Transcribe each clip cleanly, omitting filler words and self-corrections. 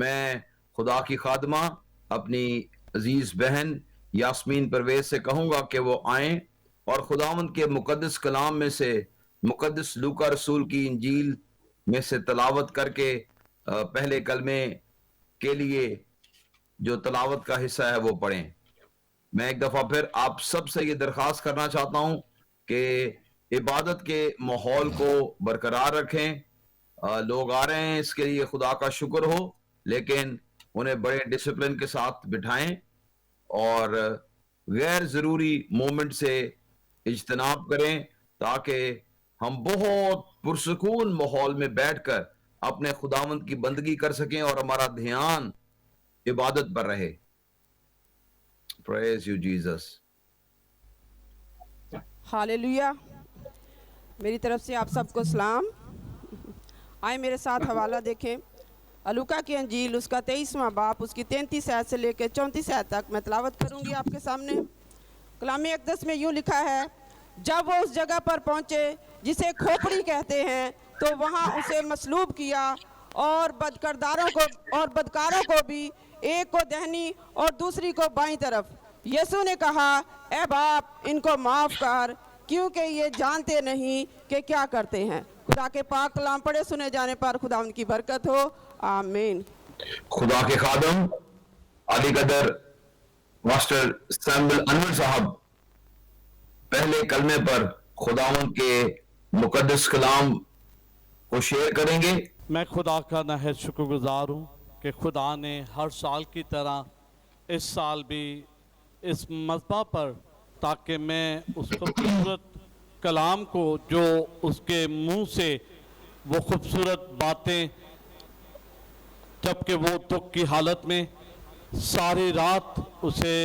میں خدا کی خادمہ اپنی عزیز بہن یاسمین پرویز سے کہوں گا کہ وہ آئیں اور خداوند کے مقدس کلام میں سے مقدس لوکا رسول کی انجیل میں سے تلاوت کر کے پہلے کلمے کے لیے جو تلاوت کا حصہ ہے وہ پڑھیں۔ میں ایک دفعہ پھر آپ سب سے یہ درخواست کرنا چاہتا ہوں کہ عبادت کے ماحول کو برقرار رکھیں۔ لوگ آ رہے ہیں، اس کے لیے خدا کا شکر ہو، لیکن انہیں بڑے ڈسپلن کے ساتھ بٹھائیں اور غیر ضروری مومنٹ سے اجتناب کریں تاکہ ہم بہت پرسکون ماحول میں بیٹھ کر اپنے خداوند کی بندگی کر سکیں اور ہمارا دھیان عبادت پر رہے۔ Praise you, Jesus. ہاللیلویا۔ میری طرف سے آپ سب کو سلام۔ آئے میرے ساتھ حوالہ دیکھیں، لوکا کی انجیل اس کا 23واں باب اس کی 33 آیت سے لے کے 34 آیت تک میں تلاوت کروں گی آپ کے سامنے۔ کلام اقدس میں یوں لکھا ہے، جب وہ اس جگہ پر پہنچے جسے کھوپڑی کہتے ہیں تو وہاں اسے مصلوب کیا اور بدکاروں کو بھی، ایک کو دہنی اور دوسری کو بائیں طرف۔ یسوع نے کہا، اے باپ ان کو معاف کر کیونکہ یہ جانتے نہیں کہ کیا کرتے ہیں۔ خدا کے پاک کلام پڑھے سنے جانے پر خدا ان کی برکت ہو، آمین۔ خدا کے خادم علی قدر ماسٹر سیمبل انور صاحب پہلے کلمے پر خداوند کے مقدس کلام کو شیئر کریں گے۔ میں خدا کا نہایت شکر گزار ہوں کہ خدا نے ہر سال کی طرح اس سال بھی اس مذبح پر، تاکہ میں اس خوبصورت کلام کو جو اس کے منہ سے وہ خوبصورت باتیں، جبکہ وہ دکھ کی حالت میں ساری رات اسے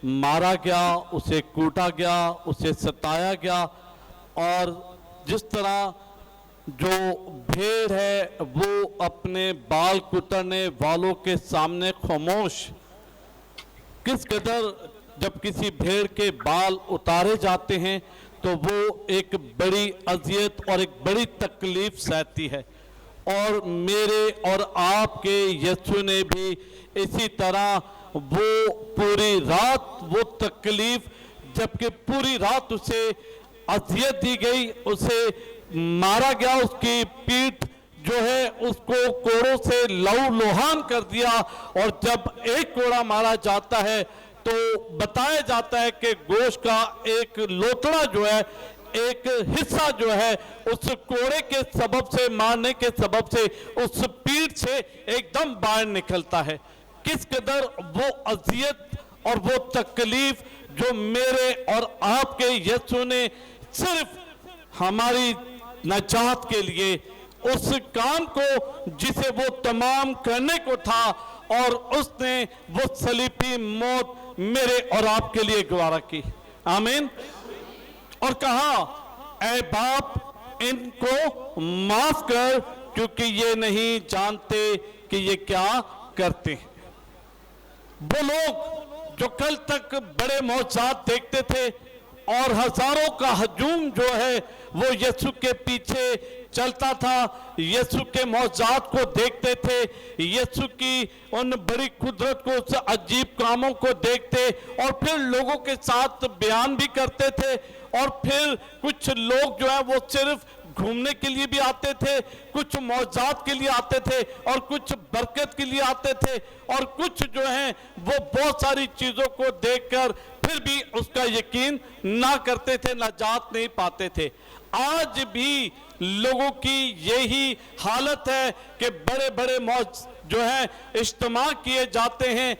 مارا گیا، اسے کوٹا گیا، اسے ستایا گیا، اور جس طرح جو بھیڑ ہے وہ اپنے بال کترنے والوں کے سامنے خاموش، کس قدر جب کسی بھیڑ کے بال اتارے جاتے ہیں تو وہ ایک بڑی اذیت اور ایک بڑی تکلیف سہتی ہے، اور میرے اور آپ کے یسوع نے بھی اسی طرح وہ پوری رات وہ تکلیف، جبکہ پوری رات اسے اذیت دی گئی، اسے مارا گیا، اس کی پیٹھ جو ہے اس کو کوڑوں سے لہو لوہان کر دیا، اور جب ایک کوڑا مارا جاتا ہے تو بتایا جاتا ہے کہ گوشت کا ایک لوتڑا جو ہے، ایک حصہ جو ہے اس کوڑے کے سبب سے، مارنے کے سبب سے اس پیٹھ سے ایک دم باہر نکلتا ہے۔ کس قدر وہ اذیت اور وہ تکلیف جو میرے اور آپ کے یسوع نے صرف ہماری نجات کے لیے اس کام کو جسے وہ تمام کرنے کو تھا، اور اس نے وہ صلیبی موت میرے اور آپ کے لیے گوارا کی، آمین۔ اور کہا، اے باپ ان کو معاف کر کیونکہ یہ نہیں جانتے کہ یہ کیا کرتے ہیں۔ وہ لوگ جو کل تک بڑے معجزات دیکھتے تھے اور ہزاروں کا ہجوم جو ہے وہ یسوع کے پیچھے چلتا تھا، یسوع کے معجزات کو دیکھتے تھے، یسوع کی ان بڑی قدرت کو، اس عجیب کاموں کو دیکھتے، اور پھر لوگوں کے ساتھ بیان بھی کرتے تھے، اور پھر کچھ لوگ جو ہے وہ صرف گھومنے کے لیے بھی آتے تھے، کچھ معجزات کے لیے آتے تھے، اور کچھ برکت کے لیے آتے تھے، اور کچھ جو ہیں وہ بہت ساری چیزوں کو دیکھ کر پھر بھی اس کا یقین نہ کرتے تھے، نجات نہیں پاتے تھے۔ آج بھی لوگوں کی یہی حالت ہے کہ بڑے بڑے جو ہیں اجتماع کیے جاتے ہیں،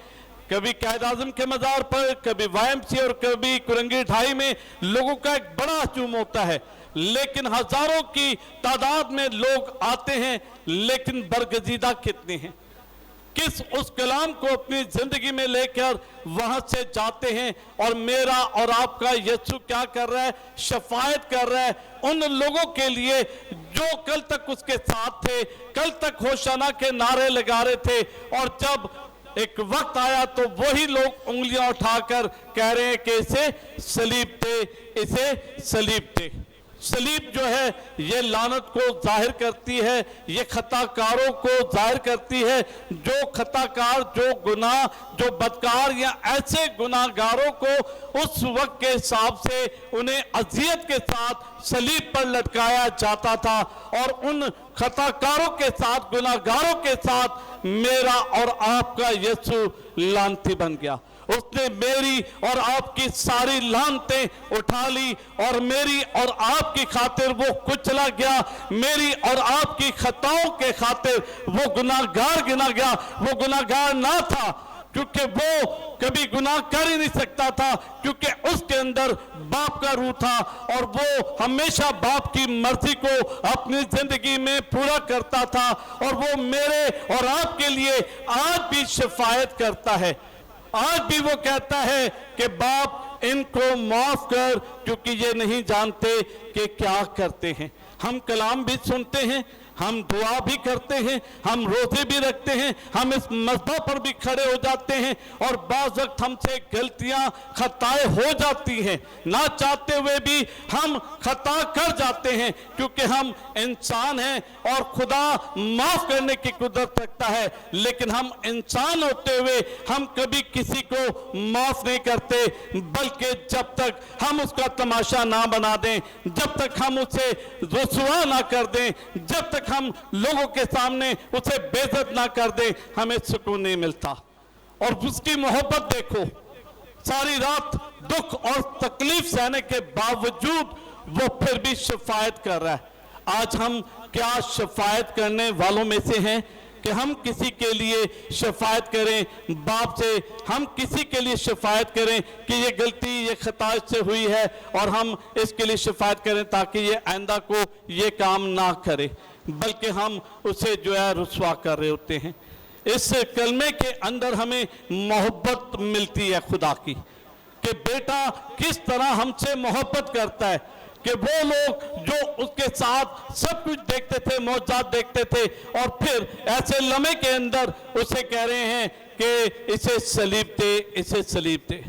کبھی قائد اعظم کے مزار پر، کبھی YMCA اور کبھی کرنگی ڈھائی میں لوگوں کا ایک بڑا ہجوم ہوتا ہے، لیکن ہزاروں کی تعداد میں لوگ آتے ہیں، لیکن برگزیدہ کتنے ہیں؟ کس اس کلام کو اپنی زندگی میں لے کر وہاں سے جاتے ہیں؟ اور میرا اور آپ کا یسوع کیا کر رہا ہے؟ شفاعت کر رہا ہے ان لوگوں کے لیے جو کل تک اس کے ساتھ تھے، کل تک ہوشانہ کے نعرے لگا رہے تھے، اور جب ایک وقت آیا تو وہی لوگ انگلیاں اٹھا کر کہہ رہے ہیں کہ اسے صلیب دے، اسے صلیب دے۔ सलीब जो है ये लानत को जाहिर करती है, ये खताकारों को जाहिर करती है। जो खताकार, जो गुनाह, जो बदकार या ऐसे गुनाहगारों को उस वक्त के हिसाब से उन्हें अजियत के साथ सलीब पर लटकाया जाता था, और उन खताकारों के साथ, गुनाहगारों के साथ मेरा और आपका यीशु लानती बन गया। उसने मेरी और आपकी सारी लानतें उठा ली और मेरी और आपकी खातिर वो कुचला गया, मेरी और आपकी खताओं के खातिर वो गुनाहगार गिना गया। वो गुनाहगार ना था क्योंकि वो कभी गुनाह कर ही नहीं सकता था, क्योंकि उसके अंदर बाप का रूह था और वो हमेशा बाप की मर्जी को अपनी जिंदगी में पूरा करता था, और वो मेरे और आपके लिए आज भी शफायत करता है। आज भी वो कहता है कि बाप इनको माफ कर, क्योंकि ये नहीं जानते कि क्या करते हैं। हम कलाम भी सुनते हैं, हम दुआ भी करते हैं, हम रोजे भी रखते हैं, हम इस मज़बा पर भी खड़े हो जाते हैं, और बाज़ वक्त हमसे गलतियां, खताएं हो जाती हैं, ना चाहते हुए भी हम खता कर जाते हैं, क्योंकि हम इंसान हैं और खुदा माफ करने की कुदरत रखता है। लेकिन हम इंसान होते हुए हम कभी किसी को माफ नहीं करते, बल्कि जब तक हम उसका तमाशा ना बना दें, जब तक हम उसे रुसवा ना कर दें, जब तक हम लोगों के सामने उसे बेइज्जत ना कर दें, हमें सुकून नहीं मिलता। और उसकी मोहब्बत देखो, सारी रात दुख और तकलीफ सहने के बावजूद वो फिर भी शफायत कर रहा है। आज हम क्या शफायत करने वालों में से हैं कि हम किसी के लिए शफायत करें, बाप से हम किसी के लिए शफायत करें कि ये गलती, ये खता से हुई है, और हम इसके लिए शफायत करें ताकि ये आइंदा को ये काम ना करे, बल्कि हम उसे जो है रुसवा कर रहे होते हैं। इस कलमे के अंदर हमें मोहब्बत मिलती है खुदा की, कि बेटा किस तरह हमसे मोहब्बत करता है, कि वो लोग जो उसके साथ सब कुछ देखते थे, मौजूद देखते थे, और फिर ऐसे लम्हे के अंदर उसे कह रहे हैं कि इसे सलीब दे, इसे सलीब दे।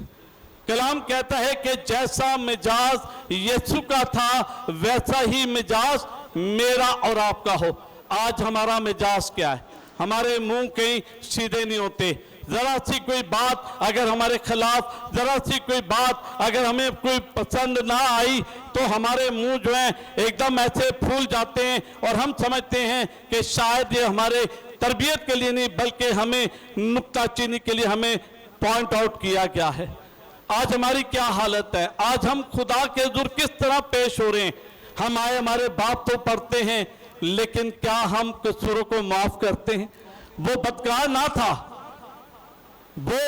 कलाम कहता है कि जैसा मिजाज यीशु का था वैसा ही मिजाज मेरा और आपका हो। आज हमारा मिजाज क्या है? हमारे मुंह कहीं सीधे नहीं होते। जरा सी कोई बात अगर हमारे खिलाफ, जरा सी कोई बात अगर हमें कोई पसंद ना आई, तो हमारे मुंह जो है एकदम ऐसे फूल जाते हैं, और हम समझते हैं कि शायद ये हमारे तरबियत के लिए नहीं, बल्कि हमें नुक्ताचीनी के लिए हमें पॉइंट आउट किया गया है। आज हमारी क्या हालत है? आज हम खुदा के हुज़ूर किस तरह पेश हो रहे हैं? हम आए, हमारे बाप तो पढ़ते हैं, लेकिन क्या हम कसूरों को माफ करते हैं? वो बदकार ना था, वो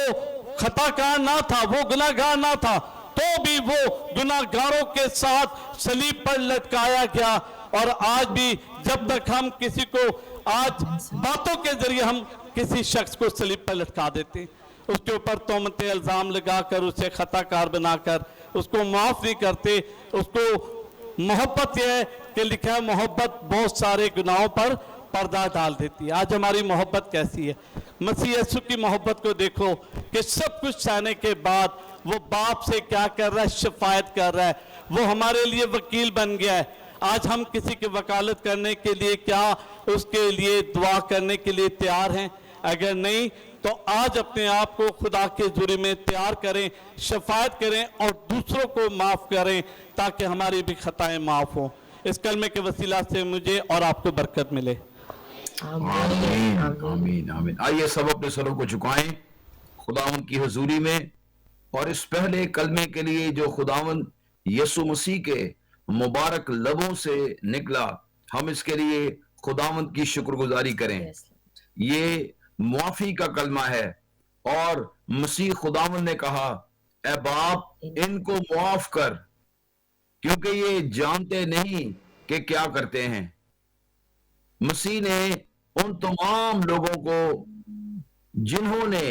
खताकार ना था, वो गुनाहगार ना था, तो भी वो गुनाहगारों के साथ सलीब पर लटकाया गया। और आज भी जब तक हम किसी को, आज बातों के जरिए हम किसी शख्स को सलीब पर लटका देते हैं, उसके ऊपर तोहमत इल्जाम लगाकर, उसे खताकार बनाकर उसको माफ नहीं करते। उसको मोहब्बत यह है कि लिखा है मोहब्बत बहुत सारे गुनाहों पर पर्दा डाल देती है। आज हमारी मोहब्बत कैसी है? मसीह यीशु की मोहब्बत को देखो कि सब कुछ सहने के बाद वो बाप से क्या कर रहा है? शफायत कर रहा है। वो हमारे लिए वकील बन गया है। आज हम किसी की वकालत करने के लिए क्या उसके लिए दुआ करने के लिए तैयार हैं? अगर नहीं तो आज अपने आप को खुदा के जुर्म में तैयार करें, शफायत करें और दूसरों को माफ करें, ताकि हमारी भी खताएं माफ हों। इस कलमे के वसीला से मुझे और आपको बरकत मिले। आमीन आमीन आमीन। आइए सब अपने सरों को झुकाएं खुदावन की हुजूरी में, और इस पहले कलमे के लिए जो खुदावन यीशु मसीह के मुबारक लबों से निकला, हम इसके लिए खुदावन की शुक्रगुजारी करें। ये मुआफी का कलमा है, और मसीह खुदावन ने कहा, ए बाप इनको मुआफ कर, क्योंकि ये जानते नहीं कि क्या करते हैं। मसीह ने उन तमाम लोगों को जिन्होंने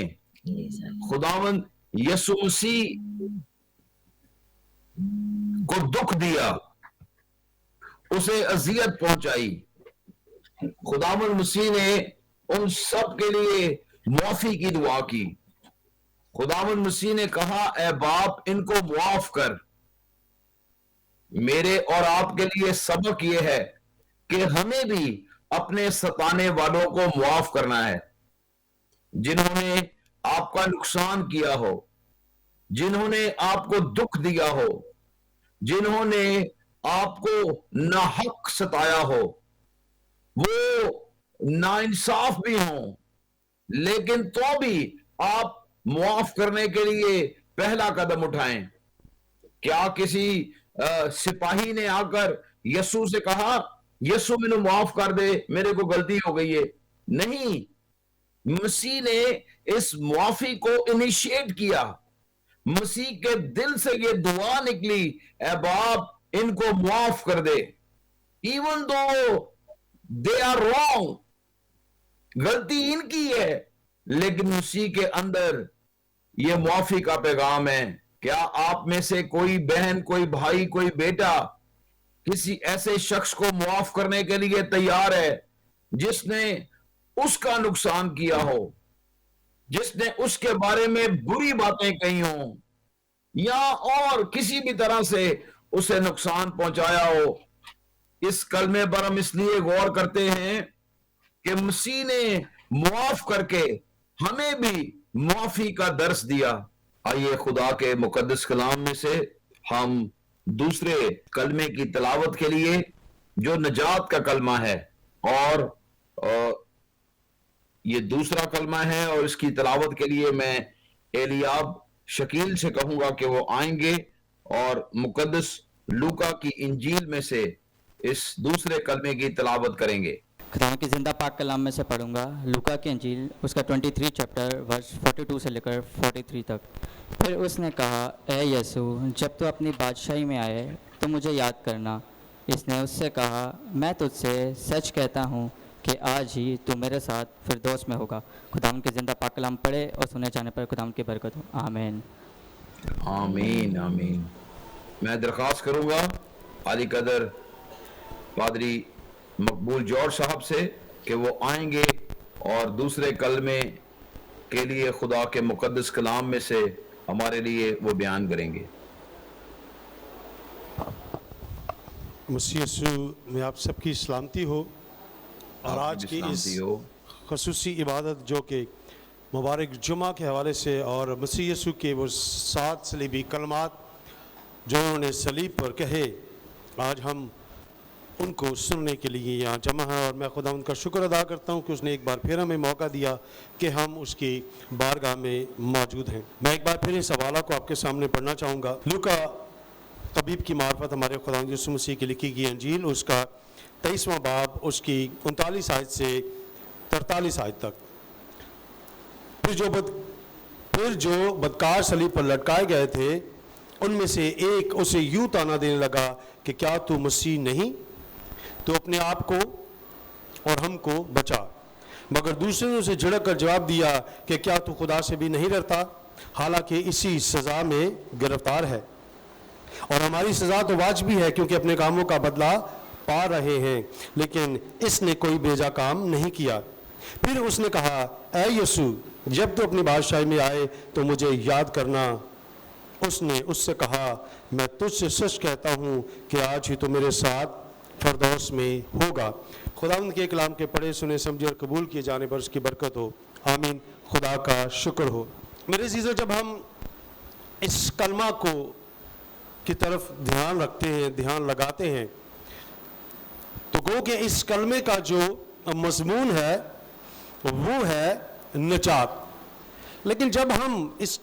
खुदावन यीशु मसीह को दुख दिया, उसे अजियत पहुंचाई, खुदावन मसीह ने उन सब के लिए मुआफी की दुआ की। खुदावन मसीह ने कहा, ए बाप इनको मुआफ कर, میرے اور آپ کے لیے سبق یہ ہے کہ ہمیں بھی اپنے ستانے والوں کو معاف کرنا ہے، جنہوں نے آپ کا نقصان کیا ہو، جنہوں نے آپ کو دکھ دیا ہو، جنہوں نے آپ کو ناحق ستایا ہو، وہ ناانصاف بھی ہوں، لیکن تو بھی آپ معاف کرنے کے لیے پہلا قدم اٹھائیں۔ کیا کسی سپاہی نے آ کر یسوع سے کہا یسوع مینوں معاف کر دے، میرے کو غلطی ہو گئی ہے؟ نہیں، مسیح نے اس معافی کو انیشیٹ کیا، مسیح کے دل سے یہ دعا نکلی، اے باپ ان کو معاف کر دے، even though they are wrong, غلطی ان کی ہے، لیکن مسیح کے اندر یہ معافی کا پیغام ہے۔ کیا آپ میں سے کوئی بہن، کوئی بھائی، کوئی بیٹا کسی ایسے شخص کو معاف کرنے کے لیے تیار ہے جس نے اس کا نقصان کیا ہو، جس نے اس کے بارے میں بری باتیں کہی ہوں، یا اور کسی بھی طرح سے اسے نقصان پہنچایا ہو؟ اس کلمے پر ہم اس لیے غور کرتے ہیں کہ مسیح نے معاف کر کے ہمیں بھی معافی کا درس دیا۔ آئیے خدا کے مقدس کلام میں سے ہم دوسرے کلمے کی تلاوت کے لیے، جو نجات کا کلمہ ہے، اور یہ دوسرا کلمہ ہے، اور اس کی تلاوت کے لیے میں ایلیاب شکیل سے کہوں گا کہ وہ آئیں گے اور مقدس لوکا کی انجیل میں سے اس دوسرے کلمے کی تلاوت کریں گے۔ خدا کی زندہ پاک کلام میں سے پڑھوں گا، لوکا کی انجیل اس کا 23 چیپٹر ورس 42 سے لے کر 43 تک۔ پھر اس نے کہا، اے یسوع، جب تو اپنی بادشاہی میں آئے تو مجھے یاد کرنا۔ اس نے اس سے کہا، میں تجھ سے سچ کہتا ہوں کہ آج ہی تو میرے ساتھ فردوس میں ہوگا۔ خدا کی زندہ پاک کلام پڑھے اور سنے جانے پر خدا کی برکت ہو، آمین۔ آمین آمین۔ میں درخواست کروں گا عالی قدر پادری مقبول جارج صاحب سے کہ وہ آئیں گے اور دوسرے کلمے کے لیے خدا کے مقدس کلام میں سے ہمارے لیے وہ بیان کریں گے۔ مسیح یسوع میں آپ سب کی سلامتی ہو، اور آپ آج کی کی اس سلامتی ہو۔ خصوصی عبادت جو کہ مبارک جمعہ کے حوالے سے، اور مسیح یسوع کے وہ 7 صلیبی کلمات جو انہوں نے صلیب پر کہے، آج ہم ان کو سننے کے لیے یہاں جمع ہیں، اور میں خدا ان کا شکر ادا کرتا ہوں کہ اس نے ایک بار پھر ہمیں موقع دیا کہ ہم اس کی بارگاہ میں موجود ہیں۔ میں ایک بار پھر اس حوالہ کو آپ کے سامنے پڑھنا چاہوں گا۔ لوکا طبیب کی معرفت ہمارے خدا یسوع مسیح کی لکھی گئی انجیل، اس کا 23واں باب، اس کی 39 آیت سے 43 آیت تک۔ پھر جو بدکار صلیب پر لٹکائے گئے تھے ان میں سے ایک اسے یوں تانا دینے لگا کہ کیا تو مسیح نہیں؟ تو اپنے آپ کو اور ہم کو بچا۔ مگر دوسرے نے اسے جھڑک کر جواب دیا کہ کیا تو خدا سے بھی نہیں ڈرتا، حالانکہ اسی سزا میں گرفتار ہے، اور ہماری سزا تو واجبی ہے کیونکہ اپنے کاموں کا بدلہ پا رہے ہیں، لیکن اس نے کوئی بیجا کام نہیں کیا۔ پھر اس نے کہا، اے یسوع، جب تو اپنی بادشاہی میں آئے تو مجھے یاد کرنا۔ اس نے اس سے کہا، میں تجھ سے سچ کہتا ہوں کہ آج ہی تو میرے ساتھ فردوس میں ہوگا۔ خدا ان کے کلام کے پڑھے سنے سمجھے اور قبول کیے جانے پر اس کی برکت ہو، آمین۔ خدا کا شکر ہو۔ میرے عزیزو، جب ہم اس کلمہ کو کی طرف دھیان رکھتے ہیں، دھیان لگاتے ہیں، تو گو کہ اس کلمے کا جو مضمون ہے وہ ہے نجات۔ لیکن جب ہم اس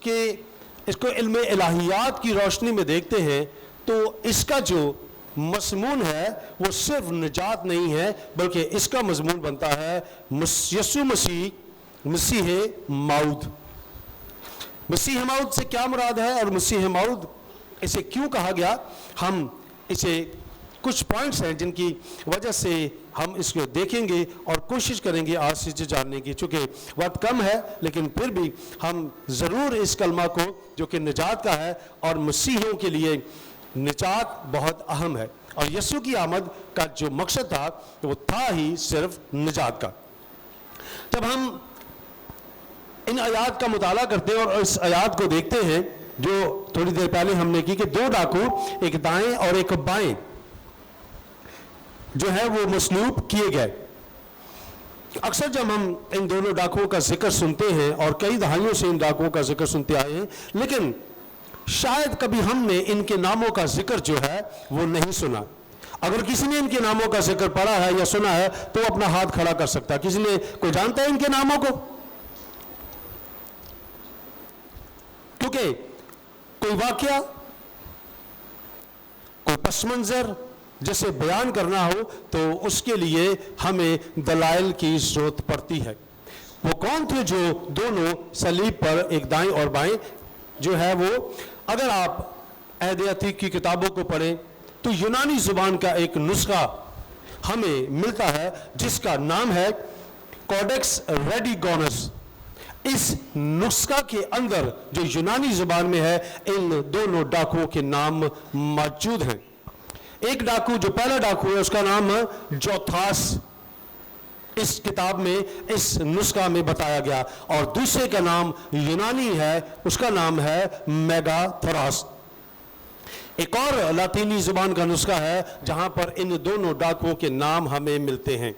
کو علم الہیات کی روشنی میں دیکھتے ہیں تو اس کا جو مضمون ہے وہ صرف نجات نہیں ہے، بلکہ اس کا مضمون بنتا ہے یسوع مسیح موعود۔ مسیح موعود سے کیا مراد ہے، اور مسیح موعود اسے کیوں کہا گیا؟ ہم اسے کچھ پوائنٹس ہیں جن کی وجہ سے ہم اس کو دیکھیں گے اور کوشش کریں گے آج سے جاننے کی، چونکہ وقت کم ہے، لیکن پھر بھی ہم ضرور اس کلمہ کو جو کہ نجات کا ہے، اور مسیحیوں کے لیے نجات بہت اہم ہے، اور یسوع کی آمد کا جو مقصد تھا وہ تھا ہی صرف نجات کا۔ جب ہم ان آیات کا مطالعہ کرتے ہیں اور اس آیات کو دیکھتے ہیں जो थोड़ी देर पहले हमने की कि 2 डाकू एक दाएं और एक बाएं जो है वो मसलूब किए गए। अक्सर जब हम इन दोनों डाकुओं का जिक्र सुनते हैं और कई दहाइयों से इन डाकुओं का जिक्र सुनते आए हैं, लेकिन शायद कभी हमने इनके नामों का जिक्र जो है वो नहीं सुना। अगर किसी ने इनके नामों का जिक्र पढ़ा है या सुना है तो अपना हाथ खड़ा कर सकता है। किसी ने कोई जानता है इनके नामों को? क्योंकि कोई वाकया, कोई पस मंजर जिसे बयान करना हो तो उसके लिए हमें दलाइल की जरूरत पड़ती है। वो कौन थे जो दोनों सलीब पर एक दाएं और बाएं जो है वो, अगर आप अहद अतीक की किताबों को पढ़ें तो यूनानी जुबान का एक नुस्खा हमें मिलता है जिसका नाम है कोडेक्स रेडिगोनस। इस नुस्खा के अंदर जो यूनानी जुबान में है इन दोनों डाकुओं के नाम मौजूद हैं। एक डाकू, जो पहला डाकू है, उसका नाम है जोथास, इस किताब में इस नुस्खा में बताया गया, और दूसरे का नाम यूनानी है, उसका नाम है मेगाथोरास। एक और लातीनी जुबान का नुस्खा है जहां पर इन दोनों डाकुओं के नाम हमें मिलते हैं।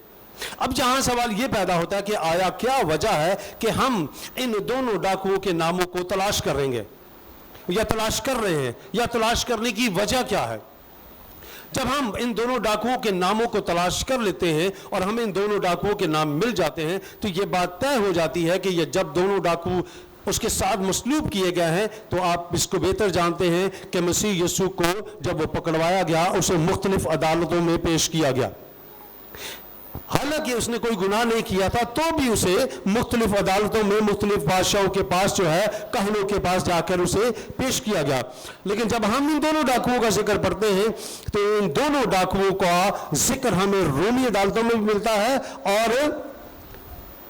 अब जहां सवाल यह पैदा होता है कि आया क्या वजह है कि हम इन दोनों डाकुओं के नामों को तलाश करेंगे या तलाश कर रहे हैं, या तलाश करने की वजह क्या है? जब हम इन दोनों डाकुओं के नामों को तलाश कर लेते हैं और हमें इन दोनों डाकुओं के नाम मिल जाते हैं तो यह बात तय हो जाती है कि ये जब दोनों डाकू उसके साथ मसलूब किए गए हैं तो आप इसको बेहतर जानते हैं कि मसीह यीशु को जब वो पकड़वाया गया उसे मुख्तलिफ अदालतों में पेश किया गया। हालांकि उसने कोई गुनाह नहीं किया था तो भी उसे मुख्तलिफ अदालतों में मुख्तलिफ बादशाहों के पास जो है, कहनों के पास जाकर उसे पेश किया गया। लेकिन जब हम इन दोनों डाकुओं का जिक्र पढ़ते हैं तो इन दोनों डाकुओं का जिक्र हमें रोमी अदालतों में भी मिलता है और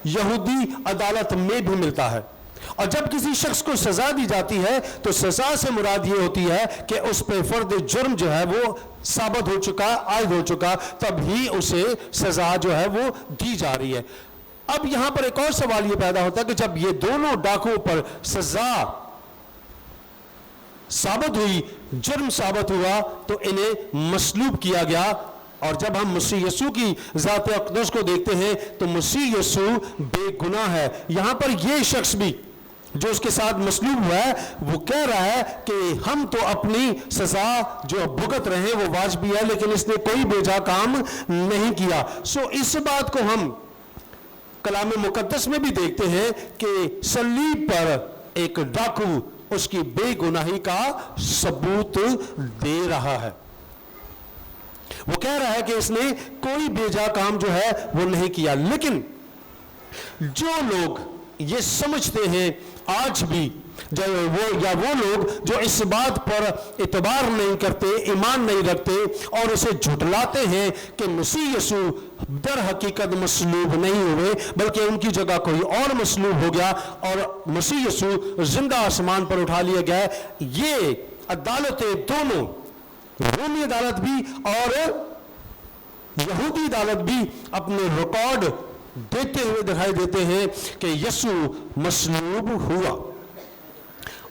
यहूदी अदालत में भी मिलता है। और जब किसी शख्स को सजा दी जाती है तो सजा से मुराद ये होती है कि उस पर फर्द जुर्म जो है वो साबित हो चुका, आयद हो चुका, तब ही उसे सजा जो है वो दी जा रही है। अब यहां पर एक और सवाल ये पैदा होता है कि जब ये दोनों डाकुओं पर सजा साबित हुई, जुर्म साबित हुआ, तो इन्हें मसलूब किया गया। और जब हम मसीह यीशु की ज़ात अक़दस को देखते हैं तो मसीह यीशु बेगुनाह है। यहां पर यह शख्स भी जो उसके साथ मसलूब हुआ है वो कह रहा है कि हम तो अपनी सजा जो भुगत रहे हैं वो वाजिब है, लेकिन इसने कोई बेजा काम नहीं किया। सो इस बात को हम कलाम मुकद्दस में भी देखते हैं कि सलीब पर एक डाकू उसकी बेगुनाही का सबूत दे रहा है। वो कह रहा है कि इसने कोई बेजा काम जो है वो नहीं किया। लेकिन जो लोग ये समझते हैं आज भी, जो वो लोग जो इस बात पर इतबार नहीं करते, ईमान नहीं रखते और इसे झुठलाते हैं कि मसीह यीशु दर हकीकत मसलूब नहीं हुए बल्कि उनकी जगह कोई और मसलूब हो गया और मसीह यीशु जिंदा आसमान पर उठा लिया गया, ये अदालतें दोनों, रोमी अदालत भी और यहूदी अदालत भी अपने रिकॉर्ड देते हुए दिखाई देते हैं कि यीशु मसलूब हुआ।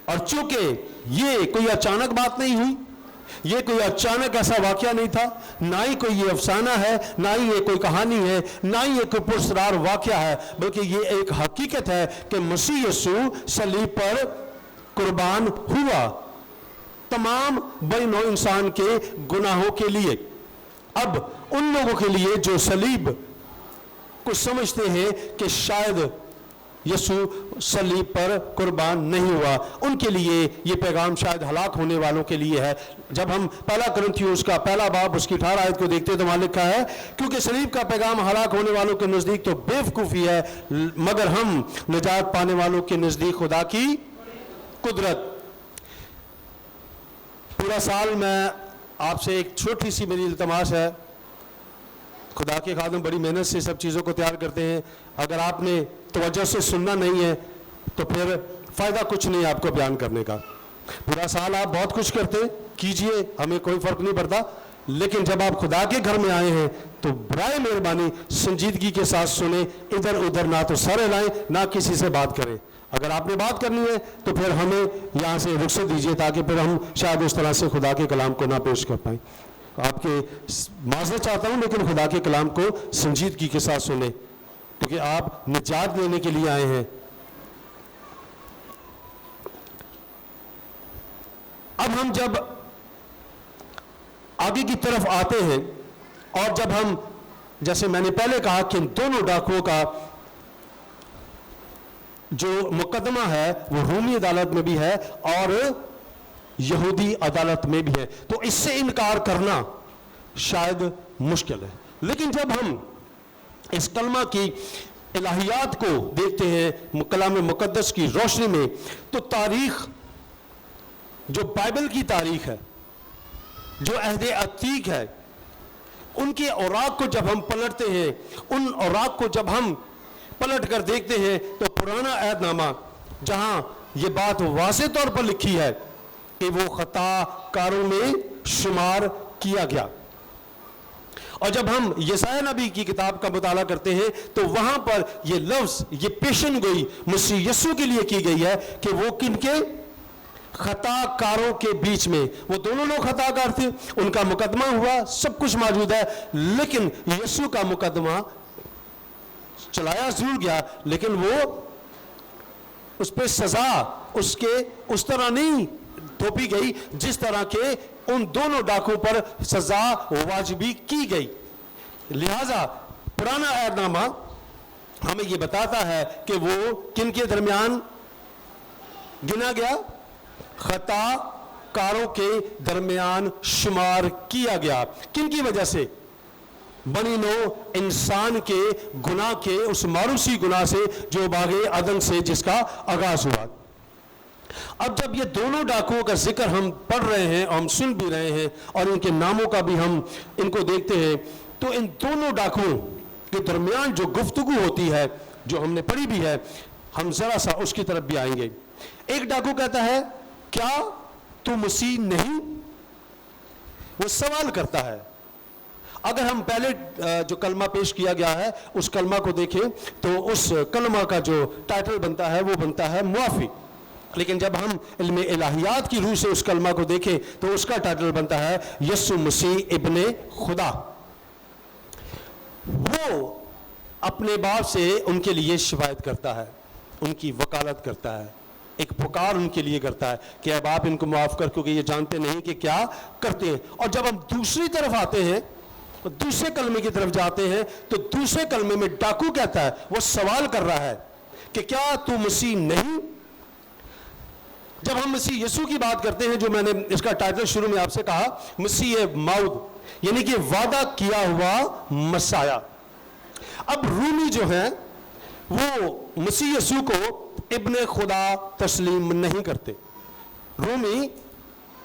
और चूंकि ये कोई अचानक बात नहीं हुई, ये कोई अचानक ऐसा वाकया नहीं था, ना ही कोई ये अफसाना है, ना ही ये कोई कहानी है, ना ही ये कोई पुरस्कार वाकया है, बल्कि ये एक हकीकत है कि मसीह यीशु सलीब पर कुर्बान हुआ तमाम बनो इंसान के गुनाहों के लिए। अब उन लोगों के लिए जो सलीब को समझते हैं कि शायद यीशु सलीब पर कुर्बान नहीं हुआ, उनके लिए ये पैगाम शायद हलाक होने वालों के लिए है। जब हम पहला कुरिन्थियों का पहला बाब उसकी 18 आयत को देखते हैं तो वहां लिखा है, क्योंकि सलीब का पैगाम हलाक होने वालों के नजदीक तो बेवकूफी है, मगर हम निजात पाने वालों के नजदीक खुदा की कुदरत। पूरा साल मैं आपसे एक छोटी सी मेरी इल्तमास है, खुदा के खादिम बड़ी मेहनत से सब चीज़ों को तैयार करते हैं, अगर आपने तवज्जो से सुनना नहीं है तो फिर फ़ायदा कुछ नहीं आपको बयान करने का। पूरा साल आप बहुत कुछ करते कीजिए, हमें कोई फ़र्क नहीं पड़ता, लेकिन जब आप खुदा के घर में आए हैं तो बराए मेहरबानी संजीदगी के साथ सुने, इधर उधर ना तो सर हिलाएं ना किसी से बात करें। اگر آپ نے بات کرنی ہے تو پھر ہمیں یہاں سے رخصت دیجیے تاکہ پھر ہم شاید اس طرح سے خدا کے کلام کو نہ پیش کر پائیں. آپ کے معذرت چاہتا ہوں لیکن خدا کے کلام کو سنجیدگی کے ساتھ سنیں کیونکہ آپ نجات لینے کے لیے آئے ہیں. اب ہم جب آگے کی طرف آتے ہیں اور جب ہم جیسے میں نے پہلے کہا کہ ان دونوں ڈاکوؤں کا جو مقدمہ ہے وہ رومی عدالت میں بھی ہے اور یہودی عدالت میں بھی ہے تو اس سے انکار کرنا شاید مشکل ہے. لیکن جب ہم اس کلمہ کی الہیات کو دیکھتے ہیں کلام مقدس کی روشنی میں تو تاریخ جو بائبل کی تاریخ ہے جو عہد عتیق ہے ان کے اوراق کو جب ہم پلٹتے ہیں ان اوراق کو جب ہم پلٹ کر دیکھتے ہیں تو پرانا عہد نامہ جہاں یہ بات واضح طور پر لکھی ہے کہ وہ خطا کاروں میں شمار کیا گیا. اور جب ہم یسایا نبی کی کتاب کا مطالعہ کرتے ہیں تو وہاں پر یہ لفظ یہ پیشن گوئی مسیح یسوع کے لیے کی گئی ہے کہ وہ کن کے خطا کاروں کے بیچ میں وہ دونوں لوگ خطا کار تھے ان کا مقدمہ ہوا سب کچھ موجود ہے لیکن یسوع کا مقدمہ چلایا ضرور گیا لیکن وہ اس پہ سزا اس طرح نہیں تھوپی گئی جس طرح کے ان دونوں ڈاکوں پر سزا واجبی کی گئی. لہذا پرانا عہد نامہ ہمیں یہ بتاتا ہے کہ وہ کن کے درمیان گنا گیا خطا کاروں کے درمیان شمار کیا گیا. کن کی وجہ سے بنی نو انسان کے گناہ کے اس معروسی گناہ سے جو باغ عدن سے جس کا آغاز ہوا. اب جب یہ دونوں ڈاکوؤں کا ذکر ہم پڑھ رہے ہیں اور ہم سن بھی رہے ہیں اور ان کے ناموں کا بھی ہم ان کو دیکھتے ہیں تو ان دونوں ڈاکوؤں کے درمیان جو گفتگو ہوتی ہے جو ہم نے پڑھی بھی ہے ہم ذرا سا اس کی طرف بھی آئیں گے. ایک ڈاکو کہتا ہے کیا تو مسیح نہیں؟ وہ سوال کرتا ہے. اگر ہم پہلے جو کلمہ پیش کیا گیا ہے اس کلمہ کو دیکھیں تو اس کلمہ کا جو ٹائٹل بنتا ہے وہ بنتا ہے معافی. لیکن جب ہم علم الہیات کی روح سے اس کلمہ کو دیکھیں تو اس کا ٹائٹل بنتا ہے یسوع مسیح ابن خدا. وہ اپنے باپ سے ان کے لیے شفاعت کرتا ہے ان کی وکالت کرتا ہے ایک پکار ان کے لیے کرتا ہے کہ اب آپ ان کو معاف کر کیونکہ یہ جانتے نہیں کہ کیا کرتے ہیں. اور جب ہم دوسری طرف آتے ہیں دوسرے کلمے کی طرف جاتے ہیں تو دوسرے کلمے میں ڈاکو کہتا ہے وہ سوال کر رہا ہے کہ کیا تو مسیح نہیں؟ جب ہم مسیح یسوع کی بات کرتے ہیں جو میں نے اس کا ٹائٹل شروع میں آپ سے کہا مسیح موعود یعنی کہ وعدہ کیا ہوا مسیح. اب رومی جو ہیں وہ مسیح یسوع کو ابن خدا تسلیم نہیں کرتے. رومی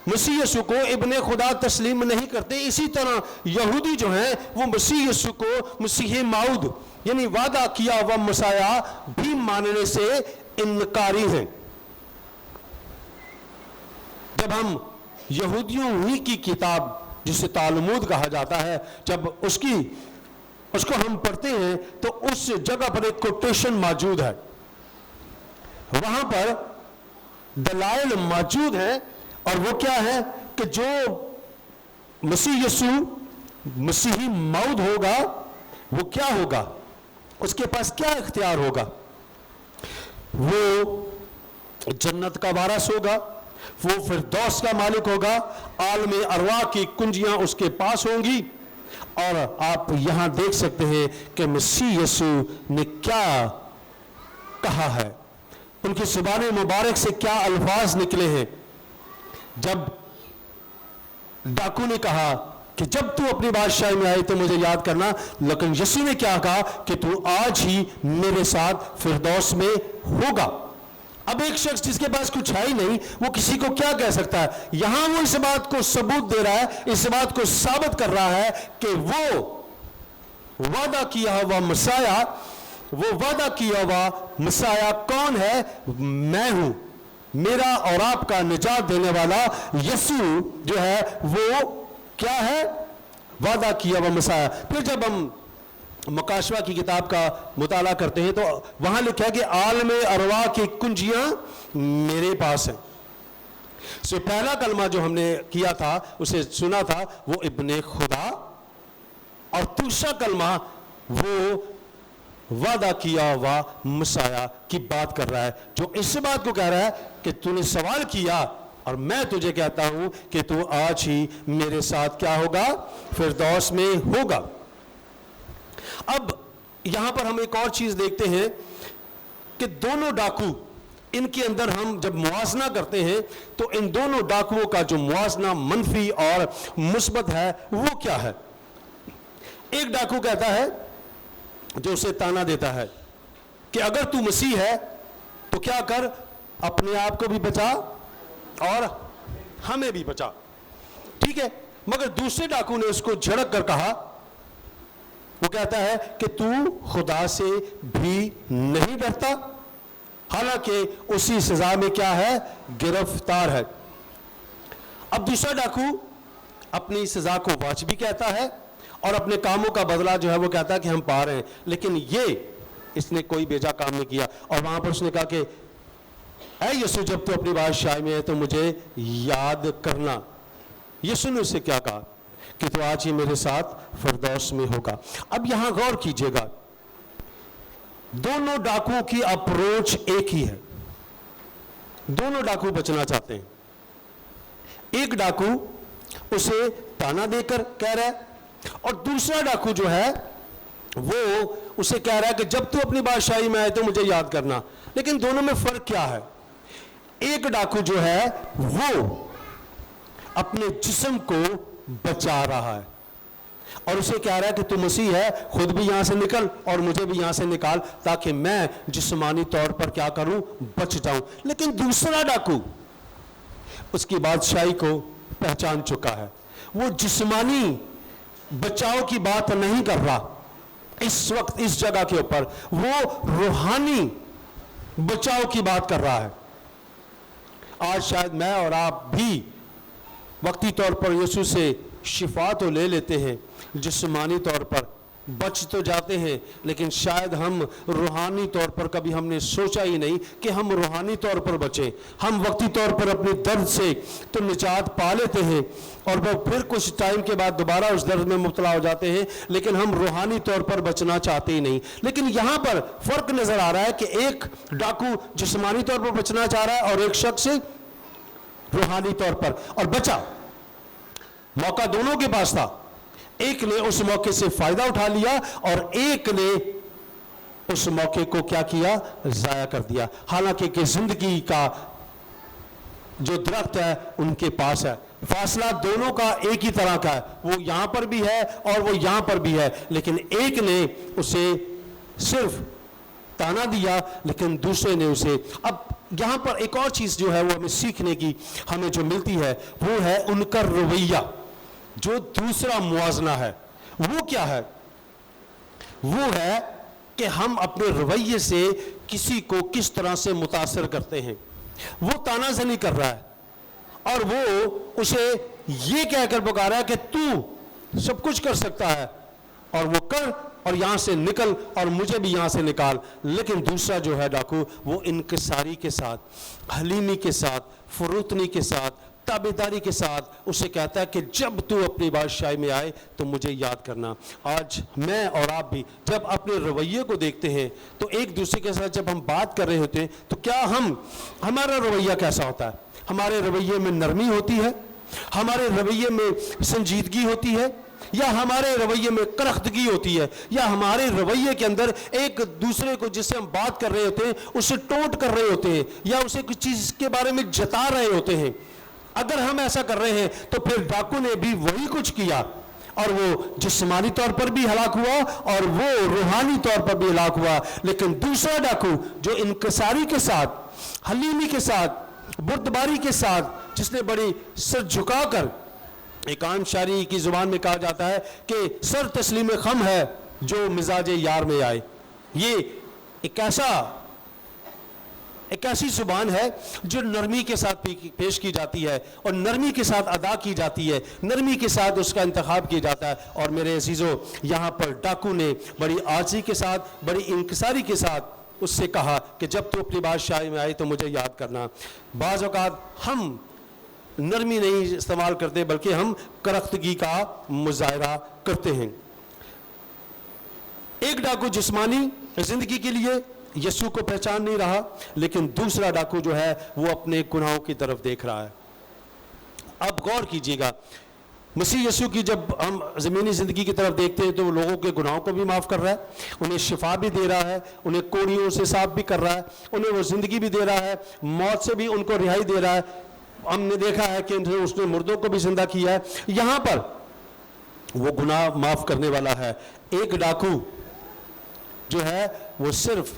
مسیح یسوع کو ابن خدا تسلیم نہیں کرتے. اسی طرح یہودی جو ہیں وہ مسیح یسوع کو مسیح موعود یعنی وعدہ کیا ہوا مسیح بھی ماننے سے انکاری ہیں. جب ہم یہودیوں ہی کی کتاب جسے تالمود کہا جاتا ہے جب اس کو ہم پڑھتے ہیں تو اس جگہ پر ایک کوٹیشن موجود ہے وہاں پر دلائل موجود ہیں اور وہ کیا ہے کہ جو مسیح یسوع مسیحی موعود ہوگا وہ کیا ہوگا اس کے پاس کیا اختیار ہوگا. وہ جنت کا وارث ہوگا وہ فردوس کا مالک ہوگا عالم ارواح کی کنجیاں اس کے پاس ہوں گی. اور آپ یہاں دیکھ سکتے ہیں کہ مسیح یسوع نے کیا کہا ہے ان کی زبان مبارک سے کیا الفاظ نکلے ہیں. جب ڈاکو نے کہا کہ جب تو اپنی بادشاہی میں آئی تو مجھے یاد کرنا لیکن یسوع نے کیا کہا کہ تو آج ہی میرے ساتھ فردوس میں ہوگا. اب ایک شخص جس کے پاس کچھ ہے ہی نہیں وہ کسی کو کیا کہہ سکتا ہے. یہاں وہ اس بات کو ثبوت دے رہا ہے اس بات کو ثابت کر رہا ہے کہ وہ وعدہ کیا ہوا مسیح وہ وعدہ کیا ہوا مسیح کون ہے؟ میں ہوں. میرا اور آپ کا نجات دینے والا یسوع جو ہے وہ کیا ہے؟ وعدہ کیا ہوا مسیح. پھر جب ہم مکاشفہ کی کتاب کا مطالعہ کرتے ہیں تو وہاں لکھا ہے کہ عالم ارواح کی کنجیاں میرے پاس ہیں. سو پہلا کلمہ جو ہم نے کیا تھا, اسے سنا تھا, وہ ابن خدا, اور دوسرا کلمہ وہ وعدہ کیا ہوا مسیح کی بات کر رہا ہے, جو اس بات کو کہہ رہا ہے کہ تو نے سوال کیا اور میں تجھے کہتا ہوں کہ تو آج ہی میرے ساتھ کیا ہوگا, فردوس میں ہوگا. اب یہاں پر ہم ایک اور چیز دیکھتے ہیں کہ دونوں ڈاکو, ان کے اندر ہم جب موازنہ کرتے ہیں تو ان دونوں ڈاکوؤں کا جو موازنہ منفی اور مثبت ہے وہ کیا ہے. ایک ڈاکو کہتا ہے, جو اسے تانا دیتا ہے کہ اگر تو مسیح ہے تو کیا کر, اپنے آپ کو بھی بچا اور ہمیں بھی بچا. ٹھیک ہے, مگر دوسرے ڈاکو نے اس کو جھڑک کر کہا, وہ کہتا ہے کہ تو خدا سے بھی نہیں ڈرتا, حالانکہ اسی سزا میں کیا ہے, گرفتار ہے. اب دوسرا ڈاکو اپنی سزا کو واجبی کہتا ہے اور اپنے کاموں کا بدلہ جو ہے وہ کہتا ہے کہ ہم پا رہے ہیں, لیکن یہ اس نے کوئی بیجا کام نہیں کیا. اور وہاں پر اس نے کہا کہ اے یسوع, جب تو اپنی بادشاہی میں ہے تو مجھے یاد کرنا. یسوع نے اسے کیا کہا کہ تو آج ہی میرے ساتھ فردوس میں ہوگا. اب یہاں غور کیجئے گا, دونوں ڈاکوؤں کی اپروچ ایک ہی ہے, دونوں ڈاکو بچنا چاہتے ہیں. ایک ڈاکو اسے تانا دے کر کہہ رہا ہے اور دوسرا ڈاکو جو ہے وہ اسے کہہ رہا ہے کہ جب تو اپنی بادشاہی میں آئے تو مجھے یاد کرنا. لیکن دونوں میں فرق کیا ہے؟ ایک ڈاکو جو ہے وہ اپنے جسم کو بچا رہا ہے اور اسے کہہ رہا ہے کہ تو مسیح ہے, خود بھی یہاں سے نکل اور مجھے بھی یہاں سے نکال تاکہ میں جسمانی طور پر کیا کروں, بچ جاؤں. لیکن دوسرا ڈاکو اس کی بادشاہی کو پہچان چکا ہے, وہ جسمانی بچاؤ کی بات نہیں کر رہا اس وقت اس جگہ کے اوپر, وہ روحانی بچاؤ کی بات کر رہا ہے. آج شاید میں اور آپ بھی وقتی طور پر یسوع سے شفا تو لے لیتے ہیں, جسمانی طور پر بچ تو جاتے ہیں, لیکن شاید ہم روحانی طور پر کبھی ہم نے سوچا ہی نہیں کہ ہم روحانی طور پر بچیں. ہم وقتی طور پر اپنے درد سے تو نجات پا لیتے ہیں اور وہ پھر کچھ ٹائم کے بعد دوبارہ اس درد میں مبتلا ہو جاتے ہیں, لیکن ہم روحانی طور پر بچنا چاہتے ہی نہیں. لیکن یہاں پر فرق نظر آ رہا ہے کہ ایک ڈاکو جسمانی طور پر بچنا چاہ رہا ہے اور ایک شخص روحانی طور پر, اور بچا. موقع دونوں کے پاس تھا, ایک نے اس موقع سے فائدہ اٹھا لیا اور ایک نے اس موقع کو کیا کیا, ضائع کر دیا. حالانکہ کہ زندگی کا جو درخت ہے ان کے پاس ہے, فاصلہ دونوں کا ایک ہی طرح کا ہے, وہ یہاں پر بھی ہے اور وہ یہاں پر بھی ہے, لیکن ایک نے اسے صرف تانا دیا لیکن دوسرے نے اسے. اب یہاں پر ایک اور چیز جو ہے وہ ہمیں سیکھنے کی ہمیں جو ملتی ہے وہ ہے ان کا رویہ. جو دوسرا موازنہ ہے وہ کیا ہے, وہ ہے کہ ہم اپنے رویے سے کسی کو کس طرح سے متاثر کرتے ہیں. وہ تانا زنی کر رہا ہے اور وہ اسے یہ کہہ کر پکارا ہے کہ تو سب کچھ کر سکتا ہے اور وہ کر اور یہاں سے نکل اور مجھے بھی یہاں سے نکال. لیکن دوسرا جو ہے ڈاکو, وہ انکساری کے ساتھ, حلیمی کے ساتھ, فروتنی کے ساتھ, تابعداری کے ساتھ اسے کہتا ہے کہ جب تو اپنی بادشاہی میں آئے تو مجھے یاد کرنا. آج میں اور آپ بھی جب اپنے رویے کو دیکھتے ہیں تو ایک دوسرے کے ساتھ جب ہم بات کر رہے ہوتے ہیں تو کیا ہمارا رویہ کیسا ہوتا ہے؟ ہمارے رویے میں نرمی ہوتی ہے, ہمارے رویے میں سنجیدگی ہوتی ہے, یا ہمارے رویے میں کرختگی ہوتی ہے, یا ہمارے رویے کے اندر ایک دوسرے کو جس سے ہم بات کر رہے ہوتے ہیں اسے ٹونٹ کر رہے ہوتے ہیں یا اسے کچھ چیز کے بارے میں جتا رہے ہوتے ہیں. اگر ہم ایسا کر رہے ہیں تو پھر ڈاکو نے بھی وہی کچھ کیا اور وہ جسمانی طور پر بھی ہلاک ہوا اور وہ روحانی طور پر بھی ہلاک ہوا. لیکن دوسرا ڈاکو جو انکساری کے ساتھ, حلیمی کے ساتھ, بردباری کے ساتھ, جس نے بڑی سر جھکا کر, ایک عام شاعری کی زبان میں کہا جاتا ہے کہ سر تسلیم خم ہے جو مزاج یار میں آئے. یہ ایک ایسا ایک ایسی زبان ہے جو نرمی کے ساتھ پیش کی جاتی ہے اور نرمی کے ساتھ ادا کی جاتی ہے، نرمی کے ساتھ اس کا انتخاب کیا جاتا ہے. اور میرے عزیزو، یہاں پر ڈاکو نے بڑی عاجزی کے ساتھ، بڑی انکساری کے ساتھ اس سے کہا کہ جب تو اپنی بادشاہی میں آئی تو مجھے یاد کرنا. بعض اوقات ہم نرمی نہیں استعمال کرتے بلکہ ہم کرختگی کا مظاہرہ کرتے ہیں. ایک ڈاکو جسمانی زندگی کے لیے یسوع کو پہچان نہیں رہا، لیکن دوسرا ڈاکو جو ہے وہ اپنے گناہوں کی طرف دیکھ رہا ہے. اب غور کیجئے گا، مسیح یسوع کی جب ہم زمینی زندگی کی طرف دیکھتے ہیں تو وہ لوگوں کے گناہوں کو بھی معاف کر رہا ہے، انہیں شفا بھی دے رہا ہے، انہیں کوڑیوں سے صاف بھی کر رہا ہے، انہیں وہ زندگی بھی دے رہا ہے، موت سے بھی ان کو رہائی دے رہا ہے. ہم نے دیکھا ہے کہ اس نے مردوں کو بھی زندہ کیا ہے. یہاں پر وہ گناہ معاف کرنے والا ہے. ایک ڈاکو جو ہے وہ صرف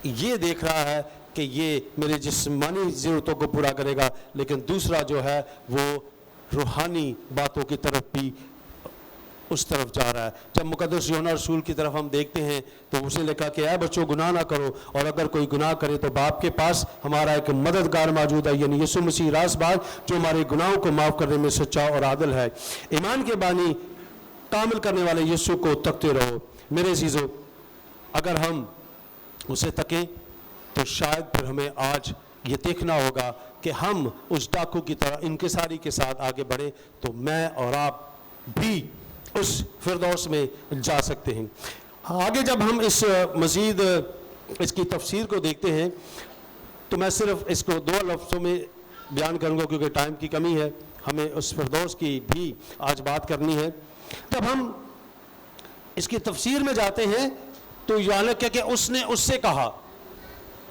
یہ دیکھ رہا ہے کہ یہ میرے جسمانی ضرورتوں کو پورا کرے گا، لیکن دوسرا جو ہے وہ روحانی باتوں کی طرف بھی اس طرف جا رہا ہے. جب مقدس یوحنا رسول کی طرف ہم دیکھتے ہیں تو اس نے لکھا کہ اے بچوں گناہ نہ کرو، اور اگر کوئی گناہ کرے تو باپ کے پاس ہمارا ایک مددگار موجود ہے، یعنی یسوع مسیح راست باز، جو ہمارے گناہوں کو معاف کرنے میں سچا اور عادل ہے. ایمان کے بانی کامل کرنے والے یسوع کو تکتے رہو. میرے عزیزو، اگر ہم اسے تکیں تو شاید پھر ہمیں آج یہ دیکھنا ہوگا کہ ہم اس ڈاکو کی طرح انکساری کے ساتھ آگے بڑھیں تو میں اور آپ بھی اس فردوس میں جا سکتے ہیں. آگے جب ہم اس مزید اس کی تفسیر کو دیکھتے ہیں تو میں صرف اس کو 2 لفظوں میں بیان کروں گا کیونکہ ٹائم کی کمی ہے، ہمیں اس فردوس کی بھی آج بات کرنی ہے. جب ہم اس کی تفسیر میں جاتے ہیں تو یہاں کہ اس نے اس سے کہا،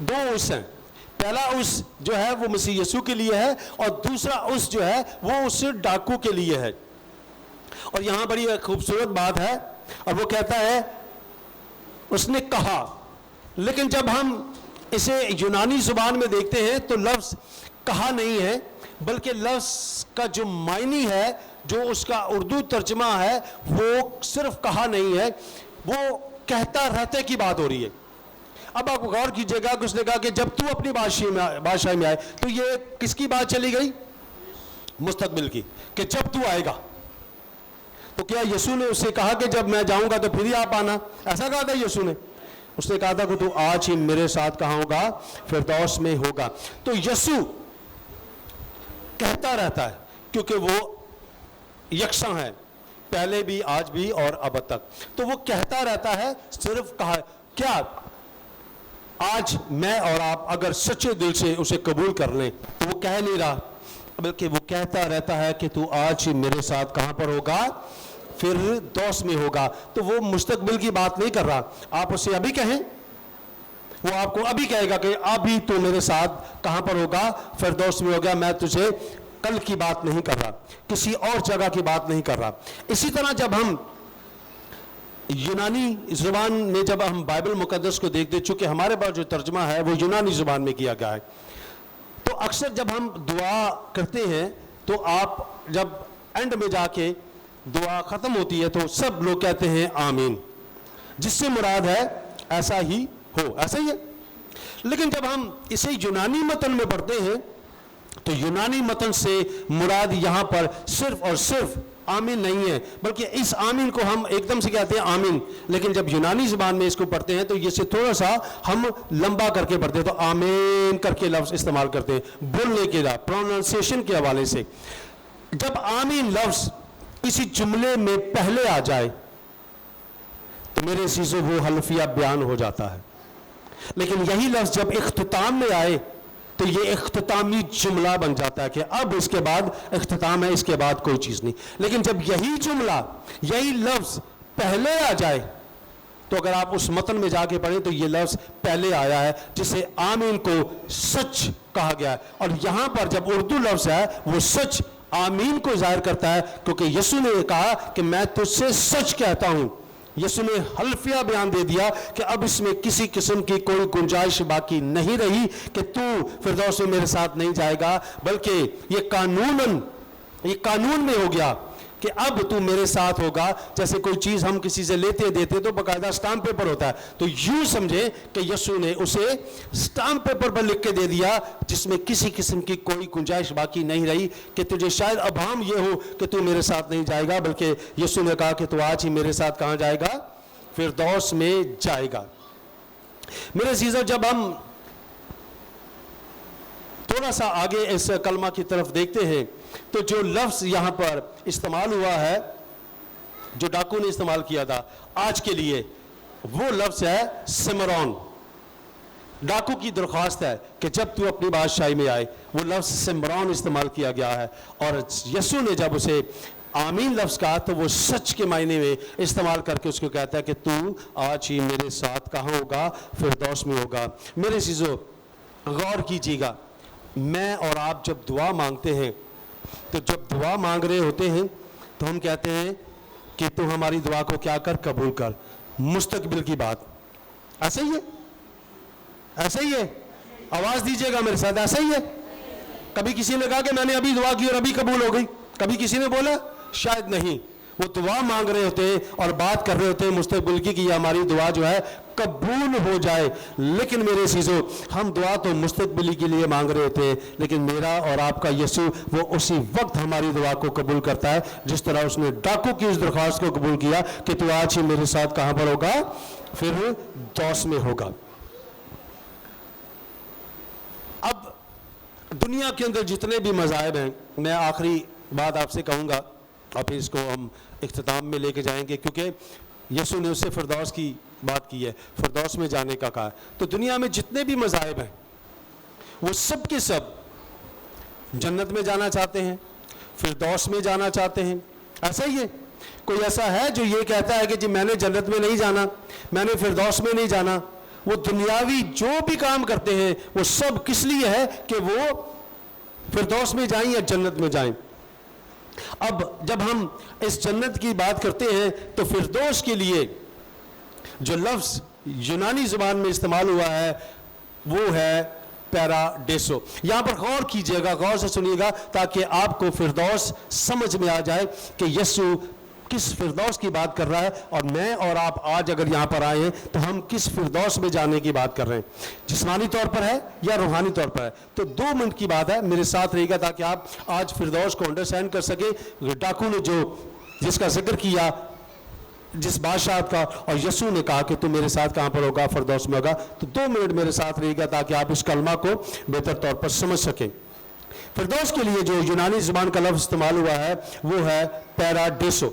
2 اس ہیں. پہلا اس جو ہے وہ مسیح یسوع کے لیے ہے اور دوسرا اس جو ہے وہ اس ڈاکو کے لیے ہے. اور یہاں بڑی خوبصورت بات ہے، اور وہ کہتا ہے اس نے کہا. لیکن جب ہم اسے یونانی زبان میں دیکھتے ہیں تو لفظ کہا نہیں ہے، بلکہ لفظ کا جو معنی ہے، جو اس کا اردو ترجمہ ہے، وہ صرف کہا نہیں ہے، وہ کہتا رہتے کی بات ہو رہی ہے. اب آپ غور کیجئے گا کہ اس نے کہا کہ جب تو اپنی بادشاہی میں آئے، تو یہ کس کی بات چلی گئی؟ مستقبل کی، کہ جب تو آئے گا. تو کیا یسوع نے اس سے کہا کہ جب میں جاؤں گا تو پھر ہی آپ آنا؟ ایسا کہا تھا یسوع نے؟ اس نے کہا تھا کہ تو آج ہی میرے ساتھ کہاں ہوگا؟ فردوس میں ہوگا. تو یسوع کہتا رہتا ہے کیونکہ وہ یکساں ہے، پہلے بھی، آج بھی اور اب تک. تو وہ کہتا رہتا ہے، صرف کہا. کیا آج میں اور آپ اگر سچے دل سے اسے قبول کر لیں تو وہ کہہ نہیں رہا، بلکہ وہ کہتا رہتا ہے کہ تو آج ہی میرے ساتھ کہاں پر ہوگا؟ فردوس میں ہوگا. تو وہ مستقبل کی بات نہیں کر رہا. آپ اسے ابھی کہیں، وہ آپ کو ابھی کہے گا کہ ابھی تو میرے ساتھ کہاں پر ہوگا؟ فردوس میں ہوگا. میں تجھے کل کی بات نہیں کر رہا، کسی اور جگہ کی بات نہیں کر رہا. اسی طرح جب ہم یونانی زبان میں جب ہم بائبل مقدس کو دیکھتے، چونکہ ہمارے پاس جو ترجمہ ہے وہ یونانی زبان میں کیا گیا ہے، تو اکثر جب ہم دعا کرتے ہیں تو آپ جب اینڈ میں جا کے دعا ختم ہوتی ہے تو سب لوگ کہتے ہیں آمین، جس سے مراد ہے ایسا ہی ہو، ایسا ہی ہے. لیکن جب ہم اسے یونانی متن میں پڑھتے ہیں تو یونانی متن سے مراد یہاں پر صرف اور صرف آمین نہیں ہے، بلکہ اس آمین کو ہم ایک دم سے کہتے ہیں آمین. لیکن جب یونانی زبان میں اس کو پڑھتے ہیں تو یہ سے تھوڑا سا ہم لمبا کر کے پڑھتے ہیں، تو آمین کر کے لفظ استعمال کرتے ہیں بولنے کے لیے، پروننسیشن کے حوالے سے. جب آمین لفظ کسی جملے میں پہلے آ جائے تو میرے عزیزو وہ حلفیہ بیان ہو جاتا ہے. لیکن یہی لفظ جب اختتام میں آئے تو یہ اختتامی جملہ بن جاتا ہے کہ اب اس کے بعد اختتام ہے، اس کے بعد کوئی چیز نہیں. لیکن جب یہی جملہ، یہی لفظ پہلے آ جائے تو اگر آپ اس متن میں جا کے پڑھیں تو یہ لفظ پہلے آیا ہے، جسے آمین کو سچ کہا گیا ہے. اور یہاں پر جب اردو لفظ ہے وہ سچ آمین کو ظاہر کرتا ہے، کیونکہ یسوع نے کہا کہ میں تجھ سے سچ کہتا ہوں. یسوع نے حلفیہ بیان دے دیا کہ اب اس میں کسی قسم کی کوئی گنجائش باقی نہیں رہی کہ تو فردوس میں میرے ساتھ نہیں جائے گا، بلکہ یہ قانون میں ہو گیا کہ اب تو میرے ساتھ ہوگا. جیسے کوئی چیز ہم کسی سے لیتے دیتے تو باقاعدہ اسٹامپ پیپر ہوتا ہے, تو یوں سمجھے کہ یسوع نے اسے اسٹامپ پیپر پر لکھ کے دے دیا جس میں کسی قسم کی کوئی گنجائش باقی نہیں رہی کہ تجھے شاید ابہام یہ ہو کہ تو میرے ساتھ نہیں جائے گا, بلکہ یسوع نے کہا کہ تو آج ہی میرے ساتھ کہاں جائے گا؟ فردوس میں جائے گا. میرے عزیزو, جب ہم تھوڑا سا آگے اس کلمہ کی طرف دیکھتے ہیں تو جو لفظ یہاں پر استعمال ہوا ہے, جو ڈاکو نے استعمال کیا تھا آج کے لیے, وہ لفظ ہے سمرون. ڈاکو کی درخواست ہے کہ جب تو اپنی بادشاہی میں آئے, وہ لفظ سمرون استعمال کیا گیا ہے. اور یسوع نے جب اسے آمین لفظ کہا تو وہ سچ کے معنی میں استعمال کر کے اس کو کہتا ہے کہ تو آج ہی میرے ساتھ کہاں ہوگا؟ فردوس میں ہوگا. میرے عزیزو, غور کیجیے گا, میں اور آپ جب دعا مانگتے ہیں تو جب دعا مانگ رہے ہوتے ہیں تو ہم کہتے ہیں کہ تو ہماری دعا کو کیا کر؟ قبول کر. مستقبل کی بات ایسا ہی ہے, ایسا ہی ہے. آواز دیجیے گا میرے ساتھ, ایسا ہی ہے. کبھی کسی نے کہا کہ میں نے ابھی دعا کی اور ابھی قبول ہو گئی؟ کبھی کسی نے بولا؟ شاید نہیں. وہ دعا مانگ رہے ہوتے ہیں اور بات کر رہے ہوتے ہیں مستقبل کی کہ یہ ہماری دعا جو ہے قبول ہو جائے. لیکن میرے عزیزو, ہم دعا تو مستقبلی کے لیے مانگ رہے ہوتے ہیں, لیکن میرا اور آپ کا یسوع وہ اسی وقت ہماری دعا کو قبول کرتا ہے جس طرح اس نے ڈاکو کی اس درخواست کو قبول کیا کہ تو آج ہی میرے ساتھ کہاں پر ہوگا؟ فردوس میں ہوگا. اب دنیا کے اندر جتنے بھی مذاہب ہیں, میں آخری بات آپ سے کہوں گا اور پھر اس کو ہم اختتام میں لے کے جائیں گے, کیونکہ یسوع نے اس سے فردوس کی بات کی ہے, فردوس میں جانے کا کہا. تو دنیا میں جتنے بھی مذاہب ہیں وہ سب کے سب جنت میں جانا چاہتے ہیں, فردوس میں جانا چاہتے ہیں. ایسا ہی ہے. کوئی ایسا ہے جو یہ کہتا ہے کہ جی میں نے جنت میں نہیں جانا, میں نے فردوس میں نہیں جانا؟ وہ دنیاوی جو بھی کام کرتے ہیں وہ سب کس لیے ہے کہ وہ فردوس میں جائیں یا جنت میں جائیں. اب جب ہم اس جنت کی بات کرتے ہیں تو فردوس کے لیے جو لفظ یونانی زبان میں استعمال ہوا ہے وہ ہے پیراڈیسو. یہاں پر غور کیجئے گا, غور سے سنیے گا تاکہ آپ کو فردوس سمجھ میں آ جائے کہ یسوع کس فردوس کی بات کر رہا ہے, اور میں اور آپ آج اگر یہاں پر آئے ہیں تو ہم کس فردوس میں جانے کی بات کر رہے ہیں, جسمانی طور پر ہے یا روحانی طور پر ہے. تو 2 منٹ کی بات ہے, میرے ساتھ رہے گا تاکہ آپ آج فردوس کو انڈرسٹینڈ کر سکیں. ڈاکو نے جس کا ذکر کیا, جس بادشاہ کا, اور یسوع نے کہا کہ تو میرے ساتھ کہاں پر ہوگا؟ فردوس میں ہوگا. تو 2 منٹ میرے ساتھ رہے گا تاکہ آپ اس کلمہ کو بہتر طور پر سمجھ سکیں. فردوس کے لیے جو یونانی زبان کا لفظ استعمال ہوا ہے وہ ہے پیراڈیسو.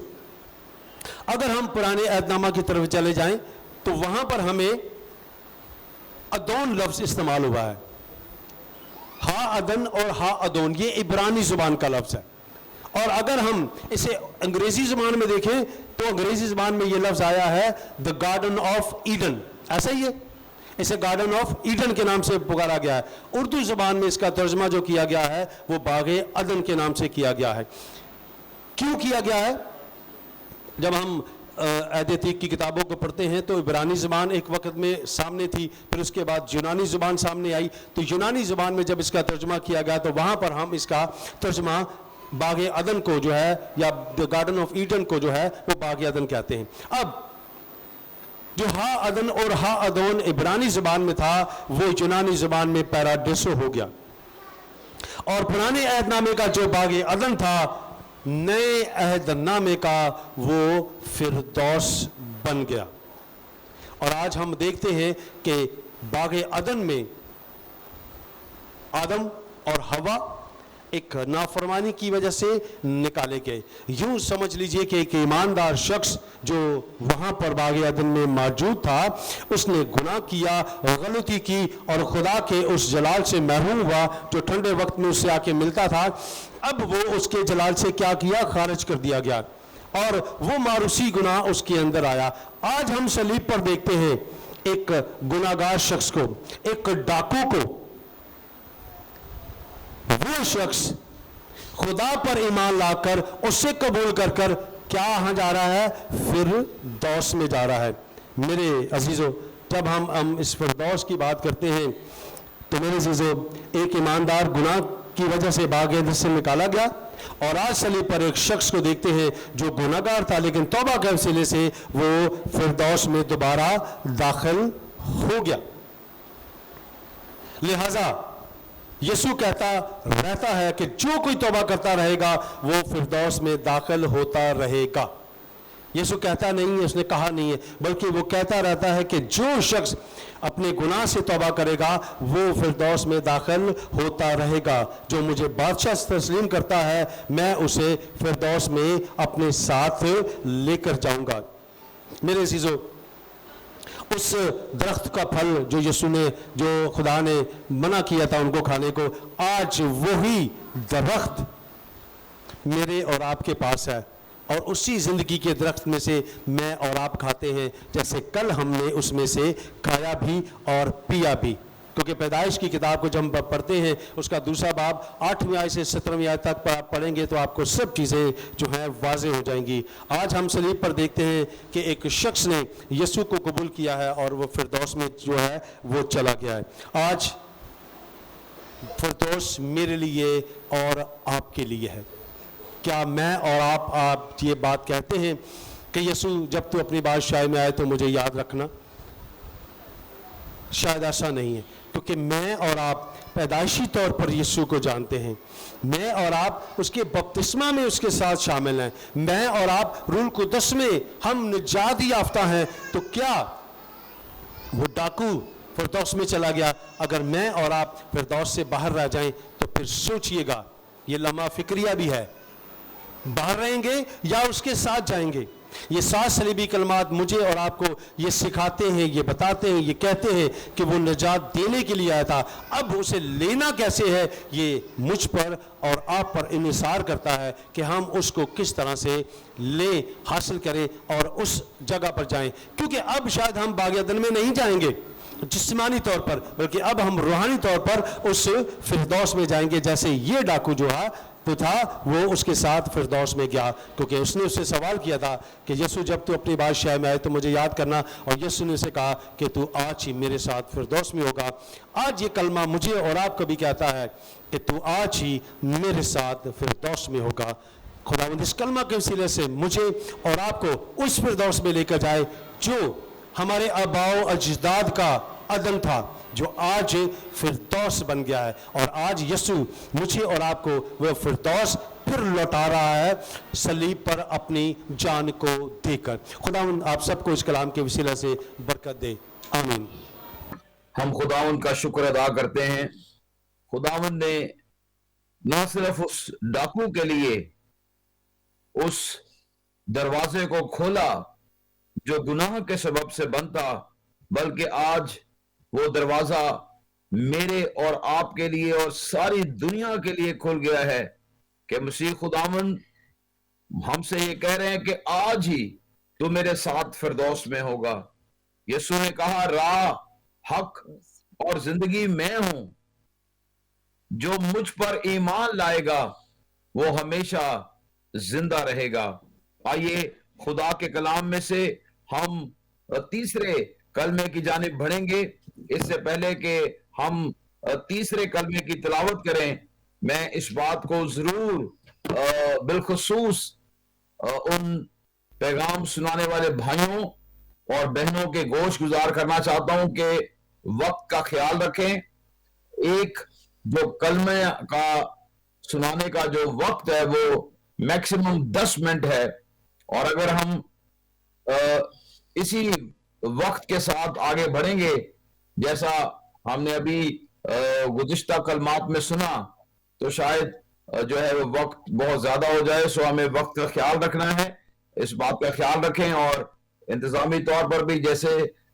اگر ہم پرانے عہد نامہ کی طرف چلے جائیں تو وہاں پر ہمیں ادون لفظ استعمال ہوا ہے. ہا ادن اور ہا ادون, یہ عبرانی زبان کا لفظ ہے. اور اگر ہم اسے انگریزی زبان میں دیکھیں تو انگریزی زبان میں یہ لفظ آیا ہے دا گارڈن آف ایڈن. ایسا ہی ہے, اسے گارڈن آف ایڈن کے نام سے پکارا گیا ہے. اردو زبان میں اس کا ترجمہ جو کیا گیا ہے وہ باغ عدن کے نام سے کیا گیا ہے. کیوں کیا گیا ہے؟ جب ہم عہد عتیق کی کتابوں کو پڑھتے ہیں تو عبرانی زبان ایک وقت میں سامنے تھی, پھر اس کے بعد یونانی زبان سامنے آئی. تو یونانی زبان میں جب اس کا ترجمہ کیا گیا تو وہاں پر ہم اس کا ترجمہ باغ عدن کو جو ہے یا گارڈن آف ایڈن کو جو ہے وہ باغ عدن کہتے ہیں. اب جو ہا ادن اور ہا ادون عبرانی زبان میں تھا وہ یونانی زبان میں پیراڈیسو ہو گیا, اور پرانے عہد نامے کا جو باغ عدن تھا نئے عہد نامے کا وہ فردوس بن گیا. اور آج ہم دیکھتے ہیں کہ باغ عدن میں آدم اور حوا ایک نافرمانی کی وجہ سے نکالے گئے. یوں سمجھ لیجئے کہ ایک ایماندار شخص جو وہاں پر باغ عدن میں موجود تھا اس نے گناہ کیا, غلطی کی, اور خدا کے اس جلال سے محروم ہوا جو ٹھنڈے وقت میں اس سے آ کے ملتا تھا. اب وہ اس کے جلال سے کیا کیا؟ خارج کر دیا گیا, اور وہ معروسی گناہ اس کے اندر آیا. آج ہم صلیب پر دیکھتے ہیں ایک گناہگار شخص کو, ایک ڈاکو کو. وہ شخص خدا پر ایمان لا کر اسے قبول کر کر کیا ہاں جا رہا ہے؟ فردوس میں جا رہا ہے. میرے عزیزو, جب ہم اس فردوس کی بات کرتے ہیں تو میرے عزیزو ایک ایماندار گناہ کی وجہ سے باغ عدن سے نکالا گیا, और आज सलीब पर एक शख्स को देखते हैं जो गुनाहगार था, लेकिन तौबा के वसीले से वो फिरदौस में दोबारा दाखिल हो गया। लिहाजा यीशु कहता रहता है कि जो कोई तौबा करता रहेगा वो फिरदौस में दाखिल होता रहेगा। यीशु कहता नहीं है, उसने कहा नहीं है, बल्कि वो कहता रहता है कि जो शख्स अपने गुनाह से तौबा करेगा वो फिरदौस में दाखिल होता रहेगा। जो मुझे बादशाह तस्लीम करता है मैं उसे फिरदौस में अपने साथ लेकर जाऊंगा। मेरे अजीजों, उस दरख्त का फल जो यीशु ने, जो खुदा ने मना किया था उनको खाने को, आज वही दरख्त मेरे और आपके पास है और उसी ज़िंदगी के दरख्त में से मैं और आप खाते हैं, जैसे कल हमने उसमें से खाया भी और पिया भी। क्योंकि पैदाइश की किताब को जब हम पढ़ते हैं उसका दूसरा बाब 8वीं आयत से 17वीं आयत तक पढ़ेंगे तो आपको सब चीज़ें जो हैं वाज़ेह हो जाएंगी। आज हम सलीब पर देखते हैं कि एक शख्स ने यीशु को कबूल किया है और वो फिरदौस में जो है वो चला गया है। आज फिरदौस मेरे लिए और आपके लिए है। क्या मैं और आप ये बात कहते हैं कि यीशु जब तू अपनी बादशाही में आए तो मुझे याद रखना? शायद ऐसा नहीं है, क्योंकि मैं और आप पैदाइशी तौर पर यीशु को जानते हैं। मैं और आप उसके बपतिस्मा में उसके साथ शामिल हैं। मैं और आप रूह कुदस में हम निजात याफ्ता हैं। तो क्या वो डाकू फिरदौस में चला गया? अगर मैं और आप फिरदौस से बाहर रह जाएं तो फिर सोचिएगा, ये लम्हा फिक्रिया भी है, बाहर रहेंगे या उसके साथ जाएंगे। ये 7 सलीबी कलमात मुझे और आपको ये सिखाते हैं, ये बताते हैं, ये कहते हैं कि वो निजात देने के लिए आया था। अब उसे लेना कैसे है ये मुझ पर और आप पर इन्हिसार करता है कि हम उसको किस तरह से ले हासिल करें और उस जगह पर जाएं। क्योंकि अब शायद हम बाग़-ए-अदन में नहीं जाएंगे जिस्मानी तौर पर, बल्कि अब हम रूहानी तौर पर उस फिरदौस में जाएंगे। जैसे ये डाकू जो है तो था वो उसके साथ फिरदौस में गया, क्योंकि उसने उससे सवाल किया था कि यीशु जब तू अपनी बादशाह में आए तो मुझे याद करना, और यीशु ने उसे कहा कि तू आज ही मेरे साथ फिरदौस में होगा। आज ये कलमा मुझे और आपको भी कहता है कि तू आज ही मेरे साथ फिरदौस में होगा। खुदावंद इस कलमा के वसीले से मुझे और आपको उस फिरदौस में लेकर जाए जो हमारे आबाओ अजदाद का अदन था, जो आज फिरदौस बन गया है। और आज यीशु मुझे और आपको वह फिरदौस फिर लौटा रहा है सलीब पर अपनी जान को देकर। खुदावंद आप सबको इस कलाम के वसीला से बरकत दे, आमीन। हम खुदावंद का शुक्र अदा करते हैं। खुदावंद ने न सिर्फ उस डाकू के लिए उस दरवाजे को खोला जो गुनाह के सबब से बनता, बल्कि आज वो दरवाजा मेरे और आपके लिए और सारी दुनिया के लिए खुल गया है कि मसीह खुदावंद हमसे ये कह रहे हैं कि आज ही तू मेरे साथ फिरदौस में होगा। यीशु ने कहा, राह, हक और जिंदगी मैं हूं, जो मुझ पर ईमान लाएगा वो हमेशा जिंदा रहेगा। आइए खुदा के कलाम में से हम तीसरे कलमे की जानिब बढ़ेंगे। इससे पहले कि हम तीसरे कलमे की तिलावत करें, मैं इस बात को जरूर बिलखुसूस उन पैगाम सुनाने वाले भाइयों और बहनों के गोश गुजार करना चाहता हूं कि वक्त का ख्याल रखें। एक जो कलमे का सुनाने का जो वक्त है वो मैक्सिमम 10 मिनट है, और अगर हम इसी वक्त के साथ आगे बढ़ेंगे जैसा हमने अभी गुज़िश्ता कलमात में सुना, तो शायद जो है वो वक्त बहुत ज्यादा हो जाए। सो हमें वक्त का ख्याल रखना है, इस बात का ख्याल रखें। और इंतजामी तौर पर भी जैसे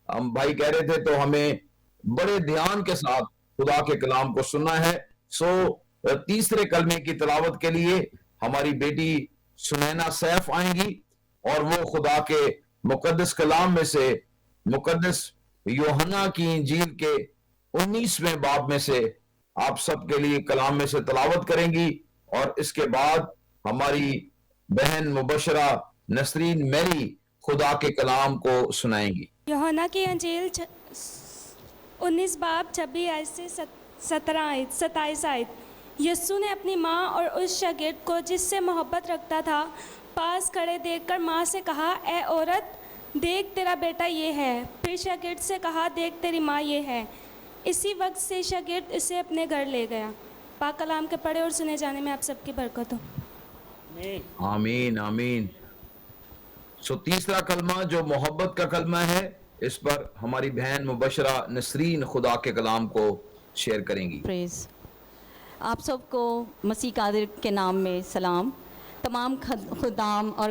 हम भाई कह रहे थे, तो हमें बड़े ध्यान के साथ खुदा के कलाम को सुनना है। सो तीसरे कलमे की तिलावत के लिए हमारी बेटी सुनैना सैफ आएंगी और वो खुदा के मुकद्दस कलाम में से मुकद्दस यूहन्ना की इंजील के 19वें बाब में से आप सबके लिए कलाम में से तिलावत करेंगी। और इसके बाद हमारी बहन मुबशरा नसरीन मैरी खुदा के कलाम को सुनाएंगी। यूहन्ना की इंजील 19 बाब 26 आयत से 27 आयत। यस्सु ने अपनी माँ और उस शागिर्द को जिससे मोहब्बत रखता था पास खड़े देखकर माँ से कहा, ए औरत, देख तेरा बेटा ये है। फिर शागिर्द से कहा, देख तेरी माँ ये है। इसी वक्त से शागिर्द इसे अपने घर ले गया। पाक कलाम के पढ़े और सुने जाने में आप सबकी बरकत हो। आमीन आमीन। सो तीसरा कलमा जो मोहब्बत का कलमा है, इस पर हमारी बहन मुबशरा नसरीन खुदा के कलाम को शेयर करेंगी। प्रेज। आप सबको मसीह कादिर के नाम में सलाम। तमाम खुदाम और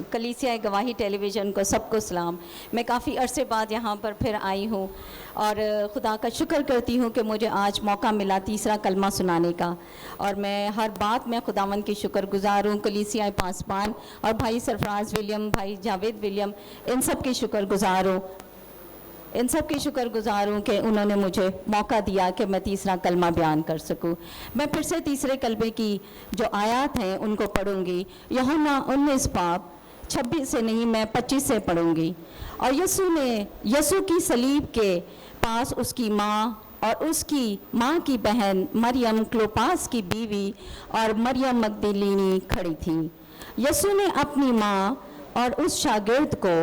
कलीसिया गवाही टेलीविज़न को सबको सलाम। मैं काफ़ी अरसे बाद यहाँ पर फिर आई हूँ और खुदा का शुक्र करती हूँ कि मुझे आज मौका मिला तीसरा कलमा सुनाने का, और मैं हर बात में खुदावन की शुक्रगुजार हूँ। कलीसिया पासबान और भाई सरफराज विलियम, भाई जावेद विलियम, इन सब की शुक्रगुजार हूँ। इन सब की शुक्रगुजार हूँ कि उन्होंने मुझे मौका दिया कि मैं तीसरा कलमा बयान कर सकूँ। मैं फिर से तीसरे कलमे की जो आयत हैं उनको पढ़ूँगी। यूहन्ना 19 बाब 26 से नहीं, मैं 25 से पढ़ूँगी। और यीशु की सलीब के पास उसकी माँ और उसकी माँ की बहन मरियम, क्लोपास की बीवी, और मरियम मगदलीनी खड़ी थी। यीशु ने अपनी माँ और उस शागिर्द को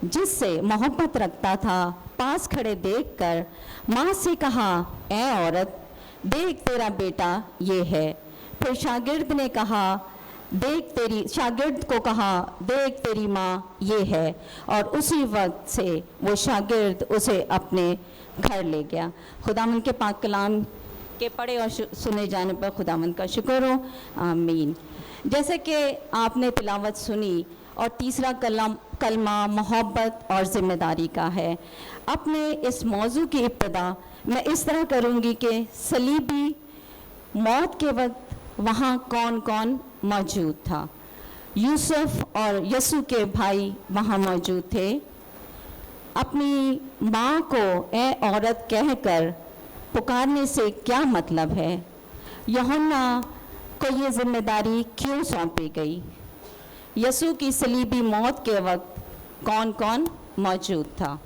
जिससे मोहब्बत रखता था पास खड़े देखकर माँ से कहा, ए औरत, देख तेरा बेटा ये है। फिर शागिर्द को कहा, देख तेरी माँ ये है। और उसी वक्त से वो शागिर्द उसे अपने घर ले गया। खुदावन के पाक कलाम के पढ़े और सुने जाने पर खुदावन का शुक्र हो। आमीन। जैसे कि आपने तिलावत सुनी, और तीसरा कलमा मोहब्बत और ज़िम्मेदारी का है। अपने इस मौजू की इब्तिदा मैं इस तरह करूँगी कि सलीबी मौत के वक्त वहाँ कौन कौन मौजूद था। यूसुफ और यीशु के भाई वहाँ मौजूद थे। अपनी माँ को ए औरत कहकर पुकारने से क्या मतलब है? यूहन्ना को ये जिम्मेदारी क्यों सौंपी गई? यीशु की सलीबी मौत के वक्त कौन कौन मौजूद था?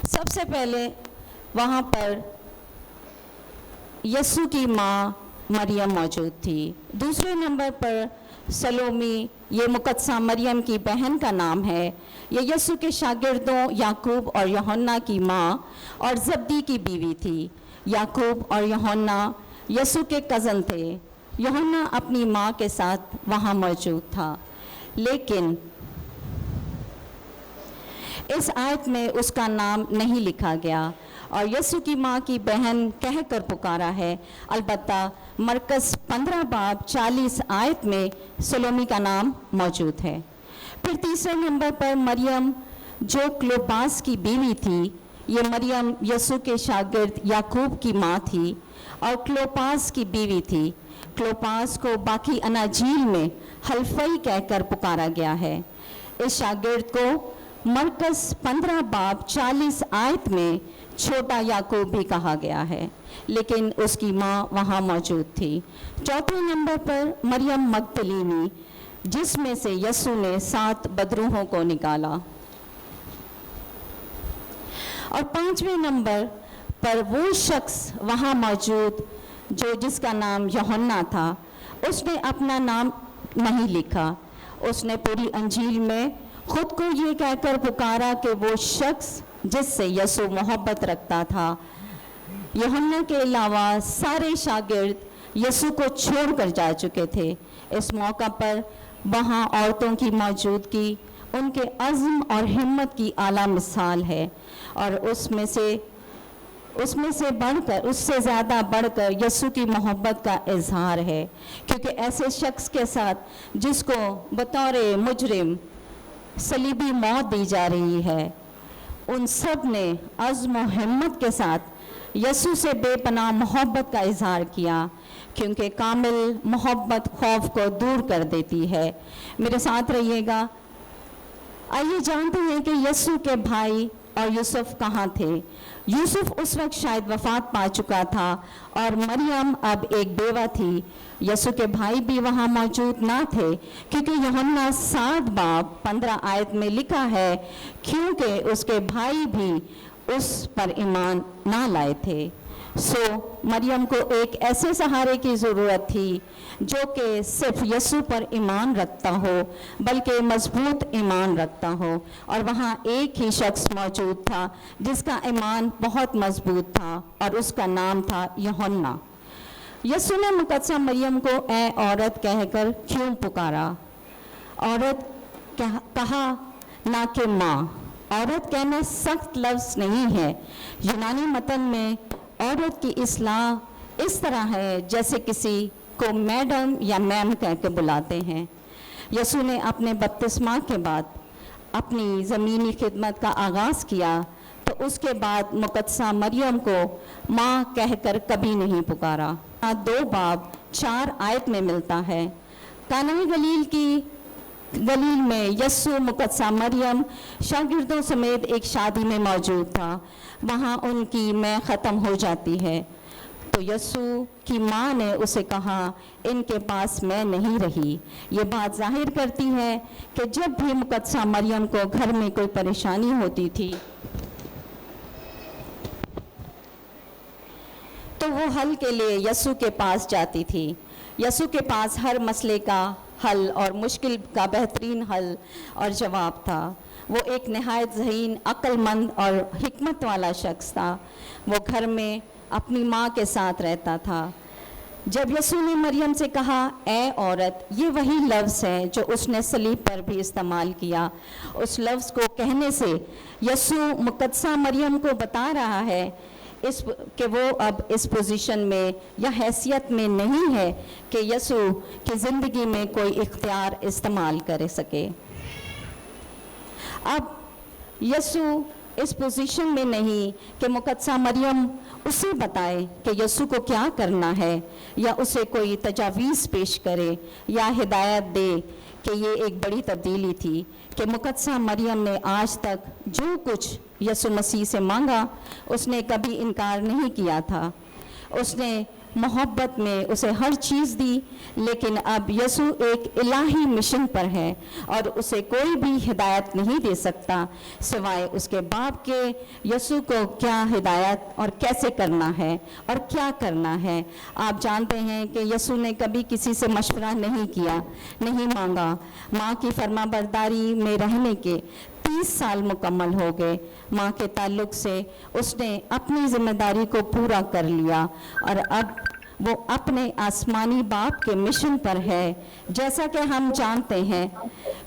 सबसे पहले वहाँ पर यीशु की माँ मरियम मौजूद थी। दूसरे नंबर पर सलोमी, ये मुकद्दसा मरियम की बहन का नाम है। ये यीशु के शागिर्दों याकूब और यूहन्ना की माँ और जब्दी की बीवी थी। याकूब और यूहन्ना यीशु के कज़न थे। यूहन्ना अपनी माँ के साथ वहाँ मौजूद था, लेकिन इस आयत में उसका नाम नहीं लिखा गया और यीशु की माँ की बहन कहकर पुकारा है। अलबत्ता मरकस 15 बाब 40 आयत में सलोमी का नाम मौजूद है। फिर तीसरे नंबर पर मरियम जो क्लोपास की बीवी थी। ये मरियम यीशु के शागिर्द याकूब की माँ थी और क्लोपास की बीवी थी। क्लोपास को बाकी अनाजील में हल्फई कहकर पुकारा गया है। इस शागिर्द को मरकस 15 बाब 40 आयत में छोटा याकूब भी कहा गया है, लेकिन उसकी माँ वहाँ मौजूद थी। चौथे नंबर पर मरियम मगदलीनी, जिसमें से यीशु ने 7 बदरूहों को निकाला। और 5वें नंबर पर वो शख्स वहाँ मौजूद जिसका नाम यूहन्ना था। उसने अपना नाम नहीं लिखा। उसने पूरी अंजील में खुद को ये कहकर पुकारा कि वो शख्स जिससे यीशु मोहब्बत रखता था। यूहन्ना के अलावा सारे शागिर्द यीशु को छोड़कर जा चुके थे। इस मौका पर वहाँ औरतों की मौजूदगी उनके अज़्म और हिम्मत की आला मिसाल है, और उसमें से बढ़कर, उससे ज़्यादा बढ़कर यीशु की मोहब्बत का इजहार है, क्योंकि ऐसे शख्स के साथ जिसको बतौर मुजरिम सलीबी मौत दी जा रही है, उन सब ने अज़्म और हिम्मत के साथ यीशु से बेपनाह मोहब्बत का इजहार किया, क्योंकि कामिल मोहब्बत खौफ को दूर कर देती है। मेरे साथ रहिएगा। आइए जानते हैं कि यीशु के भाई और यूसुफ कहाँ थे। यूसुफ उस वक्त शायद वफात पा चुका था और मरियम अब एक बेवा थी। यीशु के भाई भी वहाँ मौजूद ना थे, क्योंकि यूहन्ना 7 बाब 15 आयत में लिखा है, क्योंकि उसके भाई भी उस पर ईमान ना लाए थे। सो मरियम को एक ऐसे सहारे की ज़रूरत थी जो कि सिर्फ यीशु पर ईमान रखता हो, बल्कि मजबूत ईमान रखता हो। और वहाँ एक ही शख्स मौजूद था जिसका ईमान बहुत मजबूत था और उसका नाम था यूहन्ना। यीशु ने मुकद्दसा मरियम को ए औरत कहकर क्यों पुकारा? औरत कहा ना कि माँ। औरत कहना सख्त लफ्ज़ नहीं है। यूनानी मतन में औरत की इस्लाह इस तरह है जैसे किसी को मैडम या मैम कह के बुलाते हैं। यीशु ने अपने बपतिस्मा के बाद अपनी ज़मीनी खिदमत का आगाज़ किया तो उसके बाद मुकद्दसा मरियम को माँ कहकर कभी नहीं पुकारा। 2 बाब 4 आयत में मिलता है। काना गलील में यीशु मुकद्दसा मरियम शागिर्दों समेत एक शादी में मौजूद था। वहाँ उनकी मैं ख़त्म हो जाती है तो यीशु की माँ ने उसे कहा इनके पास मैं नहीं रही। ये बात जाहिर करती है कि जब भी मुकद्दसा मरियम को घर में कोई परेशानी होती थी तो वो हल के लिए यीशु के पास जाती थी। यीशु के पास हर मसले का हल और मुश्किल का बेहतरीन हल और जवाब था। वो एक नहायत ज़हीन, अक्लमंद और हिकमत वाला शख्स था। वो घर में अपनी माँ के साथ रहता था। जब यीशु ने मरियम से कहा ए औरत, ये वही लफ्ज़ है जो उसने सलीब पर भी इस्तेमाल किया। उस लफ्ज़ को कहने से यीशु मुकद्दसा मरियम को बता रहा है कि वो अब इस पोजीशन में या हैसियत में नहीं है कि यीशु की ज़िंदगी में कोई इख्तियार इस्तेमाल कर सके। अब यीशु इस पोजीशन में नहीं कि मुकद्दसा मरियम उसे बताए कि यीशु को क्या करना है या उसे कोई तजावीज़ पेश करे या हिदायत दे कि ये एक बड़ी तब्दीली थी कि मुकद्दसा मरियम ने आज तक जो कुछ यीशु मसीह से मांगा उसने कभी इनकार नहीं किया था। उसने मोहब्बत में उसे हर चीज़ दी, लेकिन अब यीशु एक इलाही मिशन पर है और उसे कोई भी हिदायत नहीं दे सकता सिवाय उसके बाप के। यीशु को क्या हिदायत और कैसे करना है और क्या करना है। आप जानते हैं कि यीशु ने कभी किसी से मशवरा नहीं किया, नहीं मांगा। माँ की फरमाबरदारी में रहने के 30 साल मुकम्मल हो गए। माँ के ताल्लुक़ से उसने अपनी ज़िम्मेदारी को पूरा कर लिया और अब वो अपने आसमानी बाप के मिशन पर है। जैसा कि हम जानते हैं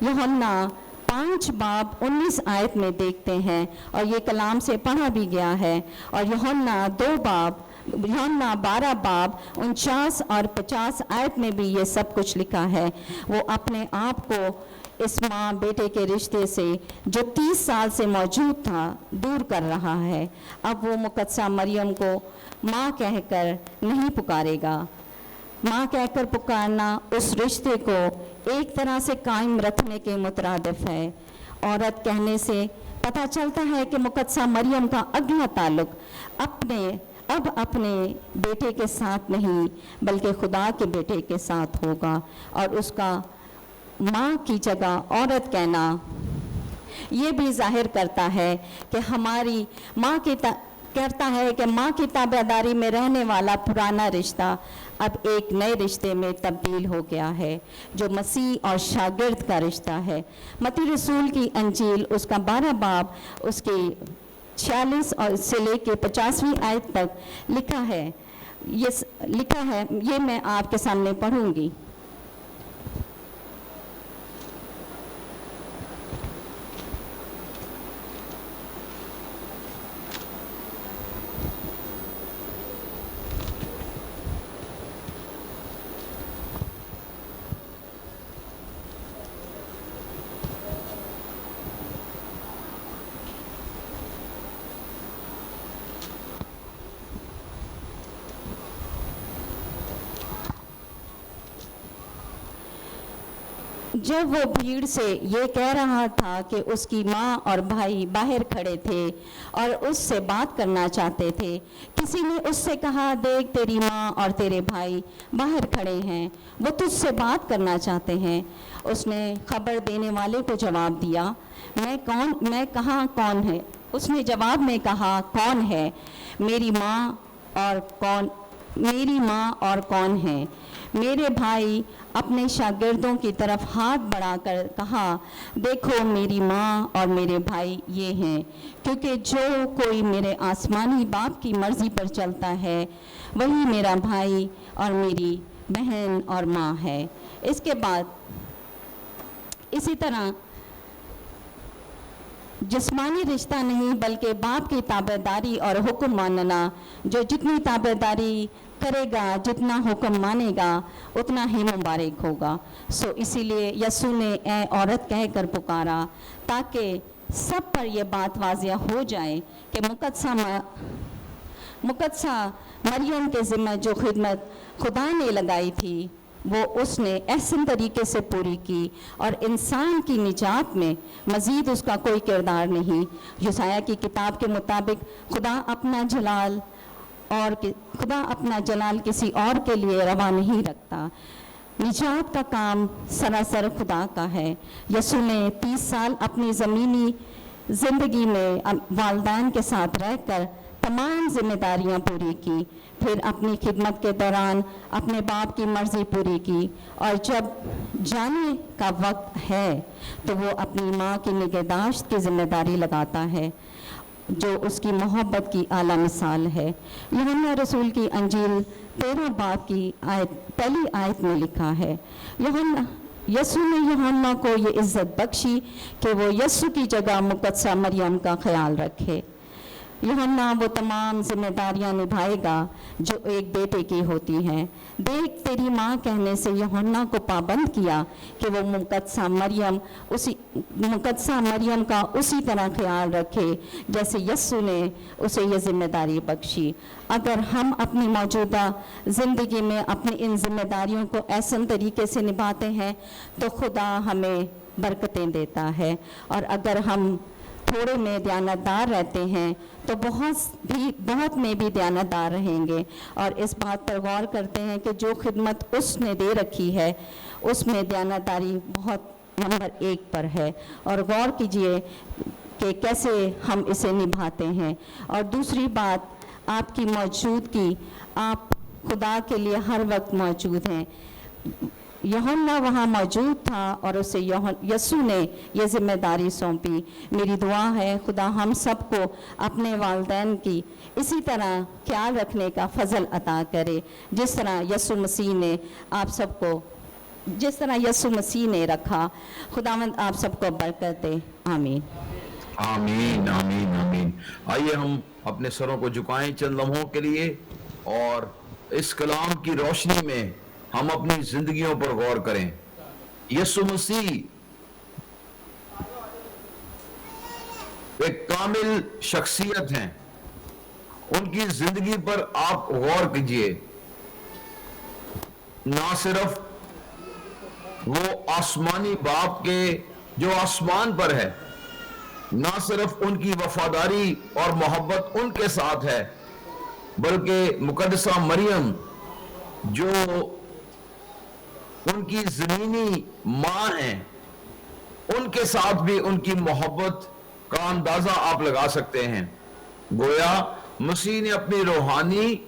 यूहन्ना 5 बाब 19 आयत में देखते हैं और ये कलाम से पढ़ा भी गया है। और यूहन्ना 12 बाब 49 और 50 आयत में भी ये सब कुछ लिखा है। वो अपने आप को इस माँ बेटे के रिश्ते से जो 30 साल से मौजूद था दूर कर रहा है। अब वो मुकद्दसा मरियम को माँ कहकर नहीं पुकारेगा। माँ कहकर पुकारना उस रिश्ते को एक तरह से कायम रखने के मुतरादिफ है। औरत कहने से पता चलता है कि मुकद्दसा मरियम का अगला ताल्लुक अब अपने बेटे के साथ नहीं बल्कि खुदा के बेटे के साथ होगा और उसका माँ की जगह औरत कहना ये भी जाहिर करता है कि हमारी माँ की कहता है कि माँ की ताबेदारी में रहने वाला पुराना रिश्ता अब एक नए रिश्ते में तब्दील हो गया है जो मसीह और शागिर्द का रिश्ता है। मत्ती रसूल की अंजील उसका 12 बाब उसके 46 और से लेके 50वीं आयत तक लिखा है। ये मैं आपके सामने पढ़ूंगी। जब वो भीड़ से ये कह रहा था कि उसकी माँ और भाई बाहर खड़े थे और उससे बात करना चाहते थे, किसी ने उससे कहा देख तेरी माँ और तेरे भाई बाहर खड़े हैं, वो तुझसे बात करना चाहते हैं। उसने खबर देने वाले को जवाब दिया मैं कहाँ कौन है उसने जवाब में कहा, कौन है? मेरी माँ और कौन है? मेरे भाई अपने शागिर्दों की तरफ हाथ बढ़ाकर कहा, देखो मेरी माँ और मेरे भाई ये हैं, क्योंकि जो कोई मेरे आसमानी बाप की मर्जी पर चलता है वही मेरा भाई और मेरी बहन और माँ है। इसके बाद इसी तरह जिस्मानी रिश्ता नहीं बल्कि बाप की ताबेदारी और हुक्म मानना, जो जितनी ताबेदारी करेगा, जितना हुक्म मानेगा, उतना ही मुबारक होगा। सो इसीलिए यस्सु ने ए औरत कहकर पुकारा, ताकि सब पर यह बात वाज़िया हो जाए कि मुकद्दसा मरियम के ज़िम्मे जो खिदमत खुदा ने लगाई थी वो उसने एहसन तरीके से पूरी की, और इंसान की निजात में मज़ीद उसका कोई किरदार नहीं। यशायाह की किताब के मुताबिक खुदा अपना जलाल किसी और के लिए रवा नहीं रखता। निजात का काम सरासर खुदा का है। यस्सु ने 30 साल अपनी ज़मीनी ज़िंदगी में वालिदैन के साथ रहकर तमाम जिम्मेदारियां पूरी की, फिर अपनी खिदमत के दौरान अपने बाप की मर्ज़ी पूरी की, और जब जाने का वक्त है तो वो अपनी माँ की निगहदाश्त की ज़िम्मेदारी लगाता है, जो उसकी मोहब्बत की आला मिसाल है। यूहन्ना रसूल की अंजील 13 बाब की पहली आयत में लिखा है, यस्सु ने यूहन्ना को ये इज़्ज़त बख्शी कि वो यस्सु की जगह मुकद्दसा मरियम का ख्याल रखे। यूहन्ना वो तमाम जिम्मेदारियां निभाएगा जो एक बेटे की होती हैं। देख तेरी माँ कहने से यूहन्ना को पाबंद किया कि वो मुकद्दसा मरियम का उसी तरह ख्याल रखे जैसे यस्सु ने उसे ये जिम्मेदारी बख्शी। अगर हम अपनी मौजूदा ज़िंदगी में अपनी इन जिम्मेदारियों को ऐसे तरीके से निभाते हैं तो खुदा हमें बरकतें देता है, और अगर हम थोड़े में दयानतदार रहते हैं तो बहुत में भी दयानतदार रहेंगे, और इस बात पर गौर करते हैं कि जो खिदमत उसने दे रखी है उसमें दयानतदारी बहुत नंबर 1 पर है, और गौर कीजिए कि कैसे हम इसे निभाते हैं। और दूसरी बात, आपकी मौजूदगी, आप खुदा के लिए हर वक्त मौजूद हैं। यूहन्ना वहाँ मौजूद था और उसे यस्सु ने ये जिम्मेदारी सौंपी। मेरी दुआ है खुदा हम सबको अपने वालिदैन की इसी तरह ख्याल रखने का फजल अता करे, जिस तरह यस्सु मसीह ने रखा। खुदावंद आप सबको बरकत दे। आमीन आमीन आमीन आमीन। आइए हम अपने सरों को झुकाएं चंद लम्हों के लिए, और इस कलाम की रोशनी में हम अपनी जिंदगियों पर गौर करें। यीशु मसीह एक कामिल शख्सियत हैं, उनकी जिंदगी पर आप गौर कीजिए। ना सिर्फ वो आसमानी बाप के जो आसमान पर है, ना सिर्फ उनकी वफादारी और मोहब्बत उनके साथ है, बल्कि मुकद्दसा मरियम जो उनकी ज़मीनी माँ हैं, उनके साथ भी उनकी मोहब्बत का अंदाजा आप लगा सकते हैं। गोया मसीह ने अपनी रूहानी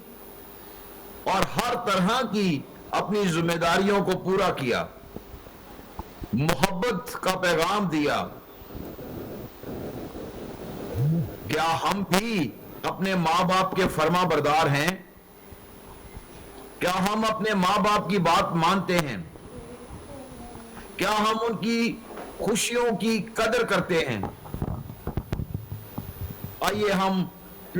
और हर तरह की अपनी जिम्मेदारियों को पूरा किया, मोहब्बत का पैगाम दिया। क्या हम भी अपने माँ बाप के फर्मा बरदार हैं? क्या हम अपने माँ बाप की बात मानते हैं? क्या हम उनकी खुशियों की कदर करते हैं? आइए हम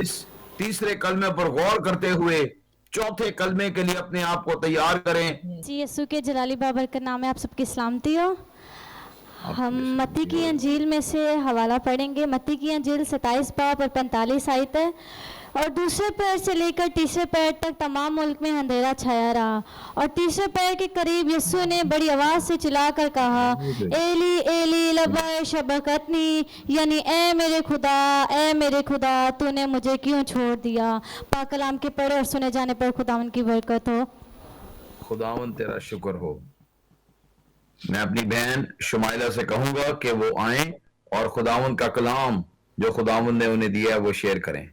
इस तीसरे कलमे पर गौर करते हुए चौथे कलमे के लिए अपने आप को तैयार करें। जी यीशु के जलाली बाबर का नाम है, आप सबकी सलामती हो। हम मत्ती की अंजील में से हवाला पढ़ेंगे। मत्ती की अंजील 27 बाब और 45 आयत है। और दूसरे पैर से लेकर तीसरे पैर तक तमाम मुल्क में अंधेरा छाया रहा, और तीसरे पैर के करीब यीशु ने बड़ी आवाज़ से चिल्लाकर कहा, एली एली लमा शबक्तनी, यानी ए मेरे खुदा तूने मुझे क्यों छोड़ दिया। पाक कलाम के पढ़े और सुने जाने पर खुदावन की बरकत हो। खुदावन तेरा शुक्र हो। मैं अपनी बहन शुमाइला से कहूंगा कि वो आए और खुदावन का कलाम जो खुदावंद ने उन्हें दिया है वो शेयर करें।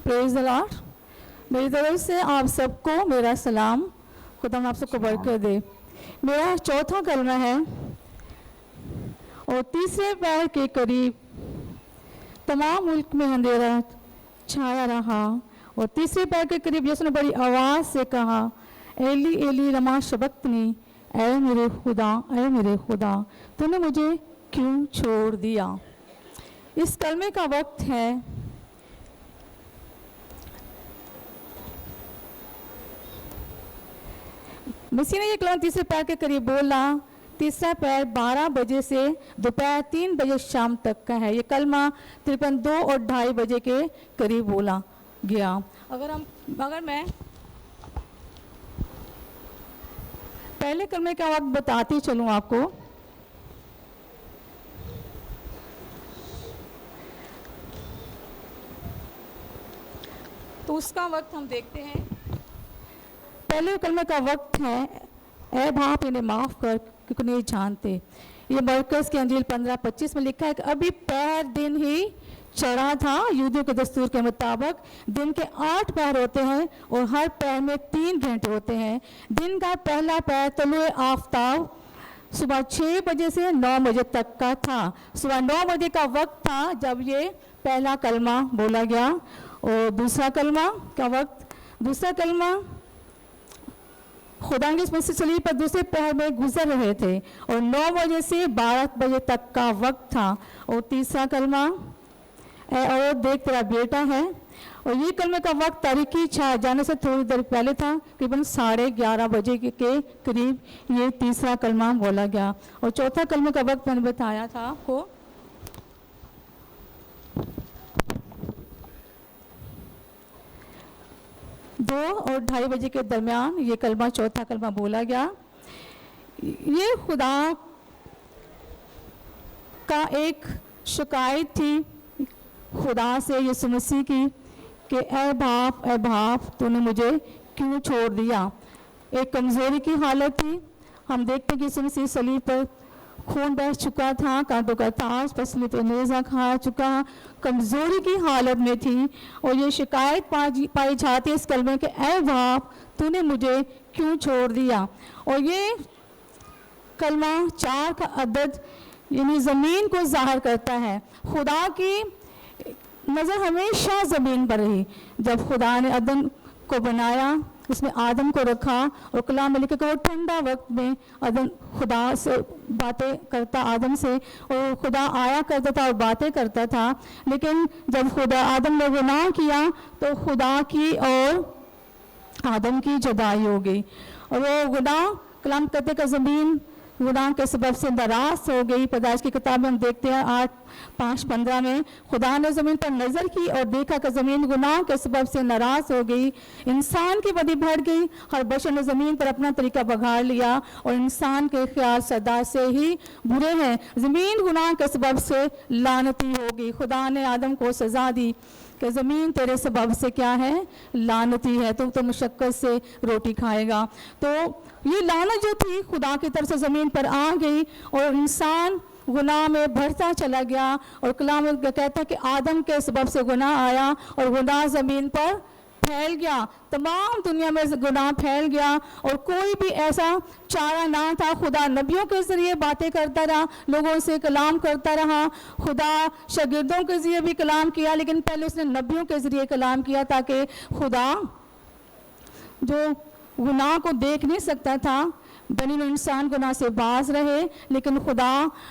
Praise the Lord. मेरी तरफ से आप सबको मेरा सलाम। खुदा आप सबको बरकत दे। मेरा चौथा कलमा है, और तीसरे पैर के करीब तमाम मुल्क में अंधेरा छाया रहा, और तीसरे पैर के करीब यीशु ने बड़ी आवाज़ से कहा, एली एली लमा शबक्तनी, ऐ मेरे खुदा तूने मुझे क्यों छोड़ दिया। इस कलमे का वक्त है मसीह ने ये कलम तीसरे पैर के करीब बोला। तीसरा पैर 12 बजे से दोपहर 3 बजे शाम तक का है। ये कलमा तकरीबन 2 और 2:30 बजे के करीब बोला गया। अगर मैं पहले कलमे का वक्त बताती चलूँ आपको, तो उसका वक्त हम देखते हैं। पहले कलमे का वक्त है, ऐ बाप इन्हें माफ़ कर क्योंकि नहीं जानते। ये मरकज़ की अंजील 15:25 में लिखा है कि अभी पहर दिन ही चढ़ा था। यहूदियों के दस्तूर के मुताबिक दिन के 8 पहर होते हैं और हर पहर में 3 घंटे होते हैं। दिन का पहला पहर तलुए आफताब सुबह 6 बजे से 9 बजे तक का था। सुबह 9 बजे का वक्त था जब ये पहला कलमा बोला गया। और दूसरा कलमा खुदा के मसीह सलीब पर दूसरे पहर में गुजर रहे थे और 9 बजे से 12 बजे तक का वक्त था। और तीसरा कलमा, ऐ औरत देख तेरा बेटा है। और ये कलमे का वक्त तारीखी छा जाने से थोड़ी देर पहले था, तकरीबन 11:30 बजे के करीब ये तीसरा कलमा बोला गया। और चौथा कलमे का वक्त मैंने बताया था आपको। 2 और 2:30 बजे के दरमियान ये कलमा, चौथा कलमा बोला गया। ये खुदा का एक शिकायत थी खुदा से यीशु मसीह की कि ऐ बाप तूने मुझे क्यों छोड़ दिया। एक कमज़ोरी की हालत थी। हम देखते हैं कि यीशु मसीह सलीब पर खून बह चुका था, कांटों का ताज पसली पे नेज़ा खा चुका, कमज़ोरी की हालत में थी। और ये शिकायत पाई जाती है इस कलमे के, ऐ बाप तूने मुझे क्यों छोड़ दिया। और ये कलमा 4 का अदद यानी ज़मीन को ज़ाहिर करता है। खुदा की नज़र हमेशा ज़मीन पर रही। जब खुदा ने अदन को बनाया, उसमें आदम को रखा, और कलाम में लिखा कि वो ठंडा वक्त में अदन खुदा से बातें करता, आदम से, और खुदा आया करता था और बातें करता था। लेकिन जब खुदा आदम ने गुनाह किया तो खुदा की और आदम की जुदाई हो गई। और वो गुनाह कलाम कहते का ज़मीन गुनाह के सबब से नाराज़ हो गई। पैदाइश की किताब में हम देखते हैं 8:5-15 में, खुदा ने ज़मीन पर नज़र की और देखा कि ज़मीन गुनाह के सबब से नाराज़ हो गई। इंसान की बदी बढ़ गई। हर बशर ने ज़मीन पर अपना तरीका बघाड़ लिया और इंसान के ख्याल सदा से ही बुरे हैं। ज़मीन गुनाह के सबब से लानती हो गई। खुदा ने आदम को सज़ा दी कि ज़मीन तेरे सबब से क्या है, लानती है, तुम तो मुशक्क़त से रोटी खाएगा। तो ये लानत जो थी खुदा की तरफ से ज़मीन पर आ गई और इंसान गुनाह में बढ़ता चला गया। और कलाम कहता है कि आदम के सबब से गुनाह आया और गुनाह ज़मीन पर फैल गया। तमाम दुनिया में गुनाह फैल गया और कोई भी ऐसा चारा ना था। खुदा नबियों के ज़रिए बातें करता रहा, लोगों से कलाम करता रहा। खुदा शागिर्दों के ज़रिए भी कलाम किया, लेकिन पहले उसने नबियों के ज़रिए कलाम किया ताकि खुदा जो गुनाह को देख नहीं सकता था, बनी इंसान गुनाह से बाज रहे। लेकिन खुदा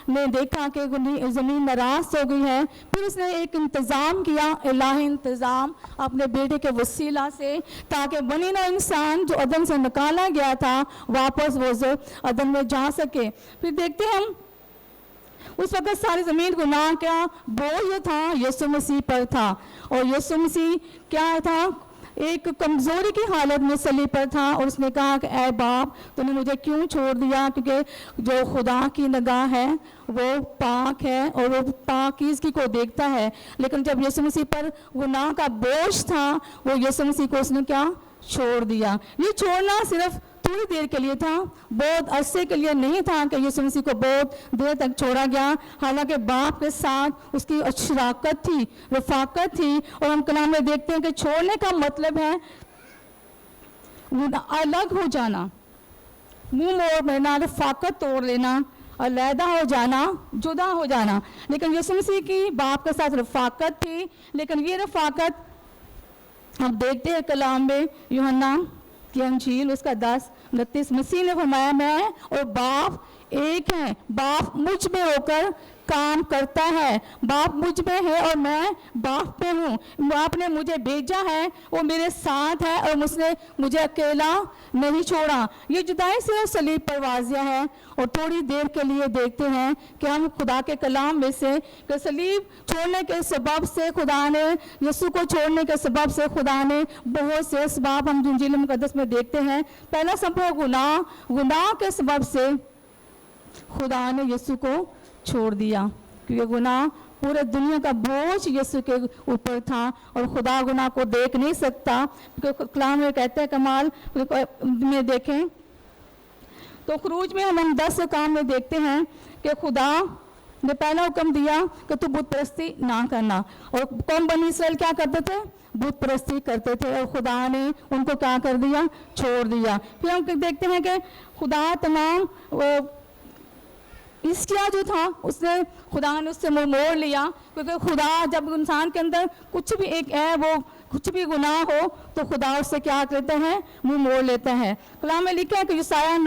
ने देखा कि ज़मीन नाराज़ हो गई है, फिर उसने एक इंतज़ाम किया, इलाही इंतज़ाम अपने बेटे के वसीला से, ताकि बनी इंसान जो अदन से निकाला गया था वापस वो जो अदन में जा सके। फिर देखते हैं हम उस वक्त सारी ज़मीन गुनाह का बोझ जो था यीशु मसीह पर था। और यीशु मसीह क्या था, एक कमज़ोरी की हालत में सलीब पर था और उसने कहा कि ऐ बाप तूने मुझे क्यों छोड़ दिया। क्योंकि जो खुदा की निगाह है वो पाक है और वो पाकीज़गी को देखता है। लेकिन जब यीशु मसीह पर गुनाह का बोझ था, वो यीशु मसीह को उसने क्या छोड़ दिया। ये छोड़ना सिर्फ थोड़ी देर के लिए था, बहुत अरसे के लिए नहीं था कि यीशु मसीह को बहुत देर तक छोड़ा गया। हालांकि बाप के साथ उसकी शराकत थी, रफाकत थी। और हम कलाम में देखते हैं कि छोड़ने का मतलब है अलग हो जाना, मुंह मोड़ लेना, रफाकत तोड़ लेना, अलहदा हो जाना, जुदा हो जाना। लेकिन यीशु मसीह की बाप के साथ रफाकत थी। लेकिन ये रफाकत हम देखते हैं कलाम में, यूहन्ना की अंजील उसका 10:29, मसीह ने फरमाया मैं और बाप एक हैं, बाप मुझ में होकर काम करता है, बाप मुझ में है और मैं बाप में हूँ। बाप ने मुझे भेजा है, वो मेरे साथ है और उसने मुझे अकेला नहीं छोड़ा। ये जुदाई सिर्फ सलीब पर वाज़िया है। और थोड़ी देर के लिए देखते हैं कि हम खुदा के कलाम में से कि सलीब छोड़ने के सबब से खुदा ने, यीशु को छोड़ने के सबब से खुदा ने बहुत से असबाब हम इंजील मुकद्दस में देखते हैं। पहला सबब है गुनाह, गुनाह के सबब से खुदा ने यीशु को छोड़ दिया, क्योंकि गुनाह पूरे दुनिया का बोझ यीशु के ऊपर था और खुदा गुनाह को देख नहीं सकता। क्योंकि कलाम में कहते हैं कमाल में देखें तो खरूज में हम 10 काम में देखते हैं कि खुदा ने पहला हुक्म दिया कि तू बुत परस्ती ना करना। और कौम बनी इसराइल क्या करते थे? बुत परस्ती करते थे और खुदा ने उनको क्या कर दिया? छोड़ दिया। फिर हम देखते हैं कि खुदा तमाम इसकिया जो था उसने खुदा ने उससे मुंह मोड़ लिया, क्योंकि खुदा जब इंसान के अंदर कुछ भी एक है, वो कुछ भी गुनाह हो तो खुदा उससे क्या करते हैं? मुंह मोड़ लेता है। कलाम में लिखा है कि यशायाह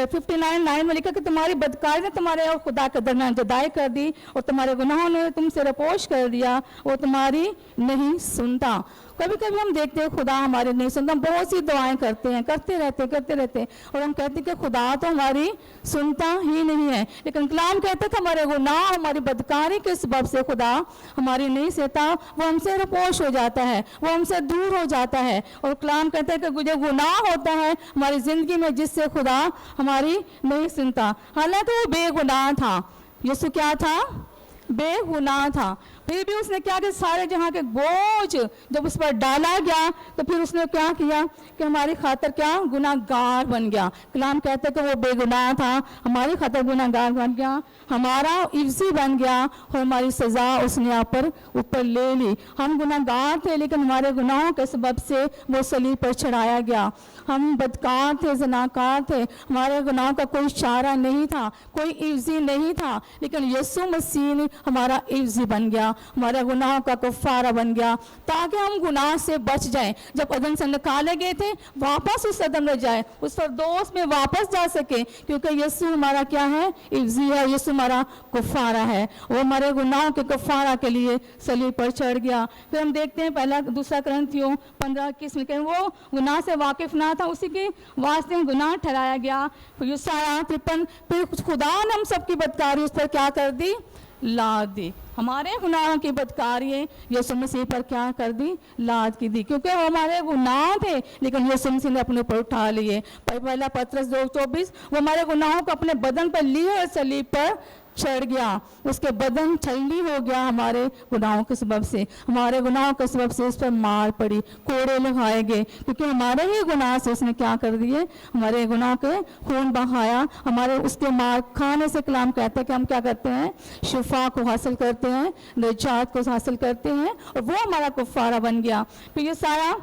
59:9 में लिखा कि तुम्हारी बदकारी ने तुम्हारे और खुदा के दरमियान जुदाई कर दी और तुम्हारे गुनाहों ने तुमसे रपोश कर दिया, वो तुम्हारी नहीं सुनता। कभी कभी हम देखते हैं खुदा हमारे नहीं सुनता, हम बहुत सी दुआएं करते हैं, करते रहते और हम कहते हैं कि खुदा तो हमारी सुनता ही नहीं है। लेकिन कलाम कहते हैं कि हमारे गुनाह, हमारी बदकारी के सबब से खुदा हमारी नहीं सुनता, वो हमसे रपोश हो जाता है, वो हमसे दूर हो जाता है। और कलाम कहते हैं कि जो गुनाह होता है हमारी ज़िंदगी में जिससे खुदा हमारी नहीं सुनता। हालांकि वो बेगुनाह था, यीशु क्या था? बेगुनाह था, फिर भी उसने क्या किया? सारे जहाँ के बोझ जब उस पर डाला गया तो फिर उसने क्या किया कि हमारी खातिर क्या? गुनाहगार बन गया। कलाम कहते कि वो बेगुनाह था, हमारी खातिर गुनाहगार बन गया, हमारा इफ्जी बन गया और हमारी सज़ा उसने यहाँ पर ऊपर ले ली। हम गुनाहगार थे लेकिन हमारे गुनाहों के सबब से वो सलीब पर चढ़ाया गया। हम बदकार थे, ज़नाकार थे, हमारे गुनाहों का कोई इशारा नहीं था, कोई इफ्जी नहीं था, लेकिन यीशु मसीह ने हमारा इफ्जी बन गया, हमारे गुनाहों का कफ़ारा बन गया, ताकि हम गुनाह से बच जाएं। जब अदन से निकाले गए थे वापस उस अदन में जाए, उस फिरदौस में वापस जा सके, क्योंकि यीशु हमारा क्या है? इफ्जी है, यीशु हमारा कफ़ारा है। वो हमारे गुनाहों के कफ़ारा के लिए सलीब पर चढ़ गया। फिर हम देखते हैं पहला दूसरा करंथियों 15:21 में कहते वो गुनाह से वाकिफ ना था, उसी के वास्ते गुनाह ठहराया गया। यशायाह 53, फिर खुदा ने हम सबकी बदकारी उस पर क्या कर दी? लाद दी। हमारे गुनाहों की बदकारी यीशु मसीह पर क्या कर दी? लाद की दी, क्योंकि वो हमारे गुनाह थे लेकिन यीशु मसीह ने अपने ऊपर उठा लिए। पहला पत्रस 2:24, वो हमारे गुनाहों को अपने बदन पर लिए और सलीब पर चढ़ गया, उसके बदन छलनी हो गया हमारे गुनाहों के सबब से, हमारे गुनाहों के सबब से उस पर मार पड़ी, कोड़े लगाए गए, क्योंकि हमारे ही गुनाह से उसने क्या कर दिए? हमारे गुनाह के खून बहाया, हमारे उसके मार खाने से कलाम कहते हैं कि हम क्या करते हैं? शिफा को हासिल करते हैं, निजात को हासिल करते हैं और वो हमारा कफ़ारा बन गया। फिर ये सारा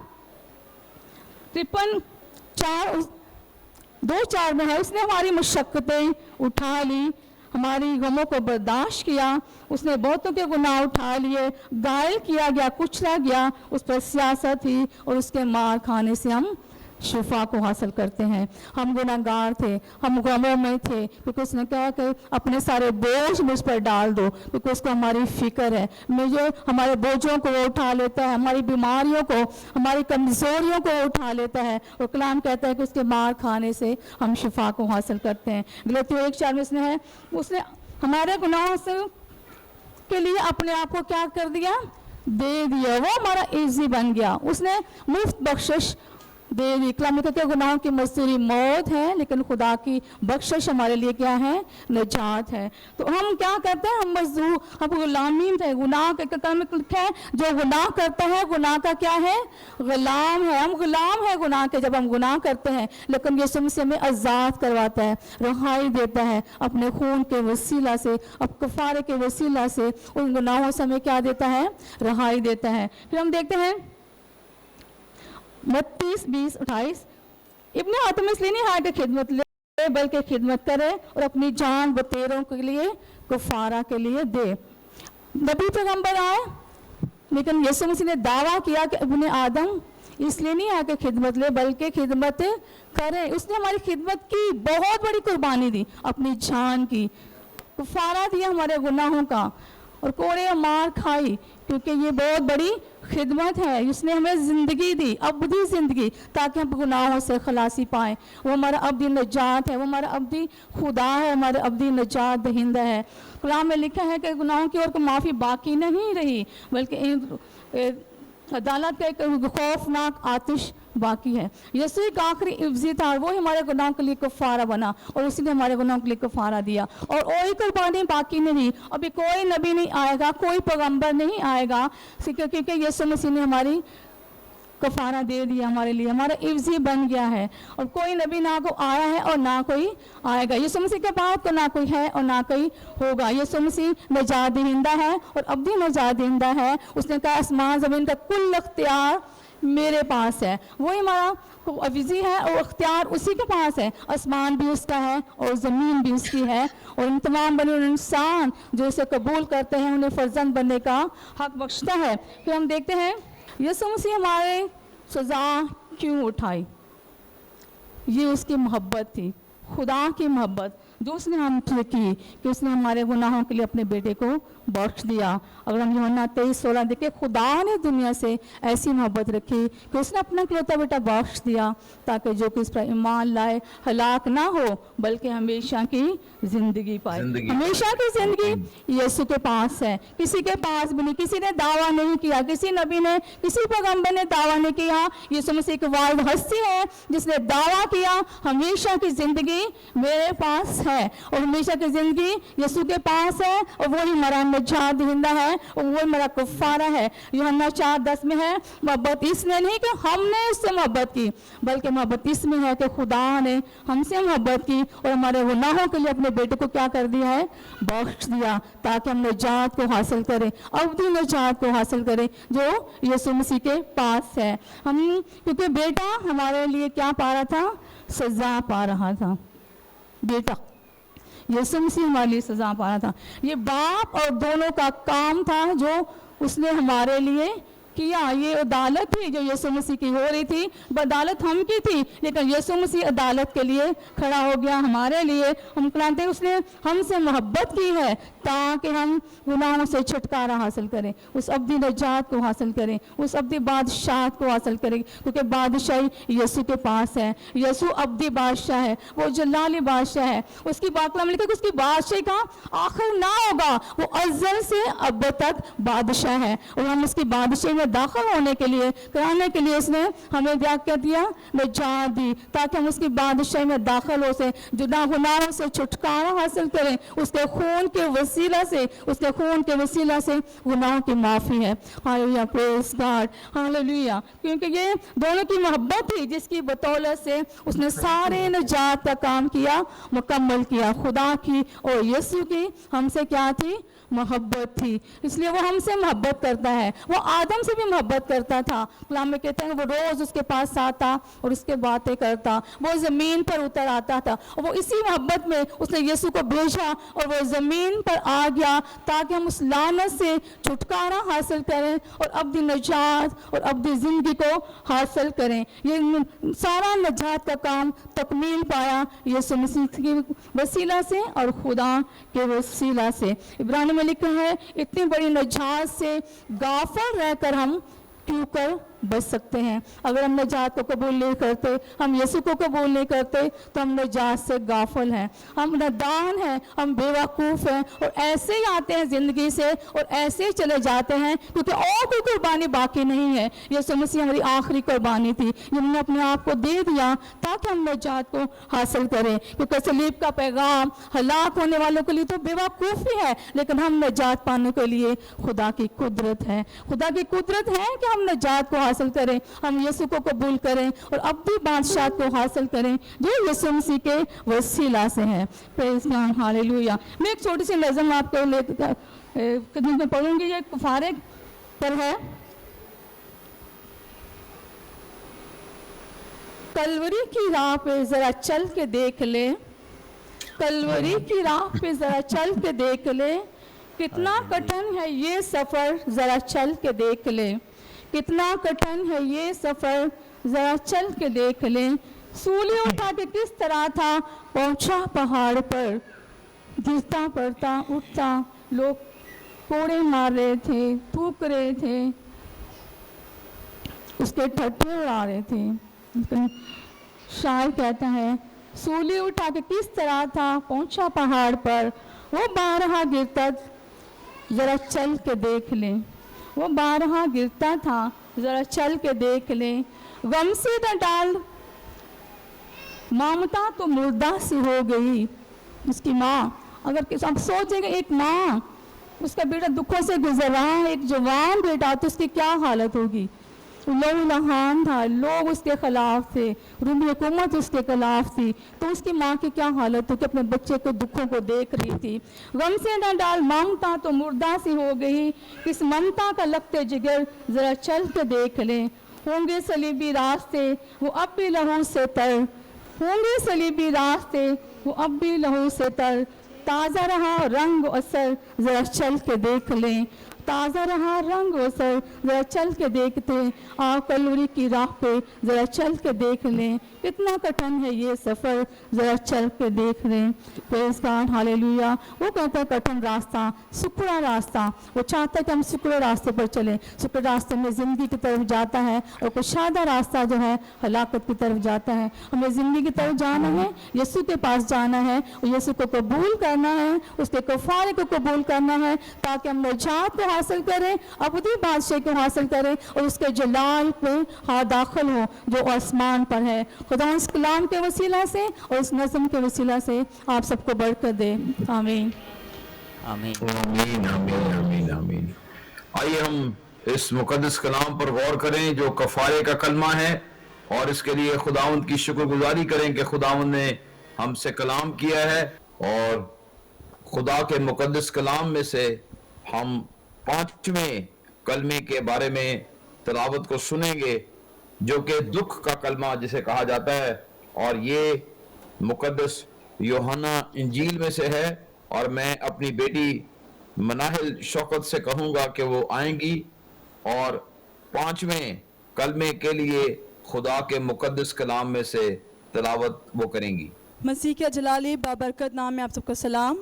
53:4 में है, उसने हमारी मुशक्क़तें उठा ली, हमारी गमों को बर्दाश्त किया, उसने बहुतों के गुनाह उठा लिए, घायल किया गया, कुचला गया, उस पर सियासत थी और उसके मार खाने से हम शिफा को हासिल करते हैं। हम गुनाहगार थे, हम गमों में थे, क्योंकि उसने कहा कि अपने सारे बोझ मुझ पर डाल दो, क्योंकि उसको हमारी फिक्र है। मुझे हमारे बोझों को वो उठा लेता है, हमारी बीमारियों को, हमारी कमजोरियों को उठा लेता है और कलाम कहता है कि उसके मार खाने से हम शिफा को हासिल करते हैं। गलतियों 1:4 में उसने हमारे गुनाहों से के लिए अपने आप को क्या कर दिया? दे दिया। वो हमारा इज़ी बन गया, उसने मुफ्त बख्शिश दे दी। कलाम लिखा कि गुनाहों की मजदूरी मौत है, लेकिन खुदा की बख्शिश हमारे लिए क्या है? निजात है। तो हम क्या करते हैं? हम मजदूर, हम गुलामी है गुनाह के। कलाम में लिखा है जो गुनाह करता है गुनाह का क्या है? गुलाम है। हम गुलाम है गुनाह के जब हम गुनाह करते हैं, लेकिन यीशु मसीह हमें आज़ाद करवाता है, रहाई देता है अपने खून के वसीला से, अब कफारे के वसीला से उन गुनाहों से हमें क्या देता है? रहाई देता है। फिर हम देखते हैं मत्ती 20:28, इब्ने आदम इसलिए नहीं आया कि खिदमत ले, बल्कि खिदमत करे और अपनी जान बतेरों के लिए, कफारा के लिए दे। नबी पैगंबर आए, लेकिन यीशु मसीह ने दावा किया कि इब्ने आदम इसलिए नहीं आया कि खिदमत ले, बल्कि खिदमत करे। उसने हमारी खिदमत की, बहुत बड़ी कुर्बानी दी, अपनी जान की, कफारा दिया हमारे गुनाहों का, और कोड़े मार खाई, क्योंकि ये बहुत बड़ी खिदमत है। उसने हमें ज़िंदगी दी, अबदी ज़िंदगी, ताकि हम गुनाहों से खलासी पाएँ। वो हमारा अबदी नजात है, वो हमारा अबदी खुदा है, हमारे अबदी नजात दहिंदा है। कलाम में लिखा है कि गुनाहों की ओर को माफ़ी बाकी नहीं रही, बल्कि अदालत का एक खौफनाक आतिश बाकी है। यीशु एक आखिरी इफ्जी था, और वो हमारे गुनाहों के लिए कफारा बना, और उसी ने हमारे गुनाहों के लिए कफारा दिया, और कोई कुर्बानी बाकी नहीं। अभी कोई नबी नहीं आएगा, कोई पैगंबर नहीं आएगा, क्योंकि यीशु मसीह ने हमारी कफारा दे दिया हमारे लिए, हमारा इफ्जी बन गया है। और कोई नबी ना को आया है और ना कोई आएगा। यीशु मसीह के बाद तो ना कोई है और ना कोई होगा। यीशु मसीह नजात दहिंदा है और अब भी नजात दहिंदा है। उसने कहा आसमान ज़मीन का कुल अख्तियार मेरे पास है। वही हमारा अविज़ी है और अख्तियार उसी के पास है। आसमान भी उसका है और ज़मीन भी उसकी है, और इन तमाम बने इंसान जो इसे कबूल करते हैं उन्हें फर्जंद बनने का हक बख्शता है। फिर हम देखते हैं यीशु मसीह हमारे सज़ा क्यों उठाई। ये उसकी मोहब्बत थी, खुदा की मोहब्बत जो उसने हमसे की, कि उसने हमारे गुनाहों के लिए अपने बेटे को बख्श दिया। अगर हम यूहन्ना 23:16 देखें, खुदा ने दुनिया से ऐसी मोहब्बत रखी कि उसने अपना इकलौता बेटा बख्श दिया, ताकि जो कि इस पर ईमान लाए हलाक ना हो, बल्कि हमेशा की ज़िंदगी पाए। हमेशा की ज़िंदगी यीशु के पास है, किसी के पास भी नहीं। किसी ने दावा नहीं किया, किसी नबी ने, किसी पैगंबर ने दावा नहीं किया। यीशु मसीह एक वाहिद हस्ती है जिसने दावा किया हमेशा की ज़िंदगी मेरे पास है, और हमेशा की ज़िंदगी यीशु के पास है, और वही हमारा नजात दहिंदा है, और वही हमारा कफारा है। यूहन्ना 4:10 में है, मोहब्बत इसने नहीं कि हमने उससे मोहब्बत की, बल्कि मोहब्बत इसमें है कि खुदा ने हमसे मोहब्बत की और हमारे गुनाहों के लिए अपने बेटे को क्या कर दिया है? बख्श दिया, ताकि हम नजात को हासिल करें, अवधी नजात को हासिल करें जो यीशु मसीह के पास है। हम, क्योंकि बेटा हमारे लिए क्या पा रहा था? सजा पा रहा था। बेटा यीशु मसीह हमारे लिए सजा पा रहा था। ये बाप और दोनों का काम था जो उसने हमारे लिए किया। ये अदालत थी जो यीशु मसीह की हो रही थी, अदालत हम की थी, लेकिन यीशु मसीह अदालत के लिए खड़ा हो गया हमारे लिए। हम कहते हैं उसने हमसे मोहब्बत की है ताकि हम गुनाहों से छुटकारा हासिल करें, उस अब्दी नजात को हासिल करें, उस अब्दी बादशाह को हासिल करें, क्योंकि बादशाही यीशु के पास है। यीशु अब्दी बादशाह है, वो जलाली बादशाह है। उसकी बाकला में लिखा कि उसकी बादशाही का आखिर ना होगा, वो अज़ल से अब तक बादशाह है, और हम उसकी बादशाही में दाखिल होने के लिए, कराने के लिए उसने हमें क्या दिया? नजात दी, ताकि हम उसकी बादशाही में दाखिल हो से गुनाहों से छुटकारा हासिल करें। उसके खून के वसीला से, उसके खून के वसीला से गुनाहों की माफ़ी है। Hallelujah, praise God, hallelujah. क्योंकि ये दोनों की मोहब्बत थी जिसकी बतौलत से उसने सारे नजात का काम किया, मुकम्मल किया। खुदा की और यीशु की हमसे क्या थी? मोहब्बत थी, इसलिए वो हमसे मोहब्बत करता है। वो आदम से भी मोहब्बत करता था। कलाम में कहते हैं वो रोज़ उसके पास आता और उसके बातें करता, वो ज़मीन पर उतर आता था, और वो इसी मोहब्बत में उसने यीशु को भेजा और वो ज़मीन पर आ गया ताकि हम उस लानत से छुटकारा हासिल करें और अपनी नजात और अपनी ज़िंदगी को हासिल करें। ये सारा नजात का काम तकमील पाया यीशु मसीह के वसीला से और खुदा के वसीला से। इब्रानी में लिखा है, इतनी बड़ी नजात से गाफिल रहकर हम क्यों कर बच सकते हैं। अगर हम नजात को कबूल नहीं करते, हम यीशु को कबूल नहीं करते, तो हम नजात से गाफिल हैं, हम नादान हैं, हम बेवकूफ़ हैं और ऐसे ही आते हैं ज़िंदगी से और ऐसे ही चले जाते हैं, क्योंकि और कोई कुर्बानी बाकी नहीं है। यीशु मसीह हमारी आखिरी कुर्बानी थी, जिन्होंने अपने आप को दे दिया ताकि हम नजात को हासिल करें। क्योंकि सलीब का पैगाम हलाक होने वालों के लिए तो बेवकूफ़ी है, लेकिन हम नजात पाने के लिए खुदा की कुदरत है। खुदा की कुदरत है कि हम नजात को हासिल करें, हम यीशु को कबूल करें और अब भी बादशाह को हासिल करें जो यीशु मसीह के वसीला से है। Praise God, hallelujah. मैं एक छोटी सी नज़म आपको खिदमत में पढ़ूंगी, ये कुफारे पर है। कलवरी की राह पे ज़रा चल के देख ले, कलवरी की राह पे ज़रा चल के देख ले, कितना कठिन है ये सफ़र, ज़रा चल के देख ले, कितना कठिन है ये सफ़र, ज़रा चल के देख ले। सूली उठा के किस तरह था पहुंचा पहाड़ पर, गिरता पड़ता उठता, लोग कोड़े मार रहे थे, थूक रहे थे, उसके ठट्ठे उड़ा रहे थे। शायर कहता है, सूली उठा के किस तरह था पहुंचा पहाड़ पर, वो बारहा गिरता, ज़रा चल के देख ले, वो बारहा गिरता था, ज़रा चल के देख ले। गम से न डाल ममता तो मुर्दा सी हो गई। उसकी माँ, अगर आप सोचेंगे एक माँ, उसका बेटा दुखों से गुजर रहा है, एक जवान बेटा, तो उसकी क्या हालत होगी। लोग लहान था, लोग उसके खिलाफ थे, रूमी हुकूमत उसके खिलाफ थी, तो उसकी माँ की क्या हालत हो कि अपने बच्चे को दुखों को देख रही थी। गम से न डाल ममता तो मुर्दा सी हो गई, इस ममता का लगते जिगर ज़रा चल के देख ले। होंगे सलीबी रास्ते वो अब भी लहू से तर, होंगे सलीबी रास्ते वो अब भी लहू से तर, ताज़ा रहा रंग असर ज़रा चल के देख लें, ताज़ा रहा रंग असर ज़रा चल के देखते, आ कलवरी की राह पे ज़रा चल के देख लें, कितना कठिन है ये सफ़र, ज़रा चल के देख लें। Praise God, hallelujah. वो कहता है कठिन रास्ता, सुखड़ा रास्ता, वो चाहता है कि हम सुखड़े रास्ते पर चलें। सुखड़े रास्ते में ज़िंदगी की तरफ जाता है और कुशादा रास्ता जो है हलाकत की तरफ जाता है। हमें ज़िंदगी की तरफ जाना है, यीशु के पास जाना है, यीशु को कबूल करना है, उसके कफ़ारे को कबूल करना है, ताकि हम नजात को हासिल करें, अबदी बादशाह को हासिल करें और उसके जलाल पे हाँ दाखिल हो जो आसमान पर है। खुदा इस कलाम के वसीला से और इस नज़म के वसीला से आप सबको बरकत दे। आमीन आमीन आमीन आमीन आमीन आमीन। आइए हम इस मुकद्दस कलाम पर गौर करें जो कफारे का कलमा है, और इसके लिए खुदावंद की शुक्रगुजारी करें कि खुदावंद ने हमसे कलाम किया है। और खुदा के मुकद्दस कलाम में से हम 5वें कलमे के बारे में तिलावत को सुनेंगे, जो कि दुख का कलमा जिसे कहा जाता है, और ये मुकद्दस यूहन्ना इंजील में से है। और मैं अपनी बेटी मनाहिल शौकत से कहूँगा कि वो आएंगी और 5वें कलमे के लिए खुदा के मुकद्दस कलाम में से तिलावत वो करेंगी। मसीह के जलाली बाबरकत नाम में आप सबको सलाम।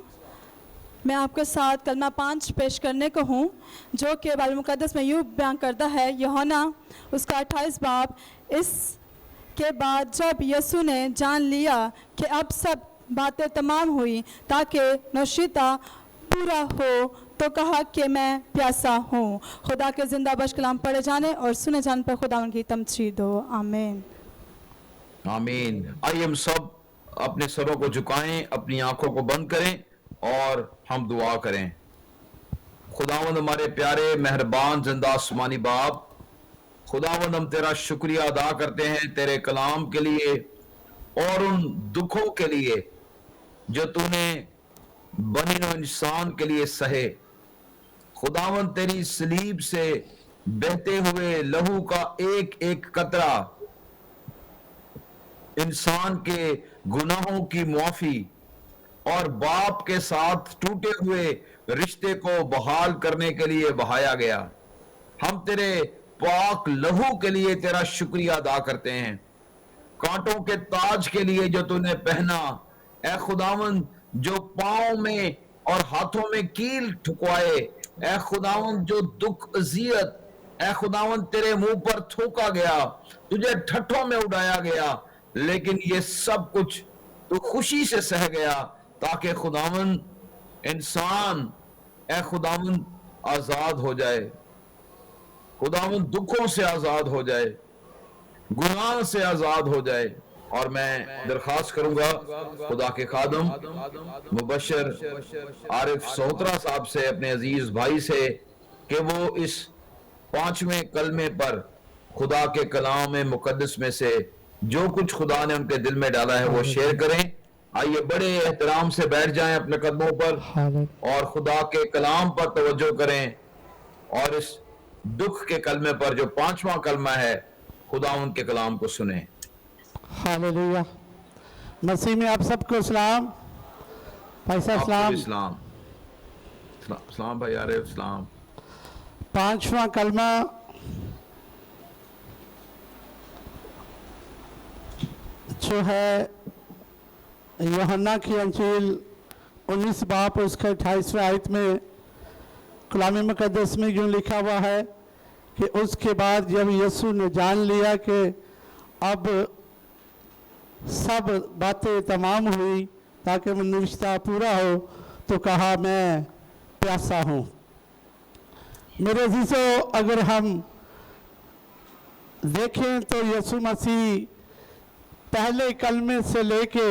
मैं आपके साथ कलमा 5 पेश करने को हूँ, जो कि बाइबल मुक़द्दस में यूँ बयान करता है, यूहन्ना उसका 28 बाब। इसके बाद जब यीशु ने जान लिया कि अब सब बातें तमाम हुई ताकि नशीता पूरा हो, तो कहा कि मैं प्यासा हूँ। खुदा के ज़िंदा बख्श कलाम पढ़े जाने और सुने जाने पर खुदा उनकी तमजीद हो। आमीन आमीन। आइए हम सब अपने सरों को झुकाएं, अपनी आंखों को बंद करें और हम दुआ करें। खुदावंद हमारे प्यारे मेहरबान जिंदा आसमानी बाप, खुदावंद हम तेरा शुक्रिया अदा करते हैं तेरे कलाम के लिए और उन दुखों के लिए जो तूने बनी नौ इंसान के लिए सहे। खुदावंद तेरी सलीब से बहते हुए लहू का एक एक कतरा इंसान के गुनाहों की मुआफी और बाप के साथ टूटे हुए रिश्ते को बहाल करने के लिए बहाया गया। हम तेरे पाक लहू के लिए तेरा शुक्रिया अदा करते हैं। कांटों के ताज के लिए जो तूने पहना, ऐ खुदावंद, जो पांव में और हाथों में कील ठुकवाए, ऐ खुदावंद, जो दुख अजियत, اے خداوند تیرے منہ پر تھوکا گیا, تجھے ٹھٹھوں میں اڑایا گیا, لیکن یہ سب کچھ تو خوشی سے سہ گیا تاکہ خداوند انسان اے خداوند آزاد ہو جائے, خداوند دکھوں سے آزاد ہو جائے, گناہ سے آزاد ہو جائے. اور میں درخواست کروں گا خدا کے خادم مبشر عارف سہوترا صاحب سے, اپنے عزیز بھائی سے, کہ وہ اس 5ویں کلمے پر خدا کے کلام مقدس میں سے جو کچھ خدا نے ان کے دل میں ڈالا ہے وہ شیئر کریں. آئیے بڑے احترام سے بیٹھ جائیں اپنے قدموں پر اور خدا کے کلام پر توجہ کریں, اور اس دکھ کے کلمے پر جو 5واں کلمہ ہے خدا ان کے کلام کو سنیں. ہاللیلویہ. مسیح میں آپ سب کو اسلام. بھائی صاحب اسلام. اسلام اسلام بھائی عارف اسلام. 5واں کلمہ جو ہے یوحنا کی انجیل 19 باب اس کے 28ویں آیت میں کلام مقدس میں یوں لکھا ہوا ہے کہ اس کے بعد جب یسوع نے جان لیا کہ اب سب باتیں تمام ہوئی تاکہ نوشتہ پورا ہو, تو کہا میں پیاسا ہوں. میرے عزیزو, اگر ہم دیکھیں تو یسوع مسیح پہلے کلمے سے لے کے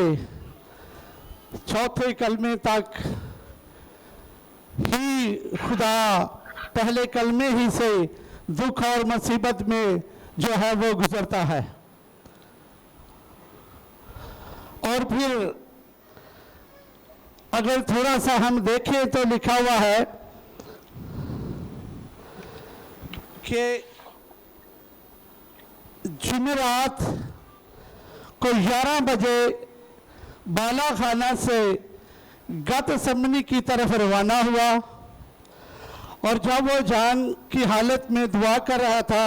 4تھے کلمے تک ہی خدا پہلے کلمے ہی سے دکھ اور مصیبت میں جو ہے وہ گزرتا ہے. اور پھر اگر تھوڑا سا ہم دیکھیں تو لکھا ہوا ہے کہ جمعرات کو 11 بجے بالا خانہ سے گت سمنی کی طرف روانہ ہوا, اور جب وہ جان کی حالت میں دعا کر رہا تھا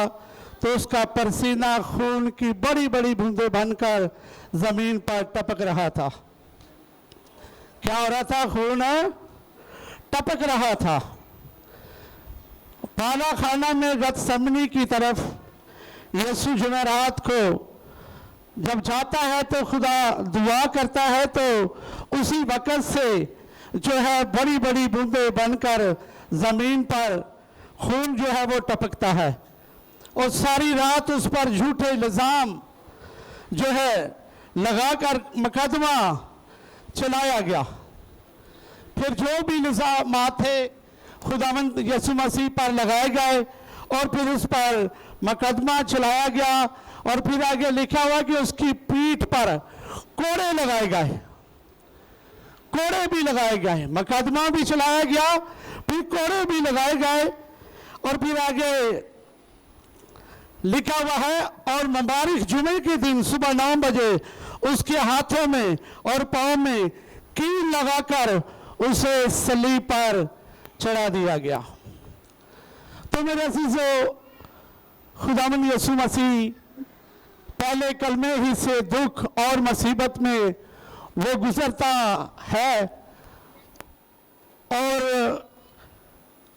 تو اس کا پسینہ خون کی بڑی بڑی بوندیں بن کر زمین پر ٹپک رہا تھا. کیا ہو رہا تھا؟ خون ٹپک رہا تھا. بالا خانہ میں گت سمنی کی طرف یسوع جمعرات کو جب جاتا ہے تو خدا دعا کرتا ہے تو اسی وقت سے جو ہے بڑی بڑی بوندیں بن کر زمین پر خون جو ہے وہ ٹپکتا ہے, اور ساری رات اس پر جھوٹے الزام جو ہے لگا کر مقدمہ چلایا گیا. پھر جو بھی الزامات تھے خداوند یسوع مسیح پر لگائے گئے, اور پھر اس پر مقدمہ چلایا گیا, اور پھر آگے لکھا ہوا کہ اس کی پیٹھ پر کوڑے لگائے گئے, کوڑے بھی لگائے گئے, مقدمہ بھی چلایا گیا, پھر کوڑے بھی لگائے گئے. اور پھر آگے لکھا ہوا ہے اور مبارک جمعے کے دن صبح 9 بجے اس کے ہاتھوں میں اور پاؤں میں کیل لگا کر اسے صلیب پر چڑھا دیا گیا. تو میرے عزیزو, خداوند یسوع مسیح پہلے کلمے ہی سے دکھ اور مصیبت میں وہ گزرتا ہے. اور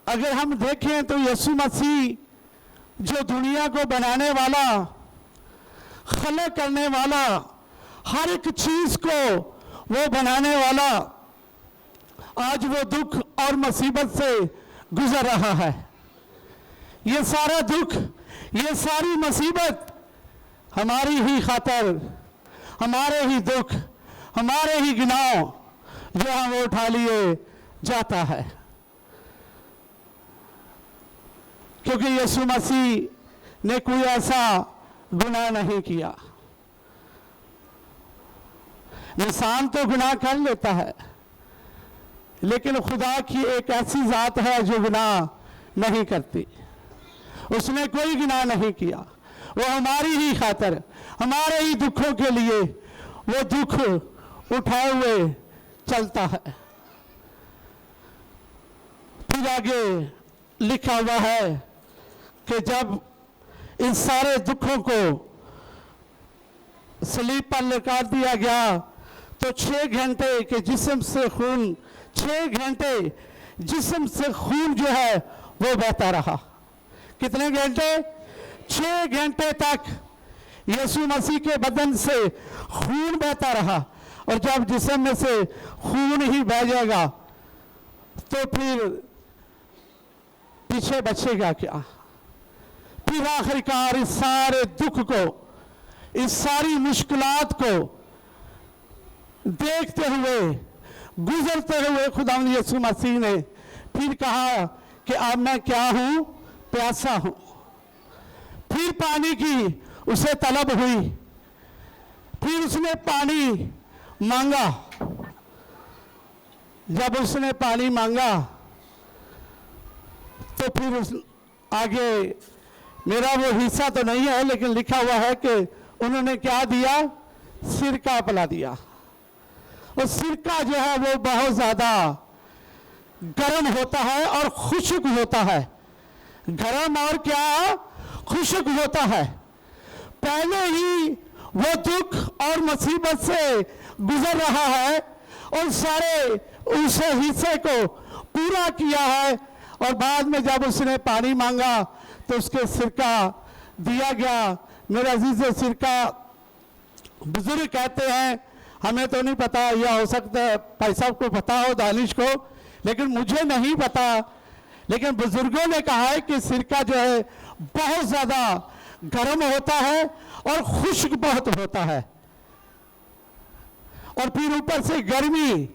اگر ہم دیکھیں تو یسوع مسیح جو دنیا کو بنانے والا, خلق کرنے والا, ہر ایک چیز کو وہ بنانے والا, آج وہ دکھ اور مصیبت سے گزر رہا ہے. یہ سارا دکھ, یہ ساری مصیبت ہماری ہی خاطر, ہمارے ہی دکھ, ہمارے ہی گناہ جو ہم وہ اٹھا لیے جاتا ہے. کیونکہ یسوع مسیح نے کوئی ایسا گناہ نہیں کیا. انسان تو گناہ کر لیتا ہے, لیکن خدا کی ایک ایسی ذات ہے جو گناہ نہیں کرتی. اس نے کوئی گناہ نہیں کیا. وہ ہماری ہی خاطر, ہمارے ہی دکھوں کے لیے وہ دکھ اٹھائے ہوئے چلتا ہے. پھر آگے لکھا ہوا ہے کہ جب ان سارے دکھوں کو صلیب پر لٹکا دیا گیا تو 6 گھنٹے کے جسم سے خون, 6 گھنٹے جسم سے خون جو ہے وہ بہتا رہا. कितने घंटे? 6 घंटे तक यीशु मसीह के बदन से खून बहता रहा। और जब जिस्म में से खून ही बह जाएगा तो फिर पीछे बचेगा क्या? फिर आखिरकार इस सारे दुख को, इस सारी मुश्किलात को देखते हुए, गुजरते हुए खुदावंद यीशु मसीह ने फिर कहा कि अब मैं क्या हूं? प्यासा हूं। फिर पानी की उसे तलब हुई, फिर उसने पानी मांगा। जब उसने पानी मांगा तो फिर उस आगे मेरा वो हिस्सा तो नहीं है, लेकिन लिखा हुआ है कि उन्होंने क्या दिया? सिरका पिला दिया। और सिरका जो है वो बहुत ज्यादा गर्म होता है और खुशक होता है। गर्म और क्या? खुशक होता है। पहले ही वो दुख और मुसीबत से गुजर रहा है और सारे उस हिस्से को पूरा किया है, और बाद में जब उसने पानी मांगा तो उसके सिरका दिया गया। मेरे अजीज, सिरका बुजुर्ग कहते हैं, हमें तो नहीं पता, या हो सकता है भाई साहब को पता हो, दानिश को, लेकिन मुझे नहीं पता। लेकिन बुजुर्गों ने कहा है कि सिरका जो है बहुत ज्यादा गर्म होता है और खुश्क बहुत होता है। और फिर ऊपर से गर्मी,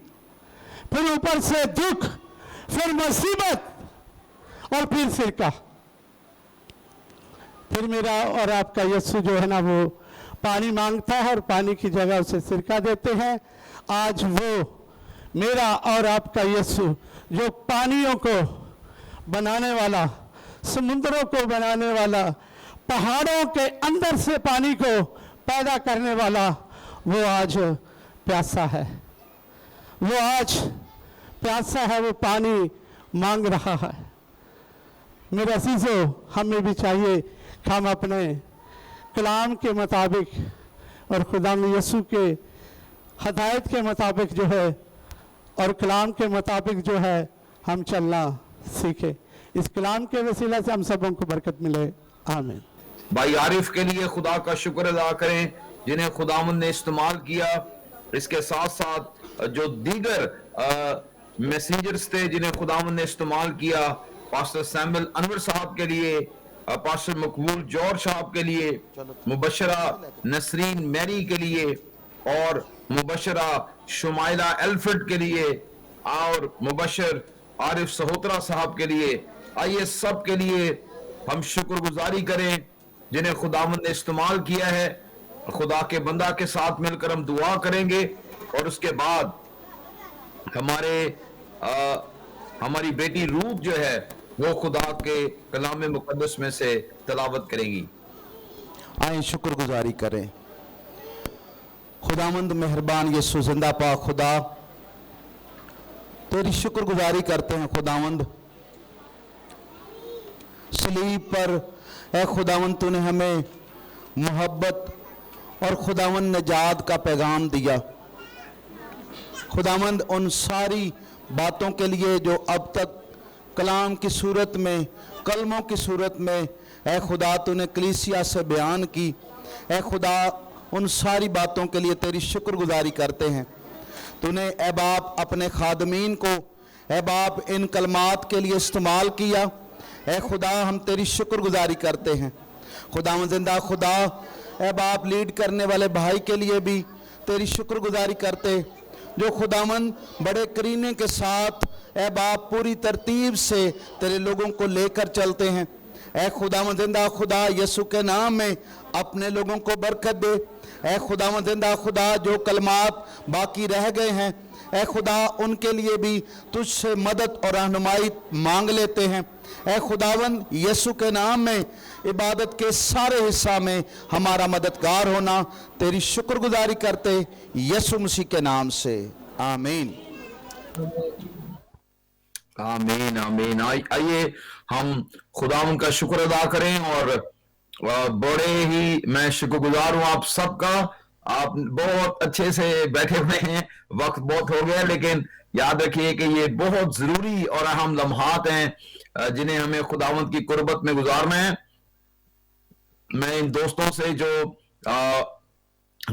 फिर ऊपर से दुख, फिर मुसीबत, और फिर सिरका। फिर मेरा और आपका यीशु जो है ना वो पानी मांगता है और पानी की जगह उसे सिरका देते हैं। आज वो मेरा और आपका यीशु जो पानियों को बनाने वाला, समुद्रों को बनाने वाला, पहाड़ों के अंदर से पानी को पैदा करने वाला, वो आज प्यासा है। वो आज प्यासा है, वो पानी मांग रहा है। मेरे अजीजों, हमें भी चाहिए कि हम अपने कलाम के मुताबिक और खुदा यीशु के हदायत के मुताबिक जो है और कलाम के मुताबिक जो है हम चलना सीखे। इस कलाम के वसीला से हम सबों को बरकत मिले। आमीन। भाई आरिफ के लिए खुदा का शुक्र अदा करें जिन्हें खुदावंद ने इस्तेमाल किया। इसके साथ साथ जो दीगर मैसेंजर्स थे जिन्हें खुदावंद ने इस्तेमाल किया, पास्टर सैमुअल अनवर साहब के लिए, पास्टर मकबूल जौहर साहब के लिए, मुबशरा नसरीन मैरी के लिए और मुबशरा शुमाइला एल्फ्रेड के लिए और मुबशर आरिफ सहोत्रा साहब के लिए, आइए सब के लिए हम शुक्रगुजारी करें जिन्हें खुदावंद ने इस्तेमाल किया है। खुदा के बंदा के साथ मिलकर हम दुआ करेंगे और उसके बाद हमारी बेटी रूप जो है वो खुदा के कलाम मुकद्दस में से तिलावत करेंगी। आए शुक्रगुजारी करें। खुदावंद मेहरबान यीशु जिंदा पाक खुदा, तेरी शुक्रगुजारी करते हैं खुदावंद। सलीब पर ए खुदावंद तूने हमें मोहब्बत और खुदावंद निजात का पैगाम दिया। खुदावंद उन सारी बातों के लिए जो अब तक कलाम की सूरत में, कलमों की सूरत में ए खुदा तूने कलीसिया से बयान की, ए खुदा उन सारी बातों के लिए तेरी शुक्रगुजारी करते हैं। तूने ए बाप अपने खादमीन को ए बाप इन कलमात के लिए इस्तेमाल किया। ए खुदा हम तेरी शुक्रगुजारी करते हैं। खुदा जिंदा खुदा ए बाप लीड करने वाले भाई के लिए भी तेरी शुक्रगुजारी करते, जो खुदावंद बड़े करीने के साथ ए बाप पूरी तरतीब से तेरे लोगों को लेकर चलते हैं। ए खुदावंद जिंदा खुदा यीशु के नाम में अपने लोगों को बरकत दे। ए खुदावंद जिंदा खुदा जो कलमात बाकी रह गए हैं, ए खुदा उनके लिए भी तुझसे मदद और रहनुमाई मांग लेते हैं। ए खुदावंद यीशु के नाम में इबादत के सारे हिस्सा में हमारा मददगार होना, तेरी शुक्रगुजारी करते यीशु मसीह के नाम से, आमीन। आमीन आमीन। आइए हम खुदावंद का शुक्र अदा करें और बड़े ही मैं शुक्रगुजार हूँ आप सबका آپ بہت اچھے سے بیٹھے ہوئے ہیں, وقت بہت ہو گیا, لیکن یاد رکھیے کہ یہ بہت ضروری اور اہم لمحات ہیں جنہیں ہمیں خداوند کی قربت میں گزارنا ہے. میں ان دوستوں سے جو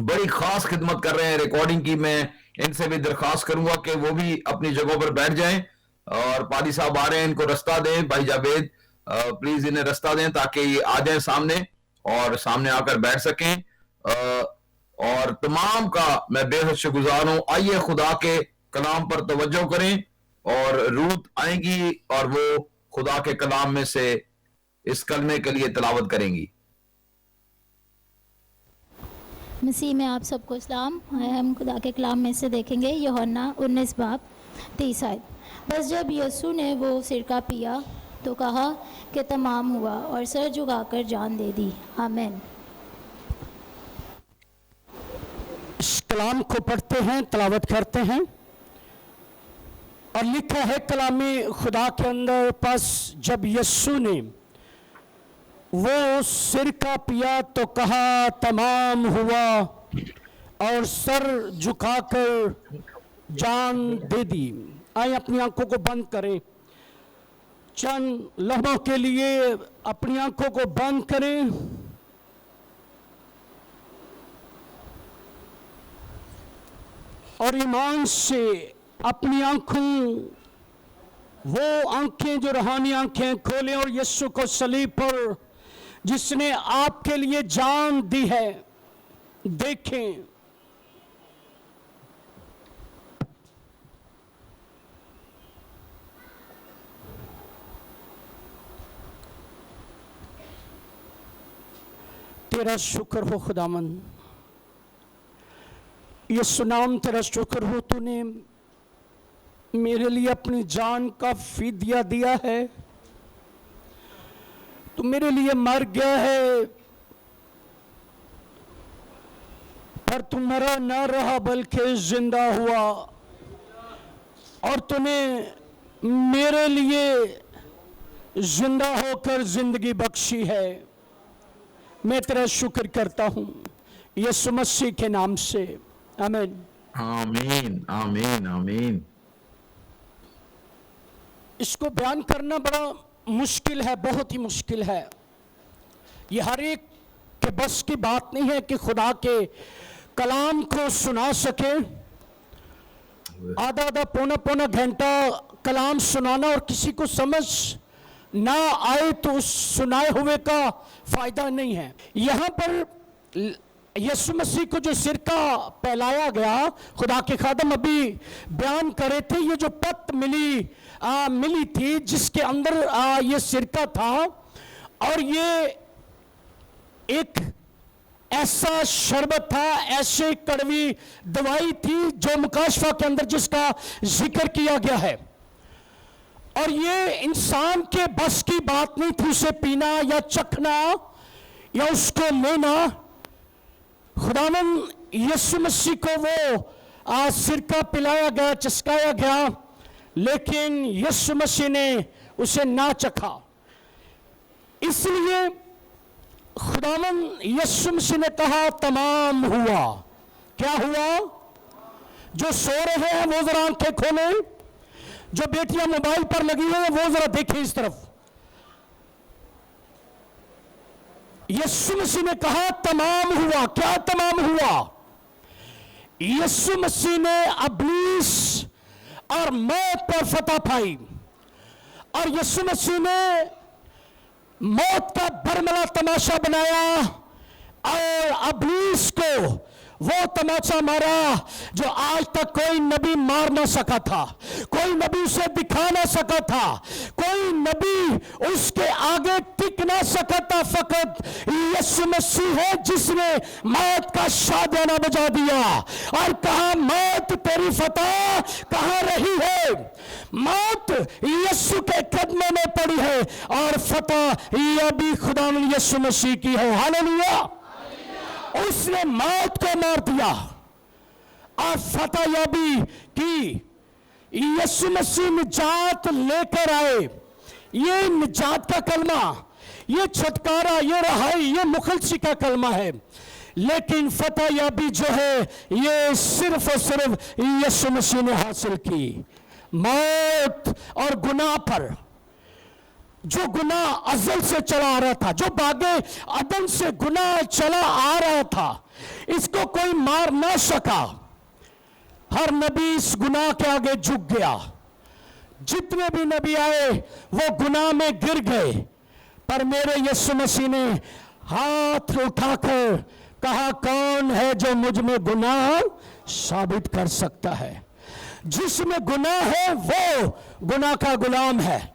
بڑی خاص خدمت کر رہے ہیں ریکارڈنگ کی, میں ان سے بھی درخواست کروں گا کہ وہ بھی اپنی جگہوں پر بیٹھ جائیں, اور پادری صاحب آ رہے ہیں, ان کو رستہ دیں. بھائی جاوید پلیز انہیں رستہ دیں تاکہ یہ آ جائیں سامنے اور سامنے آ کر بیٹھ سکیں. اور تمام کا میں بے حد شکرگزار ہوں. آئیے خدا کے کلام پر توجہ کریں, اور روت آئیں گی اور وہ خدا کے کلام میں سے اس کلمے کے لیے تلاوت کریں گی. مسیح میں آپ سب کو اسلام. ہم خدا کے کلام میں سے دیکھیں گے یوحنا 19 باب 30 آیت. بس جب یسوع نے وہ سرکہ پیا تو کہا کہ تمام ہوا, اور سر جھکا کر جان دے دی. آمین. اس کلام کو پڑھتے ہیں, تلاوت کرتے ہیں, اور لکھا ہے کلام خدا کے اندر, پس جب یسوع نے وہ سرکہ پیا تو کہا تمام ہوا, اور سر جھکا کر جان دے دی. آئیں اپنی آنکھوں کو بند کریں, چند لمحوں کے لیے اپنی آنکھوں کو بند کریں, اور ایمان سے اپنی آنکھوں, وہ آنکھیں جو روحانی آنکھیں کھولیں, اور یسوع کو صلیب پر جس نے آپ کے لیے جان دی ہے دیکھیں. تیرا شکر ہو خداوند, یسوع نام تیرا شکر ہو, تو نے میرے لیے اپنی جان کا فدیہ دیا ہے, تو میرے لیے مر گیا ہے, پر تو مرا نہ رہا بلکہ زندہ ہوا, اور تو نے میرے لیے زندہ ہو کر زندگی بخشی ہے. میں تیرا شکر کرتا ہوں یسوع مسیح کے نام سے. آمین. آمین آمین آمین. اس کو بیان کرنا بڑا مشکل ہے, بہت ہی مشکل ہے. یہ ہر ایک کے بس کی بات نہیں ہے کہ خدا کے کلام کو سنا سکے. آدھا پونا گھنٹہ کلام سنانا اور کسی کو سمجھ نہ آئے تو اس سنائے ہوئے کا فائدہ نہیں ہے. یہاں پر یسوع مسیح کو جو سرکہ پہلایا گیا, خدا کے خادم ابھی بیان کرے تھے, یہ جو پت ملی تھی جس کے اندر یہ سرکہ تھا, اور یہ ایک ایسا شربت تھا, ایسے کڑوی دوائی تھی جو مکاشفہ کے اندر جس کا ذکر کیا گیا ہے, اور یہ انسان کے بس کی بات نہیں تھی اسے پینا یا چکھنا یا اس کو لینا. خداوند یسوع مسیح کو وہ سرکہ پلایا گیا, چسکایا گیا, لیکن یسوع مسیح نے اسے نہ چکھا. اس لیے خداوند یسوع مسیح نے کہا تمام ہوا. کیا ہوا؟ جو سو رہے ہیں وہ ذرا آنکھیں کھولیں, جو بیٹیاں موبائل پر لگی ہوئی ہیں وہ ذرا دیکھیں اس طرف. یسوع مسیح نے کہا تمام ہوا. کیا تمام ہوا؟ یسوع مسیح نے ابلیس اور موت پر فتح پائی, اور یسوع مسیح نے موت کا برملا تماشا بنایا, اور ابلیس کو وہ تماشا مارا جو آج تک کوئی نبی مار نہ سکا تھا, کوئی نبی اسے دکھا نہ سکا تھا, کوئی نبی اس کے آگے ٹک نہ سکا تھا. فقط یسوع مسیح ہے جس نے موت کا شادیانہ بجا دیا اور کہا موت تیری فتح کہاں رہی ہے. موت یسوع کے قدموں میں پڑی ہے, اور فتح یہ بھی خداوند یسوع مسیح کی ہے. ہاللیلویا. اس نے موت کو مار دیا اور فتح یابی کی. یسوع مسیح نجات لے کر آئے. یہ نجات کا کلمہ, یہ چھٹکارا, یہ رہائی, یہ مخلصی کا کلمہ ہے. लेकिन फतह याबी जो है ये सिर्फ और सिर्फ यीशु मसीह ने हासिल की। मौत और गुनाह पर, जो गुनाह अज़ल से चला आ रहा था, जो बागे अदन से गुनाह चला आ रहा था, इसको कोई मार ना सका। हर नबी इस गुनाह के आगे झुक गया। जितने भी नबी आए वो गुनाह में गिर गए, पर मेरे यीशु मसीह ने हाथ उठाकर कहा, कौन है जो मुझ में गुनाह साबित कर सकता है? जिसमें गुनाह है वो गुनाह का गुलाम है।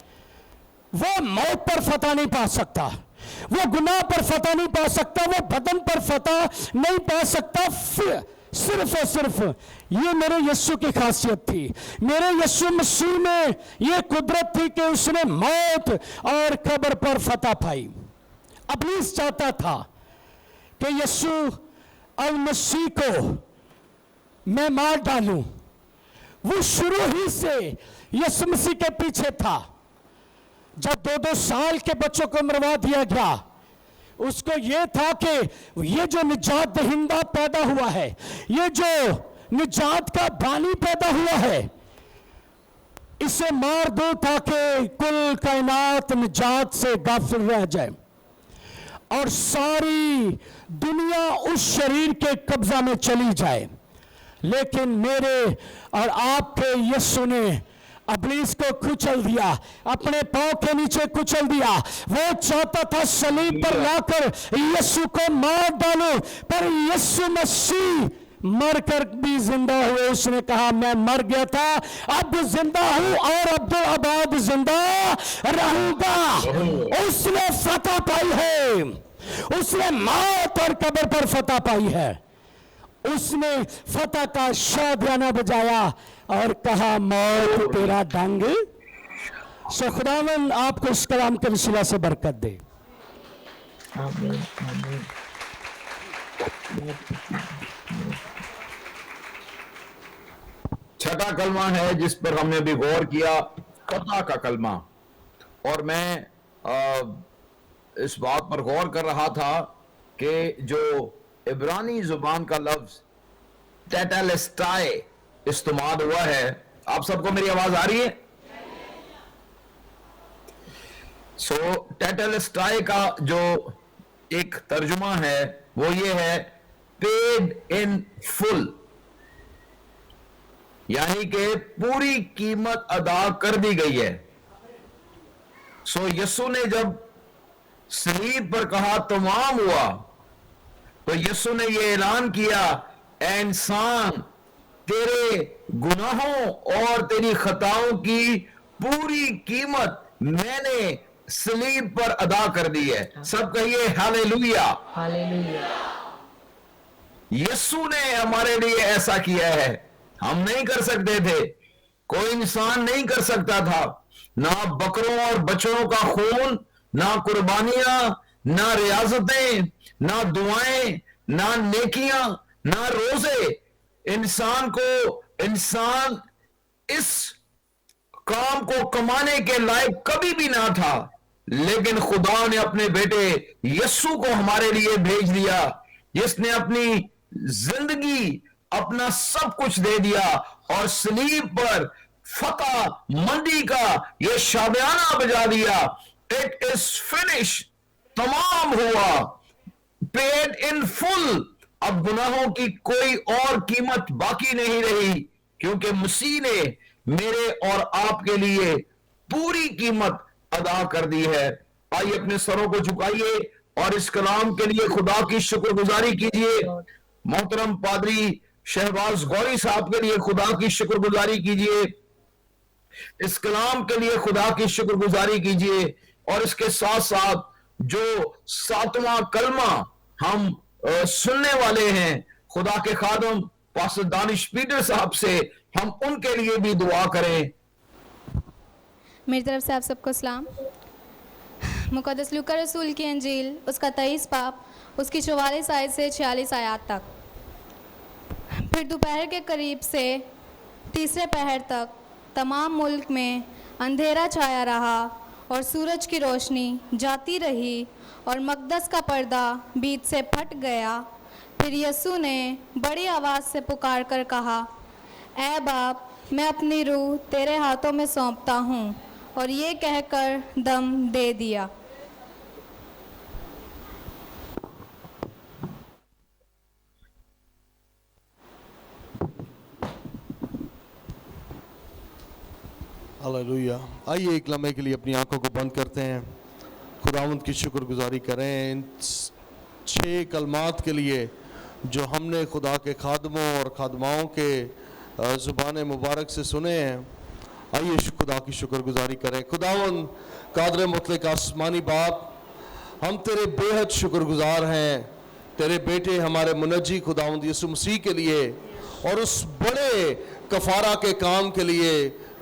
वो मौत पर फतह नहीं पा सकता, वो गुनाह पर फतह नहीं पा सकता, वो बदन पर फतह नहीं पा सकता। सिर्फ और सिर्फ ये मेरे यीशु की खासियत थी। मेरे यीशु मसीह में ये कुदरत थी कि उसने मौत और कब्र पर फतह पाई। इब्लीस चाहता था कि यीशु अल मसीह को मैं मार डालूं। वो शुरू ही से यीशु मसीह के पीछे था। जब 2-2 साल के बच्चों को मरवा दिया गया, उसको ये था कि ये जो निजात दहिंदा पैदा हुआ है, ये जो निजात का बानी पैदा हुआ है, इसे मार दो ताकि कुल कायनात निजात से गाफिल रह जाए और सारी दुनिया उस शरीर के कब्जा में चली जाए। लेकिन मेरे और आपके यीशु ने इब्लीस को कुचल दिया, अपने पांव के नीचे कुचल दिया। वो चाहता था सलीब पर लाकर यीशु को मार डालो, पर यीशु मसीह मर कर भी जिंदा हुए। उसने कहा, मैं मर गया था, अब जिंदा हूं और अब्दुल आबाद जिंदा रहूंगा। उसने फतह पाई है, उसने मौत और कब्र पर फतह पाई है। उसने फतह का शादियाना बजाया और कहा, मौत तेरा डंग। सो खुदावंद आपको इस कलाम के वसीला से बरकत दे। आमीन। छठा कलमा है जिस पर हमने भी गौर किया, फतह का कलमा। और मैं इस बात पर गौर कर रहा था कि जो इब्रानी जुबान का लफ्ज टेटेलेस्टाई इस्तेमाल हुआ है, आप सबको मेरी आवाज आ रही है? टेटेलेस्टाई का जो एक तर्जुमा है वो ये है, पेड इन फुल, यानी कि पूरी कीमत अदा कर दी गई है। यीशु ने जब सलीब पर कहा तमाम हुआ, तो यीशु ने यह ऐलान किया, ऐ इंसान, तेरे गुनाहों और तेरी खताओं की पूरी कीमत मैंने सलीब पर अदा कर दी है। सब कहिए हालेलुया। यीशु ने हमारे लिए ऐसा किया है, हम नहीं कर सकते थे, कोई इंसान नहीं कर सकता था। ना बकरों और बछड़ों का खून, ना कुर्बानियां, ना रियाजतें, ना दुआएं, ना नेकियां, ना रोजे। इंसान इस काम को कमाने के लायक कभी भी ना था, लेकिन खुदा ने अपने बेटे यीशु को हमारे लिए भेज दिया, जिसने अपनी जिंदगी, अपना सब कुछ दे दिया और सलीब पर फतह मंदी का ये शादियाना बजा दिया। इट इज फिनिश, तमाम हुआ, पेड इन फुल। अब गुनाहों की कोई और कीमत बाकी नहीं रही, क्योंकि मसीह ने मेरे और आपके लिए पूरी कीमत अदा कर दी है। आइए अपने सरों को झुकाइए और इस कलाम के लिए खुदा की शुक्रगुजारी कीजिए। मोहतरम पादरी शहबाज गौरी साहब के लिए खुदा की शुक्रगुजारी कीजिए, इस कलाम के लिए खुदा की शुक्रगुजारी कीजिए। और इसके साथ साथ जो 7वां कलमा हम सुनने वाले हैं खुदा के खादम पास्टर दानिश पीटर साहब से, हम उनके लिए भी दुआ करें। मेरी तरफ से आप सबको सलाम। मुकद्दस लूका रसूल की अंजील उसका 23 बाब उसकी 44 आयत से 46 आयत तक। फिर दोपहर के करीब से तीसरे पहर तक तमाम मुल्क में अंधेरा छाया रहा और सूरज की रोशनी जाती रही और मकदस का पर्दा बीच से फट गया। پھر یسوع نے بڑی آواز سے پکار کر کہا، اے باپ، میں اپنی روح تیرے ہاتھوں میں سونپتا ہوں، اور یہ کہہ کر دم دے دیا۔ ہاللیلویہ۔ آئیے ایک لمحے کے لیے اپنی آنکھوں کو بند کرتے ہیں، خداوند کی شکر گزاری کریں ان 6 کلمات کے لیے جو ہم نے خدا کے خادموں اور خادماؤں کے زبان مبارک سے سنے ہیں۔ آئیے خدا کی شکر گزاری کریں۔ خداوند قادر مطلق آسمانی باپ، ہم تیرے بے حد شکر گزار ہیں تیرے بیٹے ہمارے منجی خداوند یسوع مسیح کے لیے، اور اس بڑے کفارہ کے کام کے لیے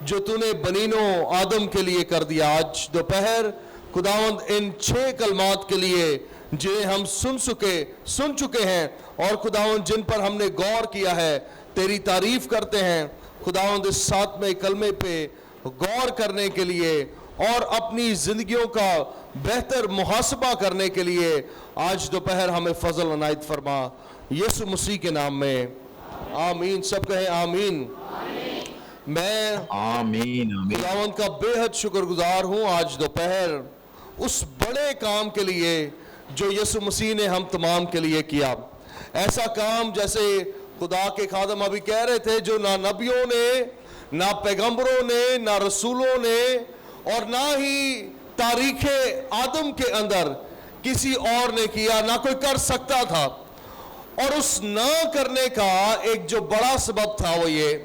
جو تو نے بنینوں آدم کے لیے کر دیا۔ آج دوپہر خداوند ان 6 کلمات کے لیے جنہیں ہم سن چکے ہیں، اور خداوند جن پر ہم نے غور کیا ہے، تیری تعریف کرتے ہیں۔ خداوند اس 7ویں کلمے پہ غور کرنے کے لیے اور اپنی زندگیوں کا بہتر محاسبہ کرنے کے لیے آج دوپہر ہمیں فضل عنایت فرما، یسوع مسیح کے نام میں آمین۔ سب کہیں آمین۔ میں خداوند کا بے حد شکر گزار ہوں آج دوپہر اس بڑے کام کے لیے جو یسوع مسیح نے ہم تمام کے لیے کیا۔ ایسا کام جیسے خدا کے خادم ابھی کہہ رہے تھے، جو نہ نبیوں نے، نہ پیغمبروں نے، نہ رسولوں نے، اور نہ ہی تاریخ آدم کے اندر کسی اور نے کیا، نہ کوئی کر سکتا تھا۔ اور اس نہ کرنے کا ایک جو بڑا سبب تھا وہ یہ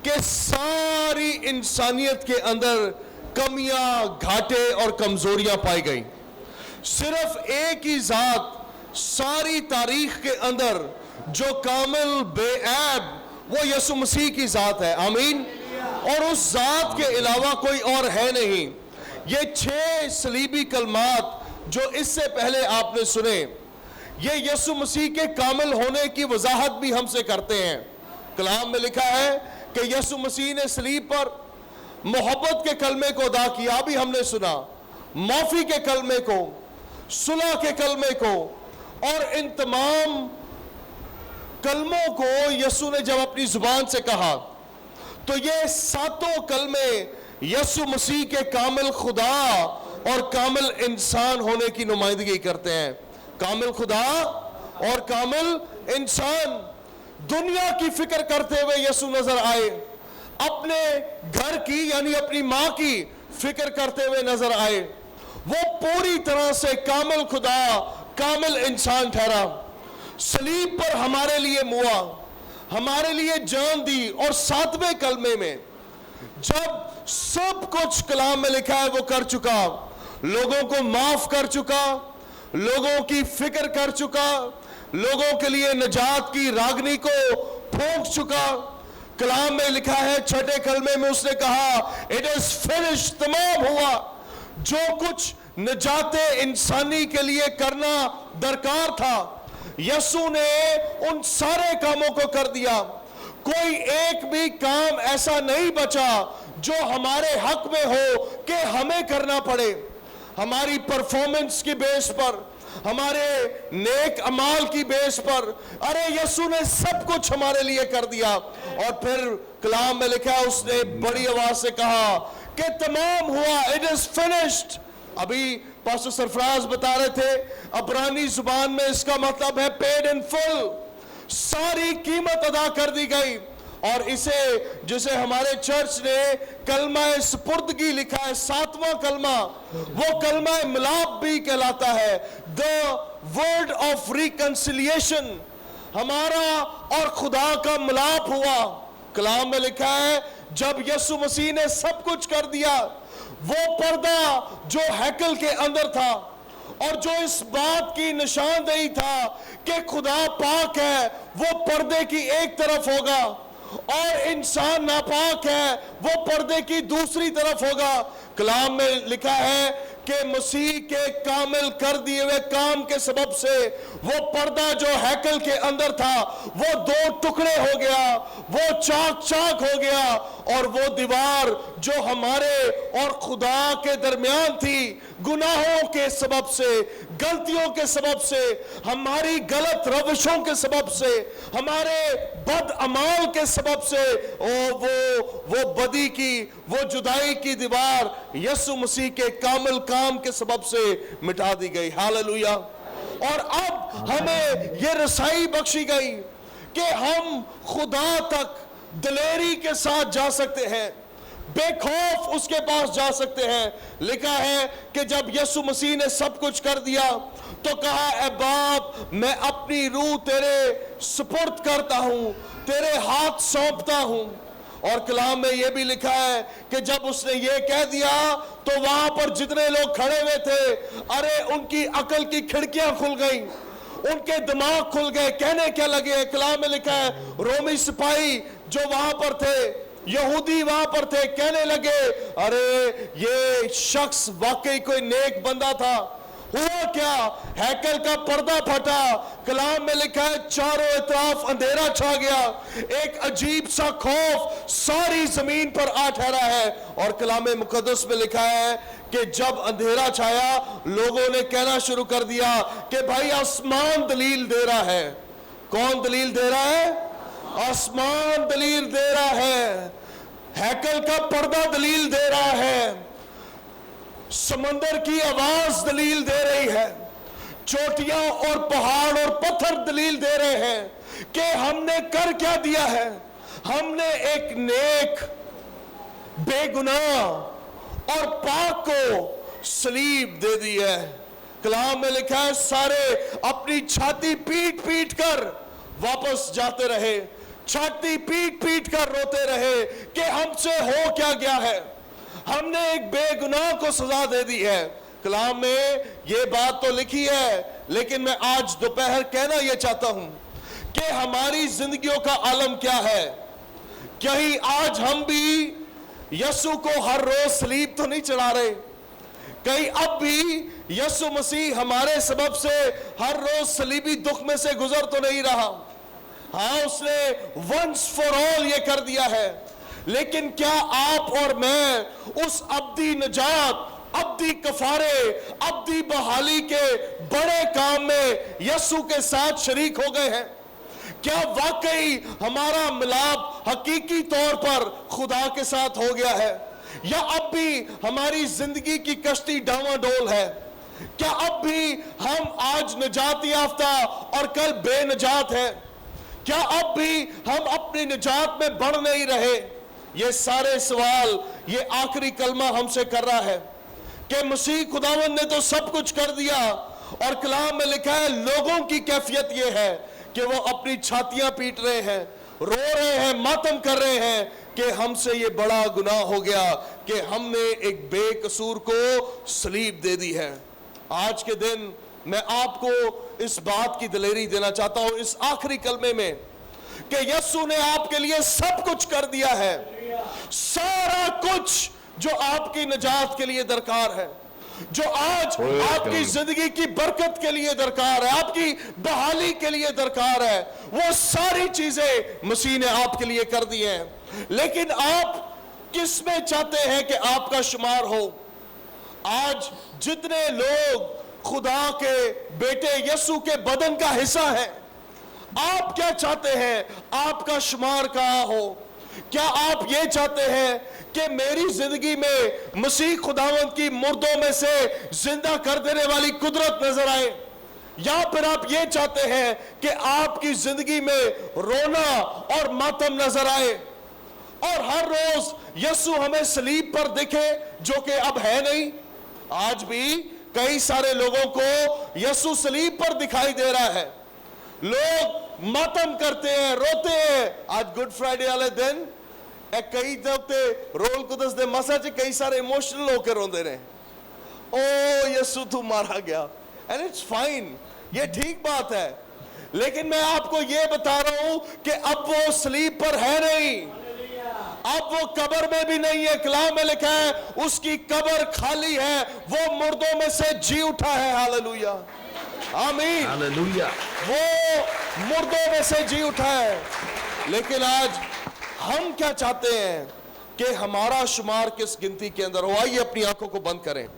کہ ساری انسانیت کے اندر کمیاں، گھاٹے اور کمزوریاں پائی گئیں۔ صرف ایک ہی ذات ساری تاریخ کے اندر جو کامل بے عیب، وہ یسوع مسیح کی ذات ہے۔ آمین۔ اور اس ذات کے علاوہ کوئی اور ہے نہیں۔ یہ 6 صلیبی کلمات جو اس سے پہلے آپ نے سنے، یہ یسوع مسیح کے کامل ہونے کی وضاحت بھی ہم سے کرتے ہیں۔ کلام میں لکھا ہے کہ یسوع مسیح نے صلیب پر محبت کے کلمے کو ادا کیا، بھی ہم نے سنا، معافی کے کلمے کو، صلح کے کلمے کو، اور ان تمام کلموں کو یسوع نے جب اپنی زبان سے کہا تو یہ 7 کلمے یسوع مسیح کے کامل خدا اور کامل انسان ہونے کی نمائندگی کرتے ہیں۔ کامل خدا اور کامل انسان۔ دنیا کی فکر کرتے ہوئے یسوع نظر آئے، اپنے گھر کی یعنی اپنی ماں کی فکر کرتے ہوئے نظر آئے۔ وہ پوری طرح سے کامل خدا، کامل انسان ٹھہرا، صلیب پر ہمارے لیے موا، ہمارے لیے جان دی، اور 7ویں کلمے میں جب سب کچھ کلام میں لکھا ہے وہ کر چکا، لوگوں کو معاف کر چکا، لوگوں کی فکر کر چکا، لوگوں کے لیے نجات کی راگنی کو پھونک چکا۔ کلام میں لکھا ہے 6 کلمے میں اس نے کہا اٹ از فنش، تمام ہوا۔ جو کچھ نجات انسانی کے لیے کرنا درکار تھا، یسوع نے ان سارے کاموں کو کر دیا۔ کوئی ایک بھی کام ایسا نہیں بچا جو ہمارے حق میں ہو کہ ہمیں کرنا پڑے، ہماری پرفارمنس کی بیس پر، ہمارے نیک اعمال کی بیس پر۔ ارے یسوع نے سب کچھ ہمارے لیے کر دیا۔ اور پھر کلام میں لکھا اس نے بڑی آواز سے کہا کہ تمام ہوا، اٹ از فنشڈ۔ ابھی پاسٹر سرفراز بتا رہے تھے عبرانی زبان میں اس کا مطلب ہے پیڈ ان فل، ساری قیمت ادا کر دی گئی۔ اور اسے جسے ہمارے چرچ نے کلمہ سپردگی لکھا ہے، 7واں کلمہ، وہ کلمہ ملاپ بھی کہلاتا ہے، the word of reconciliation۔ ہمارا اور خدا کا ملاپ ہوا۔ کلام میں لکھا ہے جب یسوع مسیح نے سب کچھ کر دیا، وہ پردہ جو ہیکل کے اندر تھا اور جو اس بات کی نشاندہی تھا کہ خدا پاک ہے، وہ پردے کی ایک طرف ہوگا، اور انسان ناپاک ہے وہ پردے کی دوسری طرف ہوگا۔ کلام میں لکھا ہے کہ مسیح کے کامل کر دیے ہوئے کام کے سبب سے وہ پردہ جو ہیکل کے اندر تھا وہ 2 ٹکڑے ہو گیا, وہ چاک چاک ہو گیا, اور وہ دیوار جو ہمارے اور خدا کے درمیان تھی گناہوں کے سبب سے, غلطیوں کے سبب سے, ہماری غلط روشوں کے سبب سے, ہمارے بد اعمال کے سبب سے, وہ بدی کی, وہ جدائی کی دیوار یسوع مسیح کے کامل کام کے سبب سے مٹا دی گئی. ہاللویا. اور اب ہمیں یہ رسائی بخشی گئی کہ ہم خدا تک دلیری کے ساتھ جا سکتے ہیں, بے خوف اس کے پاس جا سکتے ہیں. لکھا ہے کہ جب یسوع مسیح نے سب کچھ کر دیا تو کہا اے باپ میں اپنی روح تیرے سپرد کرتا ہوں, تیرے ہاتھ سونپتا ہوں. اور کلام میں یہ بھی لکھا ہے کہ جب اس نے یہ کہہ دیا تو وہاں پر جتنے لوگ کھڑے ہوئے تھے, ارے ان کی عقل کی کھڑکیاں کھل گئیں, ان کے دماغ کھل گئے, کہنے کیا لگے. کلام میں لکھا ہے رومی سپاہی جو وہاں پر تھے, یہودی وہاں پر تھے, کہنے لگے ارے یہ شخص واقعی کوئی نیک بندہ تھا. ہوا کیا؟ ہیکل کا پردہ پھٹا. کلام میں لکھا ہے چاروں اطراف اندھیرا چھا گیا, ایک عجیب سا خوف ساری زمین پر آ ٹھہرا ہے. اور کلام مقدس میں لکھا ہے کہ جب اندھیرا چھایا لوگوں نے کہنا شروع کر دیا کہ بھائی آسمان دلیل دے رہا ہے. کون دلیل دے رہا ہے؟ آسمان دلیل دے رہا ہے, ہیکل کا پردہ دلیل دے رہا ہے, سمندر کی آواز دلیل دے رہی ہے, چوٹیاں اور پہاڑ اور پتھر دلیل دے رہے ہیں کہ ہم نے کر کیا دیا ہے. ہم نے ایک نیک, بے گناہ اور پاک کو صلیب دے دی ہے. کلام میں لکھا ہے سارے اپنی چھاتی پیٹ پیٹ کر واپس جاتے رہے, چھاتی پیٹ پیٹ کر روتے رہے کہ ہم سے ہو کیا گیا ہے, ہم نے ایک بے گناہ کو سزا دے دی ہے. کلام میں یہ بات تو لکھی ہے, لیکن میں آج دوپہر کہنا یہ چاہتا ہوں کہ ہماری زندگیوں کا عالم کیا ہے. کہیں آج ہم بھی یسوع کو ہر روز صلیب تو نہیں چڑھا رہے, کہیں اب بھی یسوع مسیح ہمارے سبب سے ہر روز صلیبی دکھ میں سے گزر تو نہیں رہا. ہاں اس نے once for all یہ کر دیا ہے, لیکن کیا آپ اور میں اس ابدی نجات, ابدی کفارے, ابدی بحالی کے بڑے کام میں یسوع کے ساتھ شریک ہو گئے ہیں؟ کیا واقعی ہمارا ملاپ حقیقی طور پر خدا کے ساتھ ہو گیا ہے, یا اب بھی ہماری زندگی کی کشتی ڈاواں ڈول ہے؟ کیا اب بھی ہم آج نجات یافتہ اور کل بے نجات ہیں؟ کیا اب بھی ہم اپنی نجات میں بڑھ نہیں رہے؟ یہ سارے سوال یہ آخری کلمہ ہم سے کر رہا ہے کہ مسیح خداوند نے تو سب کچھ کر دیا, اور کلام میں لکھا ہے لوگوں کی کیفیت یہ ہے کہ وہ اپنی چھاتیاں پیٹ رہے ہیں, رو رہے ہیں, ماتم کر رہے ہیں کہ ہم سے یہ بڑا گناہ ہو گیا کہ ہم نے ایک بے قصور کو صلیب دے دی ہے. آج کے دن میں آپ کو اس بات کی دلیری دینا چاہتا ہوں اس آخری کلمے میں کہ یسوع نے آپ کے لیے سب کچھ کر دیا ہے, سارا کچھ جو آپ کی نجات کے لیے درکار ہے, جو آج آپ کی زندگی کی برکت کے لیے درکار ہے, آپ کی بحالی کے لیے درکار ہے, وہ ساری چیزیں مسیح نے آپ کے لیے کر دی ہیں. لیکن آپ کس میں چاہتے ہیں کہ آپ کا شمار ہو؟ آج جتنے لوگ خدا کے بیٹے یسوع کے بدن کا حصہ ہیں, آپ کیا چاہتے ہیں آپ کا شمار کہاں ہو؟ کیا آپ یہ چاہتے ہیں کہ میری زندگی میں مسیح خداوند کی مردوں میں سے زندہ کر دینے والی قدرت نظر آئے, یا پھر آپ یہ چاہتے ہیں کہ آپ کی زندگی میں رونا اور ماتم نظر آئے اور ہر روز یسوع ہمیں صلیب پر دکھے جو کہ اب ہے نہیں؟ آج بھی کئی سارے لوگوں کو یسوع صلیب پر دکھائی دے رہا ہے, لوگ ماتم کرتے ہیں, روتے ہیں. آج گڈ فرائیڈے والے دن کئی دفتے رول قدس دے مسا چ کئی سارے ایموشنل ہو کے روندے رہے, او یسوع تو مارا گیا, اینڈ اٹس فائن, یہ ٹھیک بات ہے, لیکن میں آپ کو یہ بتا رہا ہوں کہ اب وہ صلیب پر ہے نہیں, अब वो कब्र में भी नहीं है, कलाम में लिखा है उसकी कब्र खाली है, वो मुर्दों में से जी उठा है। हालेलुया, आमीन, हालेलुया। वो मुर्दों में से जी उठा है। लेकिन आज हम क्या चाहते हैं कि हमारा शुमार किस गिनती के अंदर हो? आइए अपनी आंखों को बंद करें।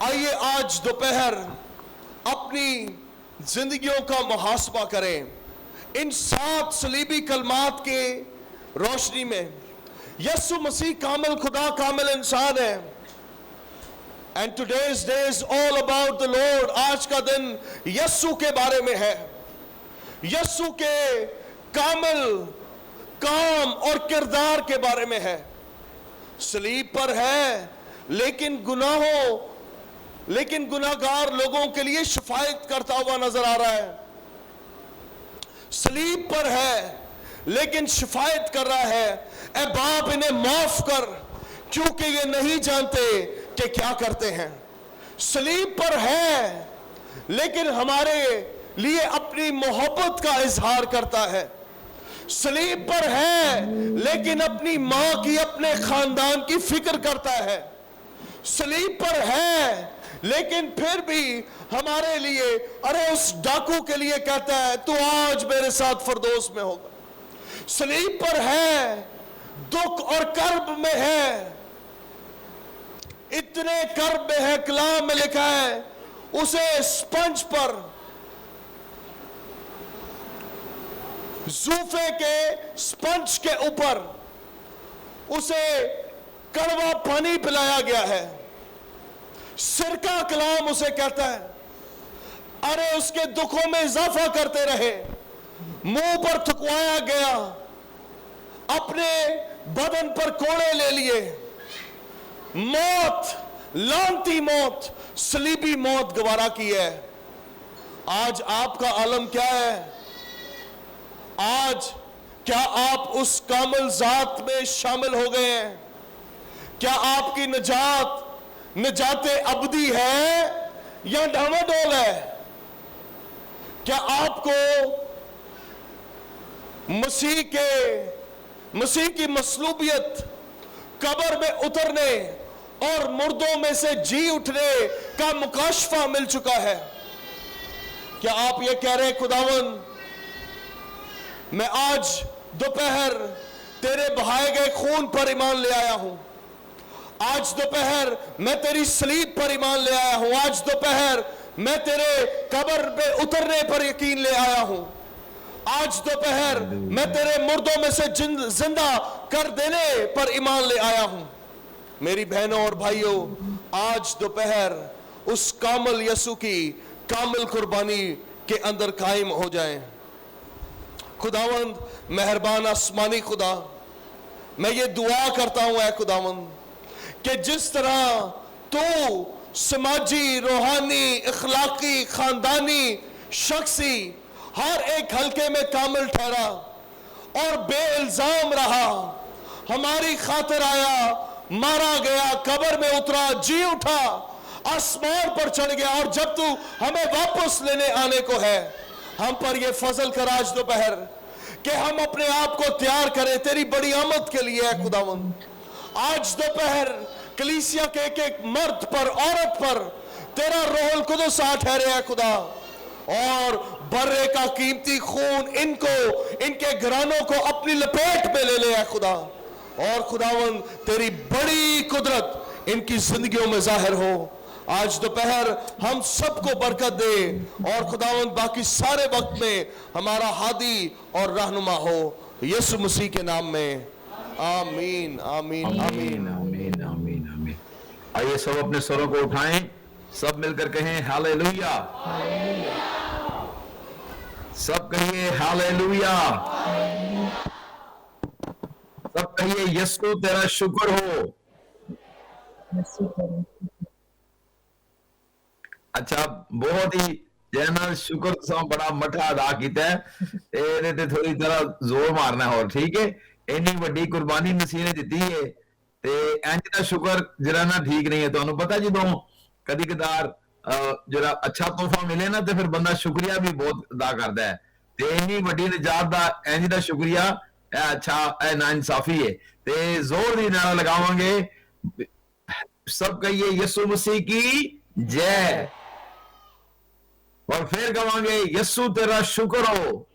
आइए आज दोपहर अपनी जिंदगियों का मुहासबा करें इन 7 सलीबी कलमात के रोशनी में। यीशु मसीह कामिल खुदा, कामिल इंसान है। And today's day is all about the Lord. आज का दिन यीशु के बारे में है, यीशु के कामिल काम और किरदार के बारे में है। सलीब पर है लेकिन गुनाहगार लोगों के लिए शिफायत करता हुआ नजर आ रहा है। सलीब पर है लेकिन शिफायत कर रहा है, ए बाप इन्हें माफ कर क्योंकि ये नहीं जानते कि क्या करते हैं। सलीब पर है लेकिन हमारे लिए अपनी मोहब्बत का इजहार करता है। सलीब पर है लेकिन अपनी मां की, अपने खानदान की फिक्र करता है। सलीब पर है लेकिन फिर भी हमारे लिए, अरे उस डाकू के लिए कहता है तू आज मेरे साथ फरदौस में होगा। सलीब पर है, दुख और कर्ब में है, इतने कर्ब में है, कलाम में लिखा है उसे स्पंज पर, जूफे के स्पंज के ऊपर उसे कड़वा पानी पिलाया गया है। सिरका, कलाम उसे कहता है, अरे उसके दुखों में इजाफा करते रहे। मुंह पर थुकवाया गया, अपने बदन पर कोड़े ले लिए। मौत, लानती मौत, सलीबी मौत गवारा की है। आज आपका आलम क्या है? आज क्या आप उस कामिल जात में शामिल हो गए हैं? क्या आपकी निजाते अबदी है या डामाडोल है? क्या आपको मसीह की मसलूबियत, कब्र में उतरने और मुर्दों में से जी उठने का मुकाशफा मिल चुका है? क्या आप ये कह रहे हैं खुदावन मैं आज दोपहर तेरे बहाए गए खून पर ईमान ले आया हूं, आज दोपहर मैं तेरी सलीब पर ईमान ले आया हूं, आज दोपहर मैं तेरे कब्र पे उतरने पर यकीन ले आया हूं, आज दोपहर मैं तेरे मुर्दों में से जिंदा कर देने पर ईमान ले आया हूं। मेरी बहनों और भाइयों, आज दोपहर उस कामिल यीशु की कामिल कुर्बानी के अंदर कायम हो जाएं। खुदावंद मेहरबान आसमानी खुदा, मैं ये दुआ करता हूं ऐ खुदावंद कि जिस तरह तू समाजी, रूहानी, इखलाकी, खानदानी, शख्सी हर एक हल्के में कामिल ठहरा और बेइल्जाम रहा, हमारी खातिर आया, मारा गया, कब्र में उतरा, जी उठा, आसमान पर चढ़ गया, और जब तू हमें वापस लेने आने को है, हम पर ये फजल कर आज दोपहर कि हम अपने आप को तैयार करें तेरी बड़ी आमद के लिए है खुदावंद। आज दोपहर कलीसिया के एक मर्द पर, औरत पर तेरा रोहुल कुदस आ ठहरे है खुदा, और बर्रे का कीमती खून इनको, इनके घरानों को अपनी लपेट में ले ले है खुदा, और खुदावंद तेरी बड़ी कुदरत इनकी जिंदगियों में जाहिर हो। आज दोपहर हम सबको बरकत दे और खुदावंद बाकी सारे वक्त में हमारा हादी और रहनुमा हो, यीशु मसीह के नाम में आमीन आमीन आमीन आमीन आमीन आमीन। आइए सब अपने स्वरों को उठाएं, सब मिलकर कहें हालेलुया। सब कहिए हालेलुया। सब कहिए यीशु तेरा शुक्र हो। अच्छा, बहुत ही जैना शुक्र तो बड़ा मठा अदा किया है, ते थोड़ी तरह जोर मारना है, और ठीक है, इन्नी वड्डी कुर्बानी मसीह ने दी है, ते इंज दा शुक्र जरा ना ठीक नहीं है। तुहानू पता जदों कदी कदार जरा अच्छा तोहफा मिले ना, तो फिर बंदा शुक्रिया भी बहुत अदा करता है, ਤੇ ਇੰਨੀ ਵੱਡੀ ਨਜਾਤ ਦਾ ਇੰਜ ਦਾ ਸ਼ੁਕਰੀਆ, ਇਹ ਅੱਛਾ, ਇਹ ਨਾਇਨਸਾਫੀ ਹੈ। ਤੇ ਜ਼ੋਰ ਦੀ ਨਾਰਾ ਲਗਾਵਾਂਗੇ, सब कहिए यीशु मसीह की जय, और फिर कहेंगे यीशु तेरा शुक्र हो।